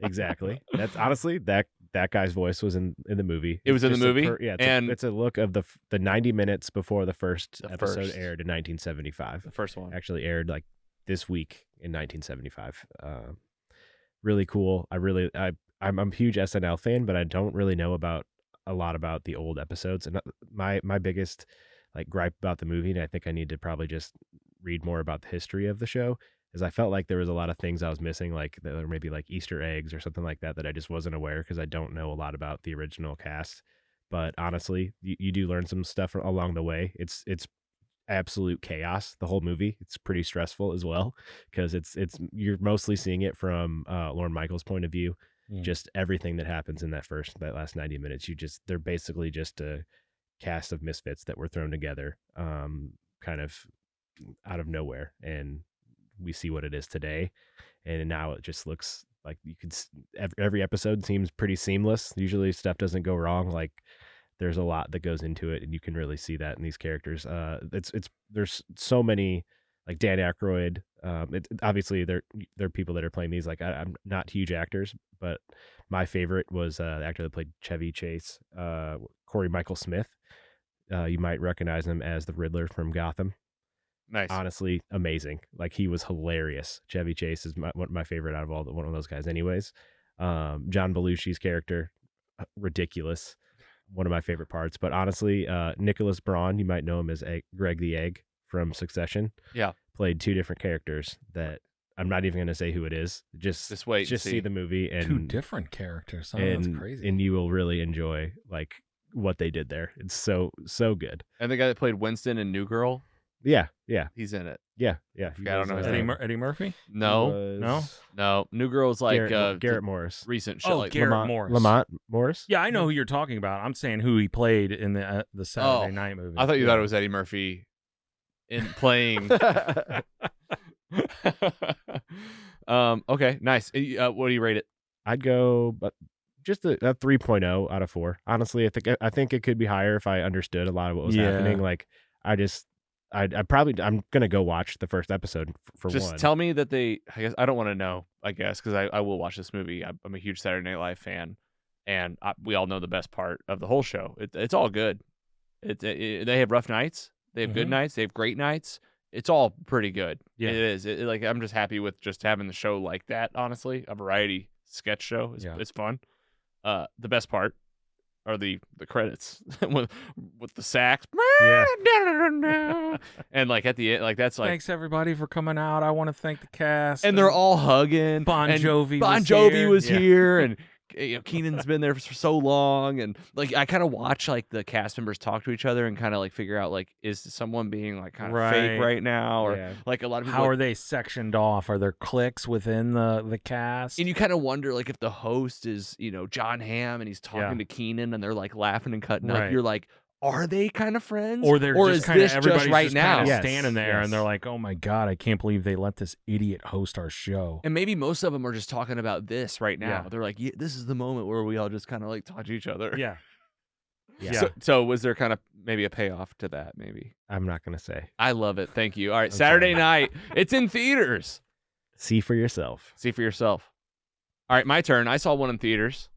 Exactly. That's honestly that guy's voice was in the movie. It was in the Just a movie? yeah, And- it's a look of the 90 minutes before the first The episode first. aired in 1975. the first one. Actually aired like this week in 1975. Really cool. I'm a huge SNL fan, but I don't really know a lot about the old episodes. And my biggest like gripe about the movie, and I think I need to probably just read more about the history of the show, is I felt like there was a lot of things I was missing, like there were maybe like Easter eggs or something like that I just wasn't aware because I don't know a lot about the original cast. But honestly, you do learn some stuff along the way. It's absolute chaos, the whole movie. It's pretty stressful as well because you're mostly seeing it from Lorne Michaels' point of view. Just everything that happens in that last 90 minutes, they're basically just a cast of misfits that were thrown together kind of out of nowhere, and we see what it is today. And now it just looks like you could every episode seems pretty seamless. Usually stuff doesn't go wrong. Like there's a lot that goes into it, and you can really see that in these characters. There's so many, like Dan Aykroyd. Obviously they're people that are playing these. Like I'm not huge actors, but my favorite was the actor that played Chevy Chase, Corey Michael Smith. You might recognize him as the Riddler from Gotham. Nice. Honestly, amazing. Like he was hilarious. Chevy Chase is my favorite out of one of those guys. Anyways, John Belushi's character, ridiculous. One of my favorite parts. But honestly, Nicholas Braun, you might know him as Greg the Egg from Succession. Yeah. Played two different characters that I'm not even going to say who it is. Just wait and see the movie and Two different characters. Oh, that's crazy. and you will really enjoy like what they did there. It's so good. And the guy that played Winston in New Girl, Yeah. he's in it. Yeah. I don't know his Eddie, name. Eddie Murphy? No. New Girl's like Garrett Morris. recent shit. Oh, like Garrett Morris. Lamont Morris. Yeah, I know who you're talking about. I'm saying who he played in the Saturday Oh, Night movie. I thought you thought it was Eddie Murphy in playing. Okay, nice. What do you rate it? I'd go, but just a 3.0 out of 4. Honestly, I think it could be higher if I understood a lot of what was happening. Like I'm gonna go watch the first episode for Just one. tell me that I guess I don't want to know. I guess because I will watch this movie. I'm a huge Saturday Night Live fan, and we all know the best part of the whole show. It's all good. They have rough nights. They have good nights. They have great nights. It's all pretty good. Yeah. It is. Like I'm just happy with just having the show like that. Honestly, a variety sketch show. It's fun. The best part are the credits with the sax. Yeah. And like at the end, like that's like Thanks everybody for coming out. I want to thank the cast. and they're all hugging. Bon and Jovi Bon was Jovi here. was Yeah. here, and Keenan's been there for so long, and like I kind of watch like the cast members talk to each other and kind of like figure out like is someone being like kind of fake right now, or Yeah. like a lot of people. How are they sectioned off? Are there cliques within the cast? And you kind of wonder like if the host is John Hamm and he's talking to Keenan and they're like laughing and cutting up. Right. You're like, are they kind of friends, or they're or just is kind of this everybody's just right just now? kind of Yes, standing there yes. and they're like, "Oh my god, I can't believe they let this idiot host our show." And maybe most of them are just talking about this right now. Yeah. They're like, this is the moment where we all just kind of like talk to each other. Yeah. Yeah. So was there kind of maybe a payoff to that? Maybe. I'm not gonna say. I love it. Thank you. All right, Okay. Saturday night. It's in theaters. See for yourself. See for yourself. All right, my turn. I saw one in theaters.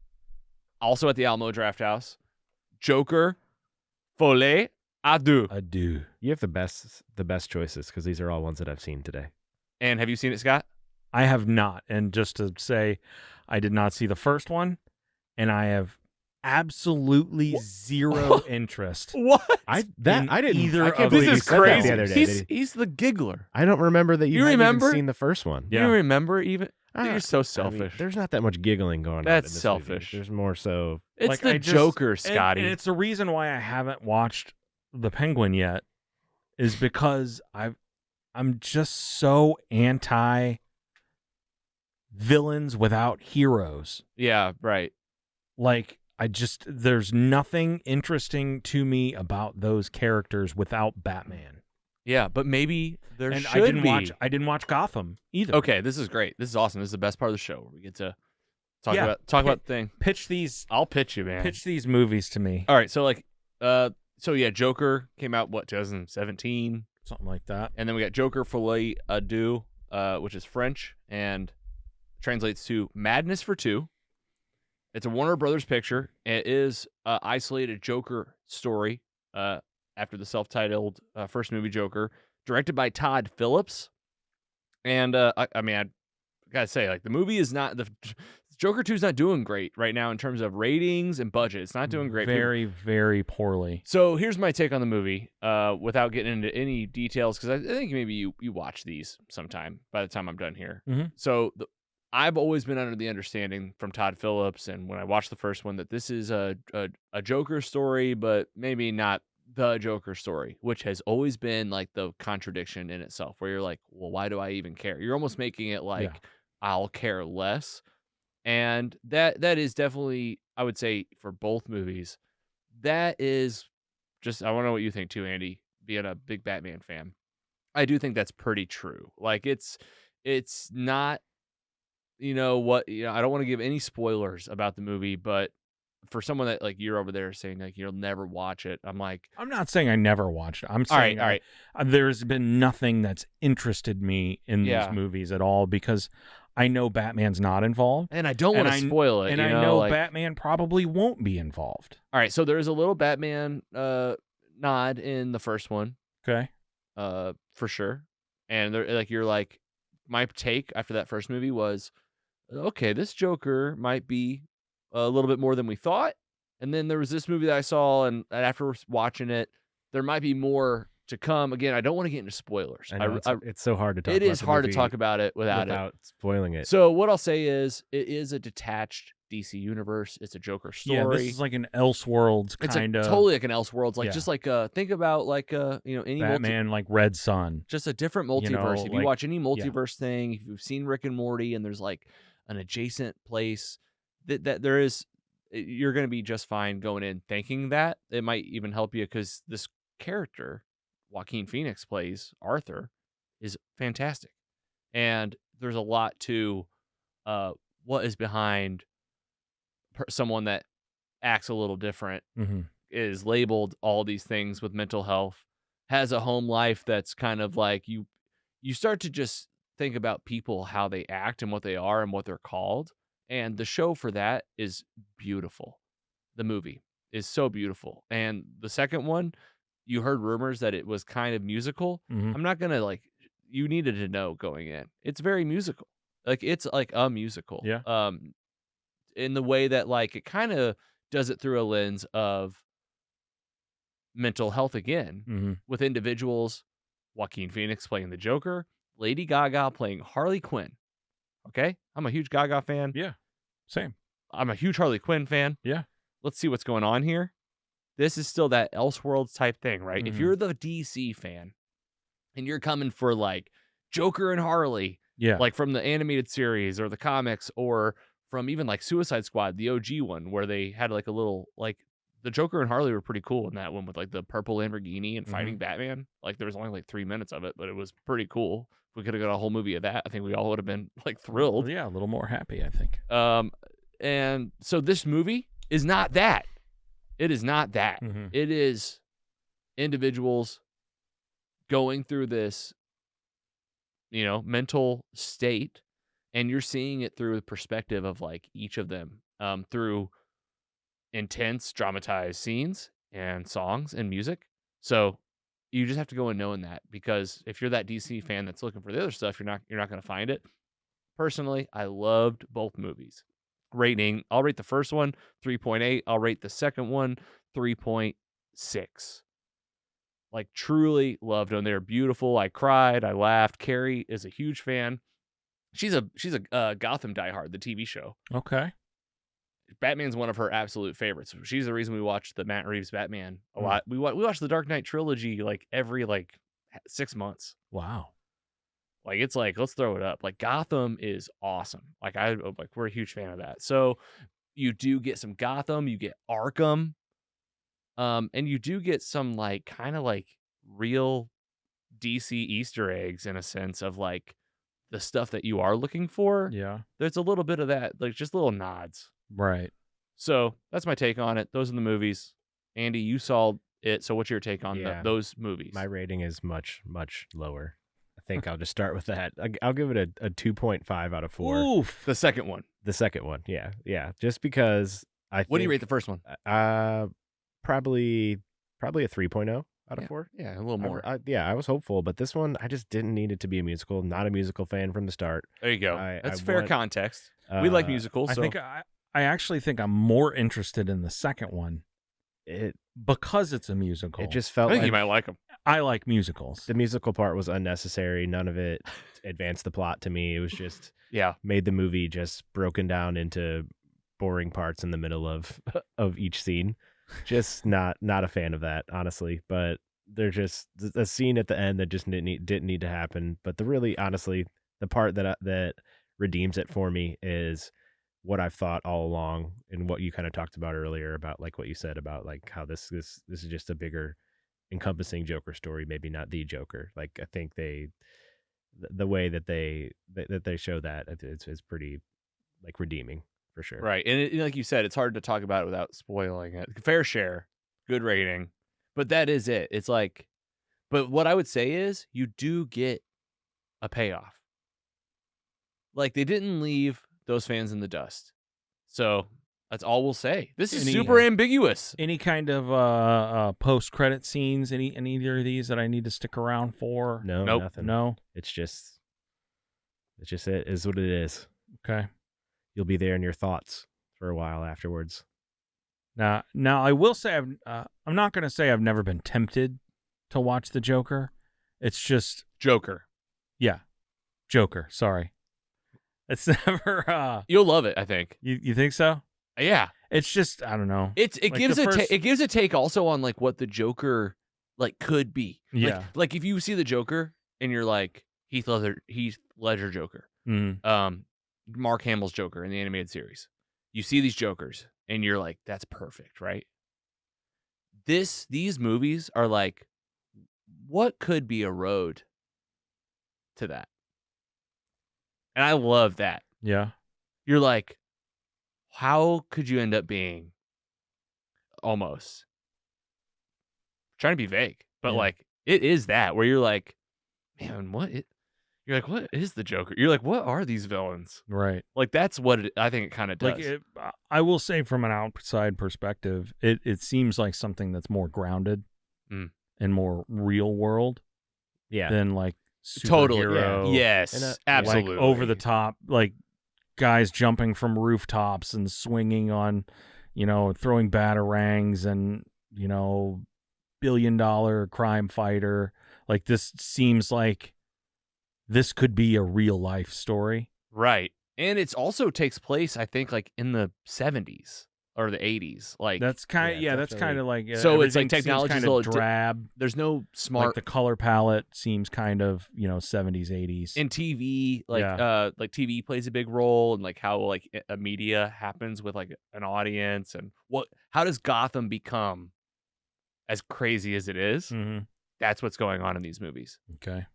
Also at the Alamo Drafthouse. Joker, Folie, Deux. I do. You have the best choices because these are all ones that I've seen today. And have you seen it, Scott? I have not. And just to say, I did not see the first one, and I have absolutely zero interest. What? I didn't either I can't of believe This you is said that crazy. the other day. He's the giggler. I don't remember that You hadn't remember? even seen the first one. Yeah. You remember even? Ah, You're so I mean, selfish. there's not that much giggling going on. That's in this selfish. Movie. There's more so. It's Like, the I just- Joker, and- Scotty. And it's the reason why I haven't watched the Penguin yet is because I'm just so anti villains without heroes. Yeah, right. Like, there's nothing interesting to me about those characters without Batman. Yeah, but maybe there And should be. I didn't watch Gotham either. Okay, this is great. This is awesome. This is the best part of the show. Where we get to talk Yeah. about the thing. Pitch these I'll pitch you, man. movies to me. All right, so like, so yeah, Joker came out 2017, Something like that. and then we got Joker Folie Deux, which is French and translates to Madness for Two. It's a Warner Brothers picture. It is an isolated Joker story after the self-titled first movie Joker, directed by Todd Phillips. And I gotta say, like, the movie is not Joker 2 is not doing great right now in terms of ratings and budget. It's not doing great. Very, very poorly. So here's my take on the movie, without getting into any details, because I think maybe you watch these sometime by the time I'm done here. Mhm. So I've always been under the understanding from Todd Phillips, and when I watched the first one, that this is a Joker story, but maybe not the Joker story, which has always been like the contradiction in itself, where you're like, well, why do I even care? You're almost making it like I'll care less. And that is definitely, I would say, for both movies, that is just, I want to know what you think too, Andy, being a big Batman fan. I do think that's pretty true. Like, it's not, I don't want to give any spoilers about the movie, but for someone that, like, you're over there saying, like, you'll never watch it, I'm like, I'm not saying I never watched it. I'm saying all right. There's been nothing that's interested me in these movies at all because I know Batman's not involved. And I don't want to spoil it. And I know Batman probably won't be involved. All right, so there's a little Batman nod in the first one. Okay. For sure. And you're like, my take after that first movie was, okay, this Joker might be a little bit more than we thought. And then there was this movie that I saw, and after watching it, there might be more to come. Again, I don't want to get into spoilers. I know, it's so hard to talk about. It is hard to talk about it without spoiling it. So what I'll say is, it is a detached DC universe. It's a Joker story. Yeah, this is like an Elseworlds kind of. It's totally like an Elseworlds. Like, just like think about like any Batman, like Red Sun. just a different multiverse. If you like- watch any multiverse thing, if you've seen Rick and Morty, and there's like an adjacent place that there is, you're going to be just fine going in thinking that. It might even help you because this character Joaquin Phoenix plays, Arthur, is fantastic. And there's a lot to what is behind someone that acts a little different, Mm-hmm. is labeled all these things with mental health, has a home life that's kind of like, you start to just think about people, how they act and what they are and what they're called. And the show for that is beautiful. The movie is so beautiful. And the second one, you heard rumors that it was kind of musical. Mm-hmm. I'm not going to you needed to know going in. It's very musical. Like, it's like a musical. Yeah. In the way that, like, it kind of does it through a lens of mental health again, Mm-hmm. with individuals, Joaquin Phoenix playing the Joker, Lady Gaga playing Harley Quinn. Okay? I'm a huge Gaga fan. Yeah. Same. I'm a huge Harley Quinn fan. Yeah. Let's see what's going on here. This is still that Elseworlds type thing, right? If Mhm. you're the DC fan and you're coming for like Joker and Harley, Yeah. like from the animated series or the comics, or from even like Suicide Squad, the OG one, where they had like a little, like, the Joker and Harley were pretty cool in that one with like the purple Lamborghini and fighting Batman. Like, there was only like 3 minutes of it, but it was pretty cool. If we could have got a whole movie of that, I think we all would have been like thrilled. Yeah, a little more happy, I think. And so this movie is not that. It is not that. Mm-hmm. It is individuals going through this, mental state, and you're seeing it through the perspective of like each of them, through intense dramatized scenes and songs and music. So you just have to go in knowing that, because if you're that DC fan that's looking for the other stuff, you're not going to find it. Personally, I loved both movies. Rating, I'll rate the first one 3.8. I'll rate the second one 3.6. Like, truly loved them. They're beautiful. I cried. I laughed. Carrie is a huge fan. She's a Gotham diehard, the TV show. Okay. Batman's one of her absolute favorites. She's the reason we watched the Matt Reeves Batman a Hmm. lot. We watched the Dark Knight trilogy like every 6 months. Wow. Like it's like, let's throw it up. Like Gotham is awesome. We're a huge fan of that. So you do get some Gotham, you get Arkham, and you do get some kind of real DC Easter eggs in a sense of the stuff that you are looking for. Yeah. There's a little bit of that, just little nods. Right. So that's my take on it. Those are the movies. Andy, you saw it. So what's your take on Yeah. those movies? My rating is much, much lower. I think I'll just start with that. I'll give it a 2.5 out of 4. Oof. The second one. The second one, yeah. Just because What do you rate the first one? Probably a 3.0 out of 4. Yeah, a little more. I was hopeful, but this one I just didn't need it to be a musical. Not a musical fan from the start. There you go. I That's fair want- context. We like musicals. I So. think I actually think I'm more interested in the second one It because it's a musical. just I felt think like you might like them. I like musicals. the musical part was unnecessary. None of it advanced the plot to me. It was just Yeah. made the movie just broken down into boring parts in the middle of each scene. Just not a fan of that, honestly. But they're just a scene at the end that just didn't need to happen. But honestly, the part that redeems it for me is what I've thought all along, and what you kind of talked about earlier about what you said about how this is just a bigger encompassing Joker story, maybe not the Joker. I think the way that they show that it's pretty redeeming for sure. Right. And like you said, it's hard to talk about it without spoiling it. Fair share, good rating. But that is it. It's but what I would say is you do get a payoff. They didn't leave those fans in the dust. So that's all we'll say. This is super ambiguous. Any kind of post-credit scenes? Any of these that I need to stick around for? No, Nope. nothing. No. It's just it is what it is. Okay. You'll be there in your thoughts for a while afterwards. Now I will say I'm not going to say I've never been tempted to watch the Joker. It's just Joker. Joker. Sorry, it's never. You'll love it, I think. You think so? Yeah. It's just I don't know. It Like gives the first- it gives a take also on what the Joker could be. Yeah. Like if you see the Joker and you're like Heath Ledger Joker. Mm. Mark Hamill's Joker in the animated series. You see these Jokers and you're like, that's perfect, right? These movies are what could be a road to that? And I love that. Yeah. You're like, how could you end up being almost trying to be vague, but Yeah. it is that where you're like, man, you're like, what is the Joker? You're like, what are these villains? Right. That's what I think it kind of does. I will say from an outside perspective, it seems like something that's more grounded and more real world Yeah. than Totally. superhero, Yes. And, absolutely. over the top, guys jumping from rooftops and swinging on, throwing batarangs and, $1 billion crime fighter. This seems like this could be a real life story. Right. And it also takes place, I think, in the 70s or the 80s. That's kind of, that's definitely. kind of So it's everything seems technology's kind a of little drab. there's no smart The color palette seems kind of 70s 80s. in TV, TV plays a big role, and how a media happens with an audience, and how does Gotham become as crazy as it is? Mhm. That's what's going on in these movies. Okay.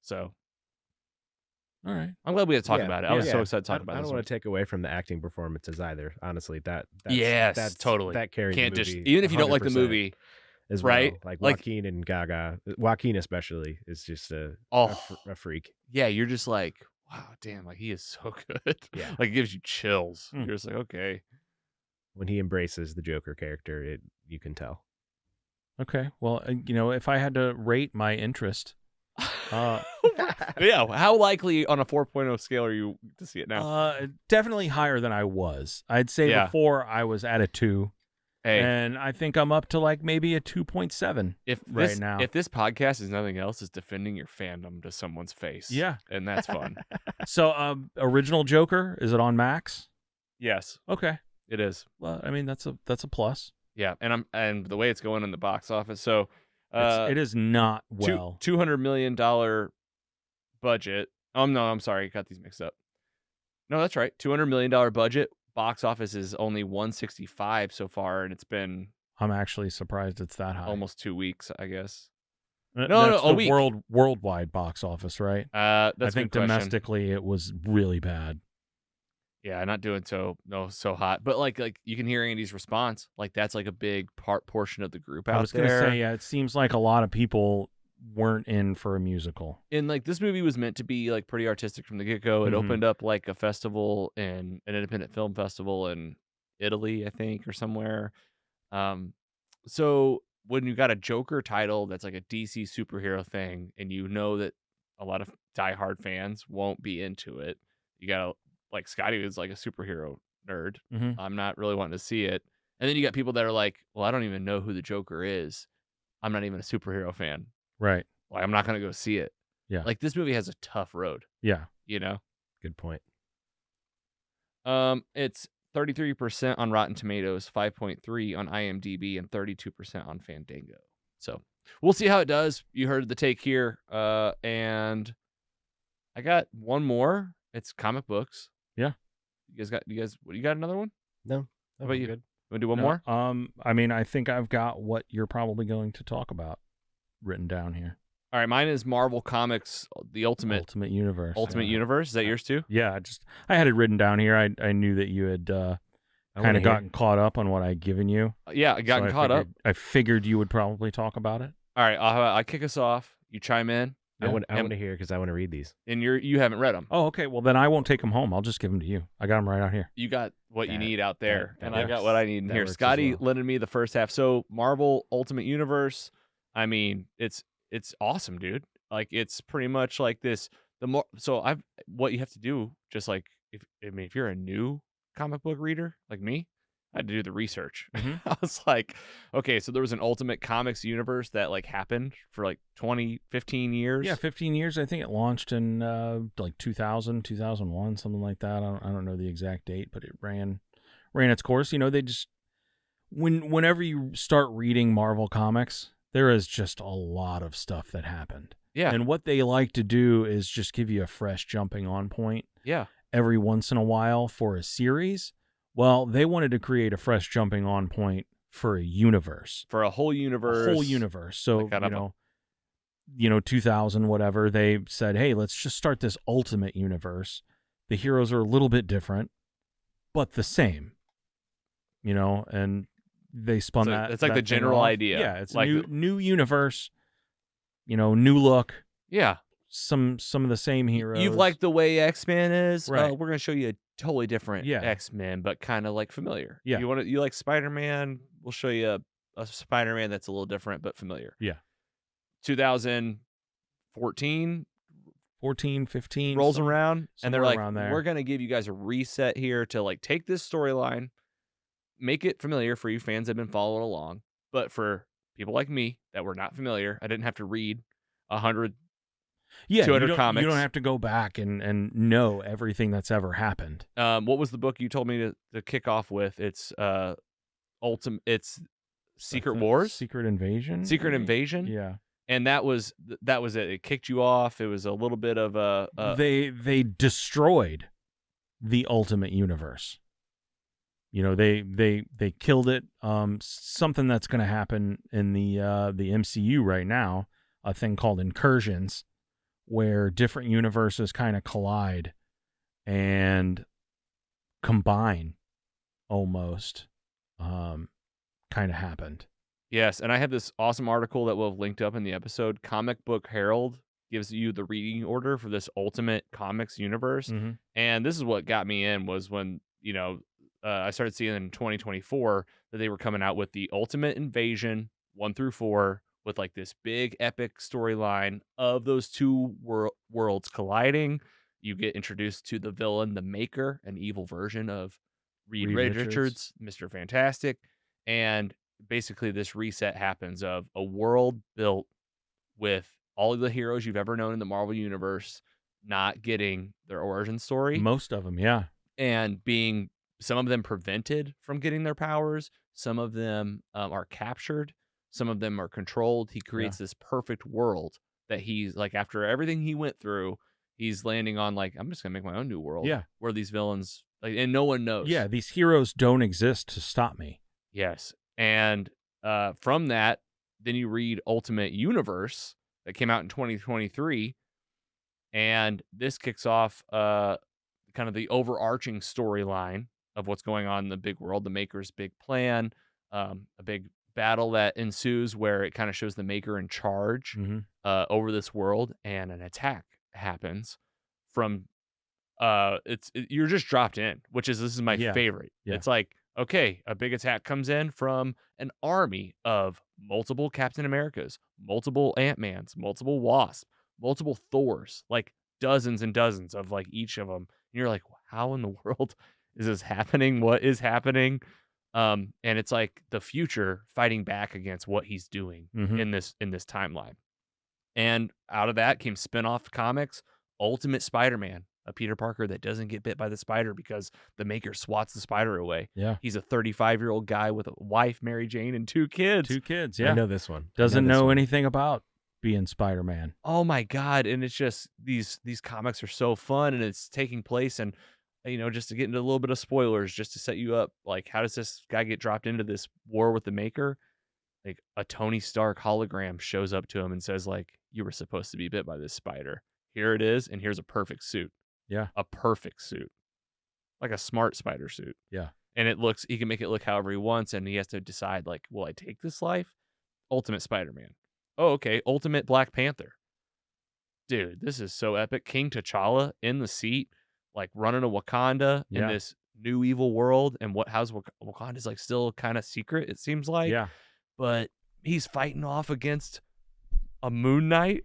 So All right. I'm glad we had to talk Yeah, about it. I was yeah. so excited to talk about I this. don't want to take away from the acting performances either. Honestly, that's Yes, totally. That carries Can't the just movie even if you don't like the 100% movie, as right? well. Like Like- Joaquin and Gaga. Joaquin especially is just a freak. yeah, you're just like, wow, damn, he is so good. Yeah. It gives you chills. Hmm. You're just like, okay. When he embraces the Joker character, you can tell. Okay. Well, if I had to rate my interest, Yeah, how likely on a 4.0 scale are you to see it now? definitely higher than I was. I'd say Yeah. before I was at a 2, Hey, and I think I'm up to maybe a 2.7 if right this now. if this podcast is nothing else, is defending your fandom to someone's face. Yeah. And that's fun. So, original Joker, is it on Max? Yes. Okay. It is. Well, I mean that's a plus. Yeah, and the way it's going in the box office. So, It is not well. $200 million budget. Oh no, I'm sorry, I got these mixed up. No, that's right. $200 million budget. Box office is only 165 so far, and it's been I'm actually surprised it's that high. almost 2 weeks, I guess. No, no, a the week. worldwide box office, right? That's I a think good question. domestically it was really bad. Yeah, not doing so hot. But like you can hear Andy's response. Like that's like a big portion of the group out I was there. gonna say, yeah, it seems like a lot of people weren't in for a musical. And like this movie was meant to be like pretty artistic from the get-go. It Mhm. opened up like a festival and an independent film festival in Italy, I think, or somewhere. So when you got a Joker title that's like a DC superhero thing, and you know that a lot of diehard fans won't be into it, you gotta like Scotty was like a superhero nerd. Mhm. I'm not really wanting to see it. And then you got people that are like, well, I don't even know who the Joker is. I'm not even a superhero fan. Right. Like, I'm not gonna go see it. Yeah. Like this movie has a tough road, Yeah. you know? Good point. It's 33% on Rotten Tomatoes, 5.3 on IMDb, and 32% on Fandango. So we'll see how it does. You heard the take here. And I got one more. It's comic books. Yeah. You got another one? No. How about you? Good. Want to do one No, more? I mean, I think I've got what you're probably going to talk about written down here. All right, mine is Marvel Comics, the Ultimate Universe. yeah. Universe. Is that yours too? Yeah, I had it written down here. I knew that you had kind of gotten caught up on what I'd given you. Yeah, I got caught up. I figured you would probably talk about it. All right, I'll kick us off. You chime in. I want to hear because I want to read these. And you haven't read them. Oh, okay. Well, then I won't take them home. I'll just give them to you. I got them right out here. You got what you need out there, that and I got works. what I need in That here. works as Scotty well. lended me the first half. So Marvel Ultimate Universe, I mean, it's awesome, dude. Like it's pretty much like this. What you have to do, just like if you're a new comic book reader like me, I had to do the research. Mhm. I was like, okay, so there was an Ultimate Comics universe that like happened for like 15 years. Yeah, 15 years. I think it launched in like 2000, 2001, something like that. I don't know the exact date, but it ran its course. You know, they just whenever you start reading Marvel comics, there is just a lot of stuff that happened. Yeah. And what they like to do is just give you a fresh jumping on point Yeah. every once in a while for a series. Well, they wanted to create a fresh jumping on point for a universe. For a whole universe. A whole universe. So, Like kind of 2000, whatever, they said, hey, let's just start this ultimate universe. The heroes are a little bit different, but the same, and they spun that. It's like that the thing general off. idea. Yeah, it's like a new universe, new look, yeah. some of the same heroes. You've liked the way X-Men is. Right. We're gonna show you a totally different Yeah. X-Men, but kind of like familiar. Yeah. You like Spider-Man? We'll show you a Spider-Man that's a little different but familiar. Yeah. 2014 14, 15 rolls around, and they're somewhere like, around there. we're gonna give you guys a reset here to like take this storyline, make it familiar for you fans that have been following along, but for people like me that were not familiar, I didn't have to read 100. Yeah, 200 comics. You don't have to go back and know everything that's ever happened. What was the book you told me to kick off with? It's Ultimate. It's Secret Wars, Secret Invasion. Secret maybe? Invasion. Yeah. And that was it. It kicked you off. It was a little bit of a they destroyed the Ultimate Universe. They killed it. Something that's going to happen in the MCU right now, a thing called incursions, where different universes kind of collide and combine almost, kind of happened. Yes, and I have this awesome article that we'll have linked up in the episode. Comic Book Herald gives you the reading order for this Ultimate Comics universe. Mm-hmm. And this is what got me in was when, I started seeing in 2024 that they were coming out with the Ultimate Invasion 1 through 4 with like this big epic storyline of those two worlds colliding. You get introduced to the villain, the Maker, an evil version of Reed Richards, Mr. Fantastic. And basically this reset happens of a world built with all of the heroes you've ever known in the Marvel Universe not getting their origin story. Most of them, yeah. And being some of them prevented from getting their powers. Some of them are captured. Some of them are controlled. He creates this perfect world that he's like, after everything he went through, he's landing on like, I'm just gonna make my own new world. Yeah. Where these villains like, and no one knows. Yeah, these heroes don't exist to stop me. Yes. And from that, then you read Ultimate Universe that came out in 2023. And this kicks off kind of the overarching storyline of what's going on in the big world, the Maker's big plan, a big battle that ensues where it kind of shows the Maker in charge over this world, and an attack happens from you're just dropped in, which is, this is my favorite. Yeah. It's like, okay, a big attack comes in from an army of multiple Captain Americas, multiple Ant-Mans, multiple Wasp, multiple Thors, like dozens and dozens of like each of them. And you're like, how in the world is this happening? What is happening? And it's like the future fighting back against what he's doing in this timeline. And out of that came spin-off comics, Ultimate Spider-Man, a Peter Parker that doesn't get bit by the spider because the Maker swats the spider away. Yeah. He's a 35-year-old guy with a wife, Mary Jane, and 2 kids. 2 kids, yeah. I know this one. Doesn't know anything about being Spider-Man. Oh my God. And it's just, these comics are so fun, and it's taking place, and just to get into a little bit of spoilers, just to set you up, like, how does this guy get dropped into this war with the Maker? Like, a Tony Stark hologram shows up to him and says, like, you were supposed to be bit by this spider. Here it is, and here's a perfect suit. Yeah. A perfect suit. Like a smart spider suit. Yeah. And he can make it look however he wants, and he has to decide, like, will I take this life? Ultimate Spider-Man. Oh, okay. Ultimate Black Panther. Dude, this is so epic. King T'Challa in the seat, like running a Wakanda in this new evil world. And how's Wakanda's like still kind of secret, it seems like. Yeah. But he's fighting off against a Moon Knight.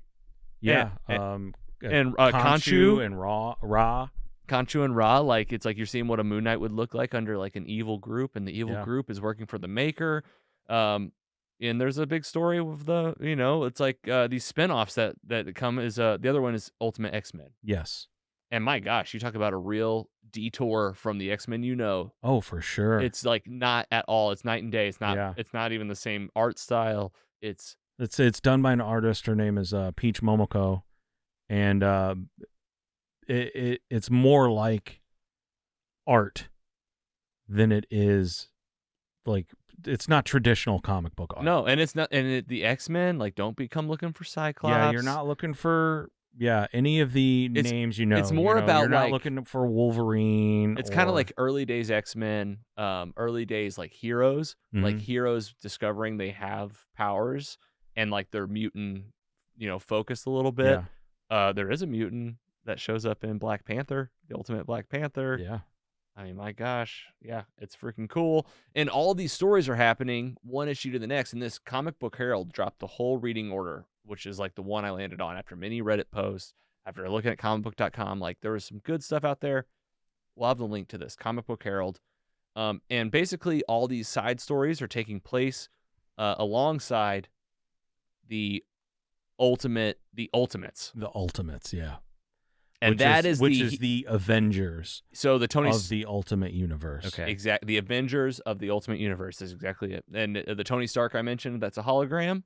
Yeah. And Khonshu and Ra. Khonshu and Ra, like, it's like you're seeing what a Moon Knight would look like under like an evil group, and the evil group is working for the Maker. And there's a big story of the, it's like these spinoffs that come is the other one is Ultimate X-Men. Yes. And my gosh, you talk about a real detour from the X-Men, Oh, for sure. It's like not at all. It's night and day. It's not even the same art style. It's done by an artist. Her name is Peach Momoko. And it's more like art than it is like, it's not traditional comic book art. No, and it's not, and the X-Men, like, don't become looking for Cyclops. Yeah, you're not looking for any of the names It's more about, you're not like, looking for Wolverine. It's kind of like early days X-Men, early days like heroes, like heroes discovering they have powers and like they're mutant, focused a little bit. Yeah. There is a mutant that shows up in Black Panther, the Ultimate Black Panther. Yeah. I mean, my gosh. Yeah, it's freaking cool. And all these stories are happening one issue to the next. And this Comic Book Herald dropped the whole reading order, which is like the one I landed on after many Reddit posts, after looking at comicbook.com. Like, there was some good stuff out there. We'll have the link to this Comic Book Herald. And basically all these side stories are taking place alongside the Ultimates. The Ultimates, yeah. And which is the Avengers. So the of the Ultimate Universe. Okay. Exactly. The Avengers of the Ultimate Universe is exactly it. And the Tony Stark I mentioned, that's a hologram.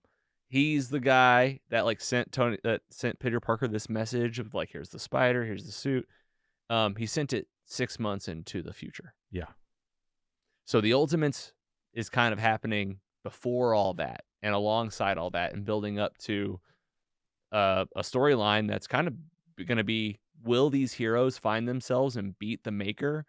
He's the guy that like sent Peter Parker this message of like, here's the spider, here's the suit. He sent it 6 months into the future. Yeah. So the Ultimates is kind of happening before all that and alongside all that, and building up to a storyline that's kind of going to be, will these heroes find themselves and beat the Maker?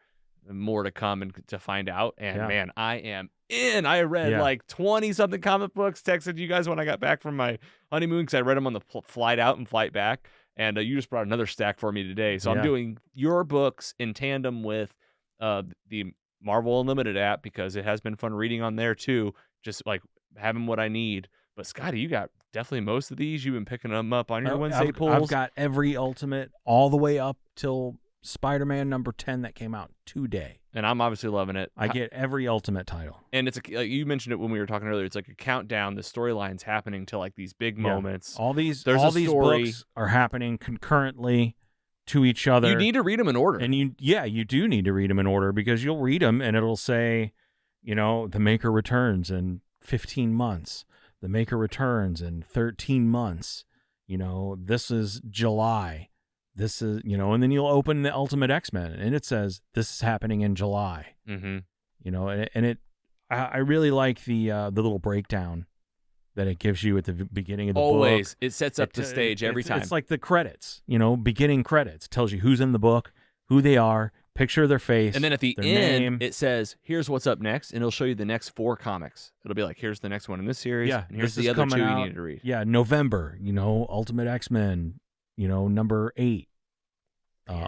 More to come and to find out. And man, I am in. I read like 20 something comic books, texted you guys when I got back from my honeymoon because I read them on the flight out and flight back. And you just brought another stack for me today. So I'm doing your books in tandem with the Marvel Unlimited app, because it has been fun reading on there too. Just like having what I need. But Scotty, you got definitely most of these. You've been picking them up on your Wednesday pulls. I've got every Ultimate all the way up till Spider-Man number 10 that came out today. And I'm obviously loving it. I get every Ultimate title. And it's like you mentioned it when we were talking earlier. It's like a countdown. The storyline's happening to like these big moments. All these books are happening concurrently. to each other. You need to read them in order. And you do need to read them in order, because you'll read them and it'll say, the Maker returns in 15 months. The Maker returns in 13 months. This is July. This is, and then you'll open the Ultimate X-Men and it says this is happening in July. Mm-hmm. I really like the little breakdown that it gives you at the beginning of the book. Always. It sets up the stage every time. It's like the credits, beginning credits. It tells you who's in the book, who they are, picture of their face, and then at the their end, name. it says, here's what's up next, and it'll show you the next 4 comics. It'll be like, here's the next one in this series, and here's the other 2 you need to read. Yeah, November, Ultimate X-Men, number 8.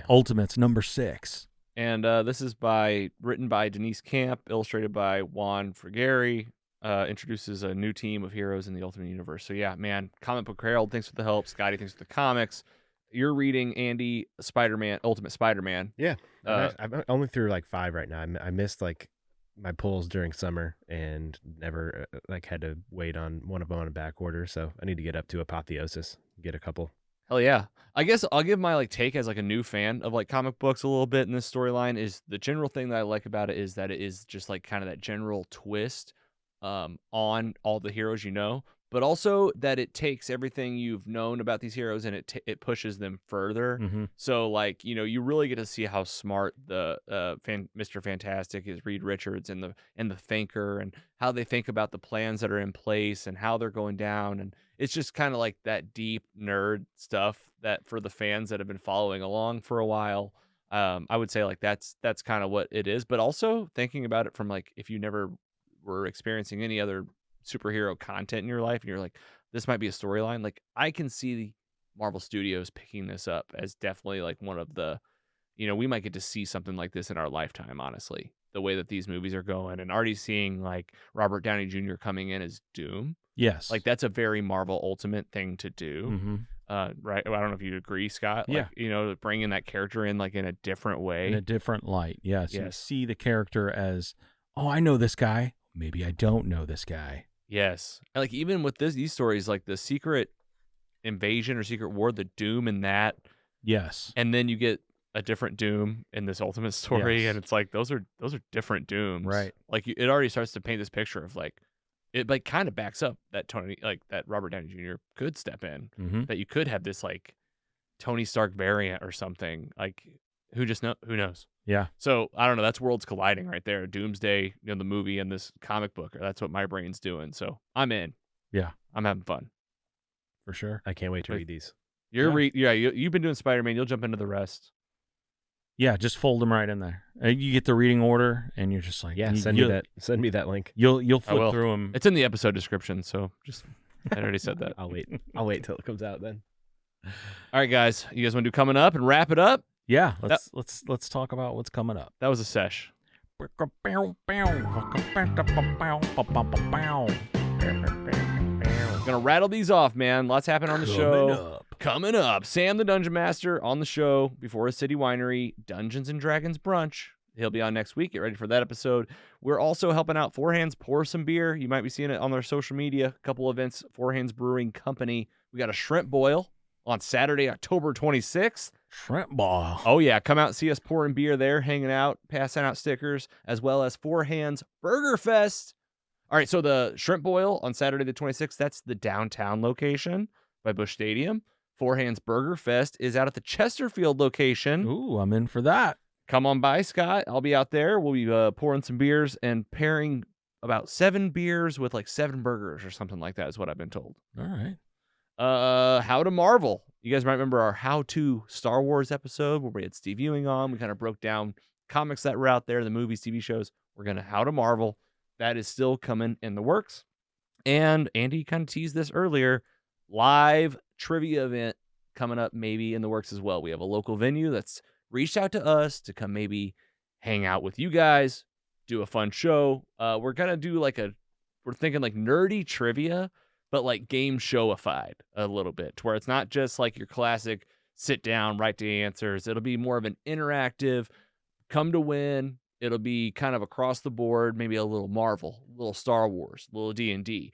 Ultimates, number 6. And this is written by Denise Camp, illustrated by Juan Frigeri. Introduces a new team of heroes in the Ultimate Universe. So yeah, man, Comic Book Herald, thanks for the help. Scotty, thanks for the comics. You're reading, Andy, Spider-Man, Ultimate Spider-Man. Yeah, I'm only through like 5 right now. I missed like my pulls during summer and never had to wait on one of them on a back order. So I need to get up to Apotheosis, get a couple. Hell yeah. I guess I'll give my take as a new fan of comic books a little bit in this storyline. Is the general thing that I like about it is that it is just kind of that general twist on all the heroes but also that it takes everything you've known about these heroes and it pushes them further. Mm-hmm. So you really get to see how smart the Mr. Fantastic is, Reed Richards, and the Thinker, and how they think about the plans that are in place and how they're going down. And it's just kind of that deep nerd stuff that for the fans that have been following along for a while, I would say that's kind of what it is. But also thinking about it from if you never were experiencing any other superhero content in your life and you're this might be a storyline, I can see Marvel Studios picking this up as definitely one of the, we might get to see something like this in our lifetime, honestly, the way that these movies are going, and already seeing Robert Downey Jr. coming in as Doom. Yes. That's a very Marvel Ultimate thing to do. Mm-hmm. Right. I don't know if you agree, Scott. Yeah. Bringing that character in in a different way. In a different light. Yes. Yes. You see the character as, oh, I know this guy. Maybe I don't know this guy. Yes. Even with these stories, the Secret Invasion or Secret War, the Doom in that. Yes. And then you get a different Doom in this Ultimate story, Yes. and it's those are different Dooms. Right. It already starts to paint this picture of it kind of backs up that Tony, that Robert Downey Jr. could step in, Mm-hmm. that you could have this Tony Stark variant or something. Who knows? Yeah. So I don't know. That's worlds colliding right there. Doomsday, the movie and this comic book. That's what my brain's doing. So I'm in. Yeah. I'm having fun. For sure. I can't wait to read these. You've been doing Spider-Man. You'll jump into the rest. Yeah, just fold them right in there. You get the reading order, and you're just Yeah, send me that link. You'll flip through them. It's in the episode description, so I already said that. I'll wait till it comes out then. All right, guys. You guys want to do coming up and wrap it up? Yeah, let's talk about what's coming up. That was a sesh. Gonna rattle these off, man. Lots happening on the show. Coming up, Sam the Dungeon Master on the show before his City Winery Dungeons and Dragons brunch. He'll be on next week. Get ready for that episode. We're also helping out Four Hands Pour Some Beer. You might be seeing it on their social media. A couple events, Four Hands Brewing Company. We got a shrimp boil on Saturday, October 26th. Shrimp boil. Oh, yeah. Come out and see us pouring beer there, hanging out, passing out stickers, as well as Four Hands Burger Fest. All right, so the shrimp boil on Saturday the 26th, that's the downtown location by Busch Stadium. Four Hands Burger Fest is out at the Chesterfield location. Ooh, I'm in for that. Come on by, Scott. I'll be out there. We'll be pouring some beers and pairing about 7 beers with 7 burgers or something like that is what I've been told. All right. How to Marvel. You guys might remember our How to Star Wars episode where we had Steve Ewing on. We kind of broke down comics that were out there, the movies, TV shows. We're going to How to Marvel. That is still coming in the works. And Andy kind of teased this earlier. Live trivia event coming up maybe in the works as well. We have a local venue that's reached out to us to come maybe hang out with you guys, do a fun show. We're going to do we're thinking nerdy trivia, but game showified a little bit, to where it's not just your classic sit down, write the answers. It'll be more of an interactive come to win. It'll be kind of across the board, maybe a little Marvel, a little Star Wars, a little D&D.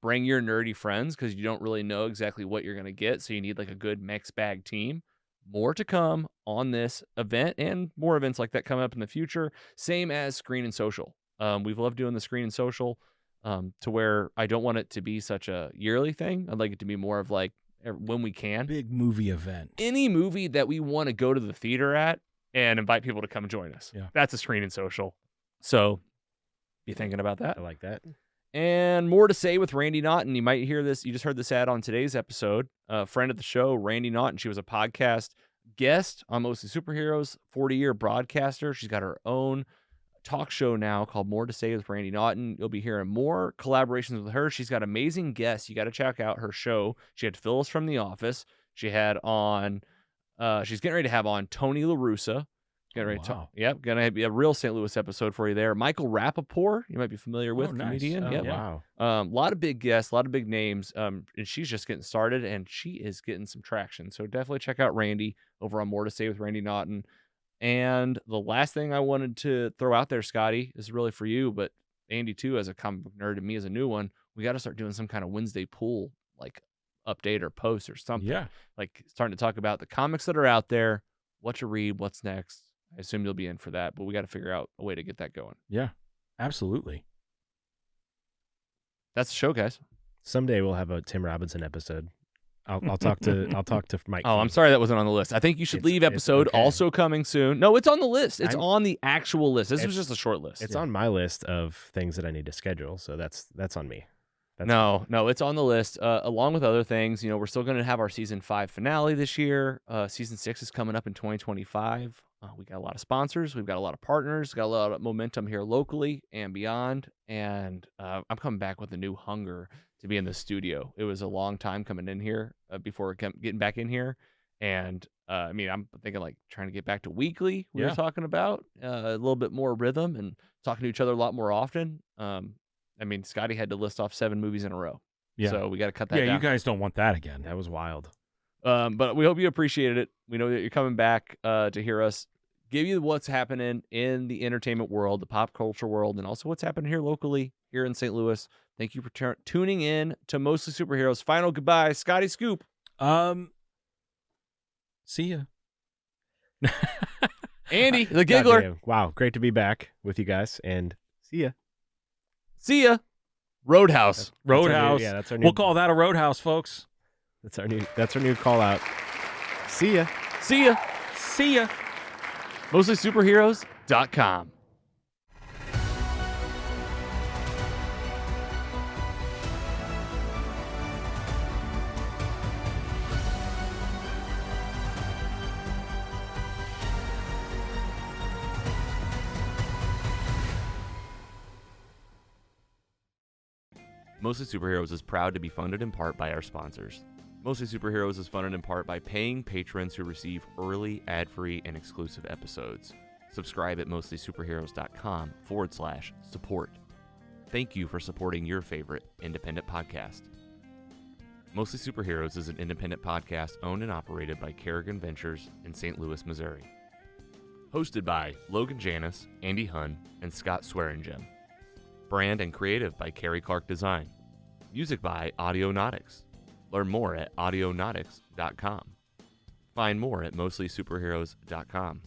Bring your nerdy friends because you don't really know exactly what you're going to get. So you need a good mixed bag team. more to come on this event and more events like that coming up in the future. Same as Screen and Social. We've loved doing the Screen and Social to where I don't want it to be such a yearly thing. I'd like it to be more of like when we can. Big movie event. Any movie that we want to go to the theater at and invite people to come join us. Yeah. That's a Screen and Social. So be thinking about that. I like that. And more to say with Randy Naughton. You might hear this. You just heard this ad on today's episode. A friend of the show, Randy Naughton. She was a podcast guest on Mostly Superheroes, 40-year broadcaster. She's got her own talk show now called More to Say with Randy Naughton. You'll be hearing more collaborations with her. She's got amazing guests. You got to check out her show. She had Phyllis from The Office. She had on, she's getting ready to have on Tony La Russa. Getting ready to, yep, gonna be a real St. Louis episode for you there. Michael Rappaport, you might be familiar with, comedian. Oh, yep. wow. A lot of big guests, a lot of big names, and she's just getting started, and she is getting some traction. So definitely check out Randy over on More to Say with Randy Naughton. And the last thing I wanted to throw out there, Scotty, is really for you, but Andy too, as a comic book nerd, and me as a new one, we got to start doing some kind of Wednesday pool, like update or post or something. Yeah. Like starting to talk about the comics that are out there, what to read, what's next. I assume you'll be in for that, but we got to figure out a way to get that going. Yeah, absolutely. That's the show, guys. Someday we'll have a Tim Robinson episode. I'll talk to Mike. Oh, I'm sorry that wasn't on the list. I think you should leave it's episode okay. also coming soon. No, it's on the list. It's on the actual list. This was just a short list. It's on my list of things that I need to schedule, so that's on me. No, it's on the list. Along with other things, we're still going to have our season 5 finale this year. Season 6 is coming up in 2025. We got a lot of sponsors. We've got a lot of partners. Got a lot of momentum here locally and beyond. And I'm coming back with a new hunger to be in the studio. It was a long time coming in here before getting back in here. And I'm thinking like trying to get back to weekly. We were talking about a little bit more rhythm and talking to each other a lot more often. Scotty had to list off 7 movies in a row. Yeah. So we got to cut that down. Yeah, you guys don't want that again. That was wild. But we hope you appreciated it. We know that you're coming back to hear us give you what's happening in the entertainment world, the pop culture world, and also what's happening here locally, here in St. Louis. Thank you for tuning in to Mostly Superheroes. Final goodbye, Scotty Scoop. See ya. Andy, the giggler. Goddamn. Wow, great to be back with you guys, and see ya. See ya. Roadhouse. Roadhouse. That's our new. We'll call that a roadhouse, folks. That's our new call out. See ya. See ya. See ya. MostlySuperheroes.com. Mostly Superheroes is proud to be funded in part by our sponsors. Mostly Superheroes is funded in part by paying patrons who receive early, ad-free, and exclusive episodes. Subscribe at mostlysuperheroes.com/support. Thank you for supporting your favorite independent podcast. Mostly Superheroes is an independent podcast owned and operated by Kerrigan Ventures in St. Louis, Missouri. Hosted by Logan Janis, Andy Hunn, and Scott Swearingen. Brand and creative by Carrie Clark Design. Music by Audionautics. Learn more at audionautics.com. Find more at mostlysuperheroes.com.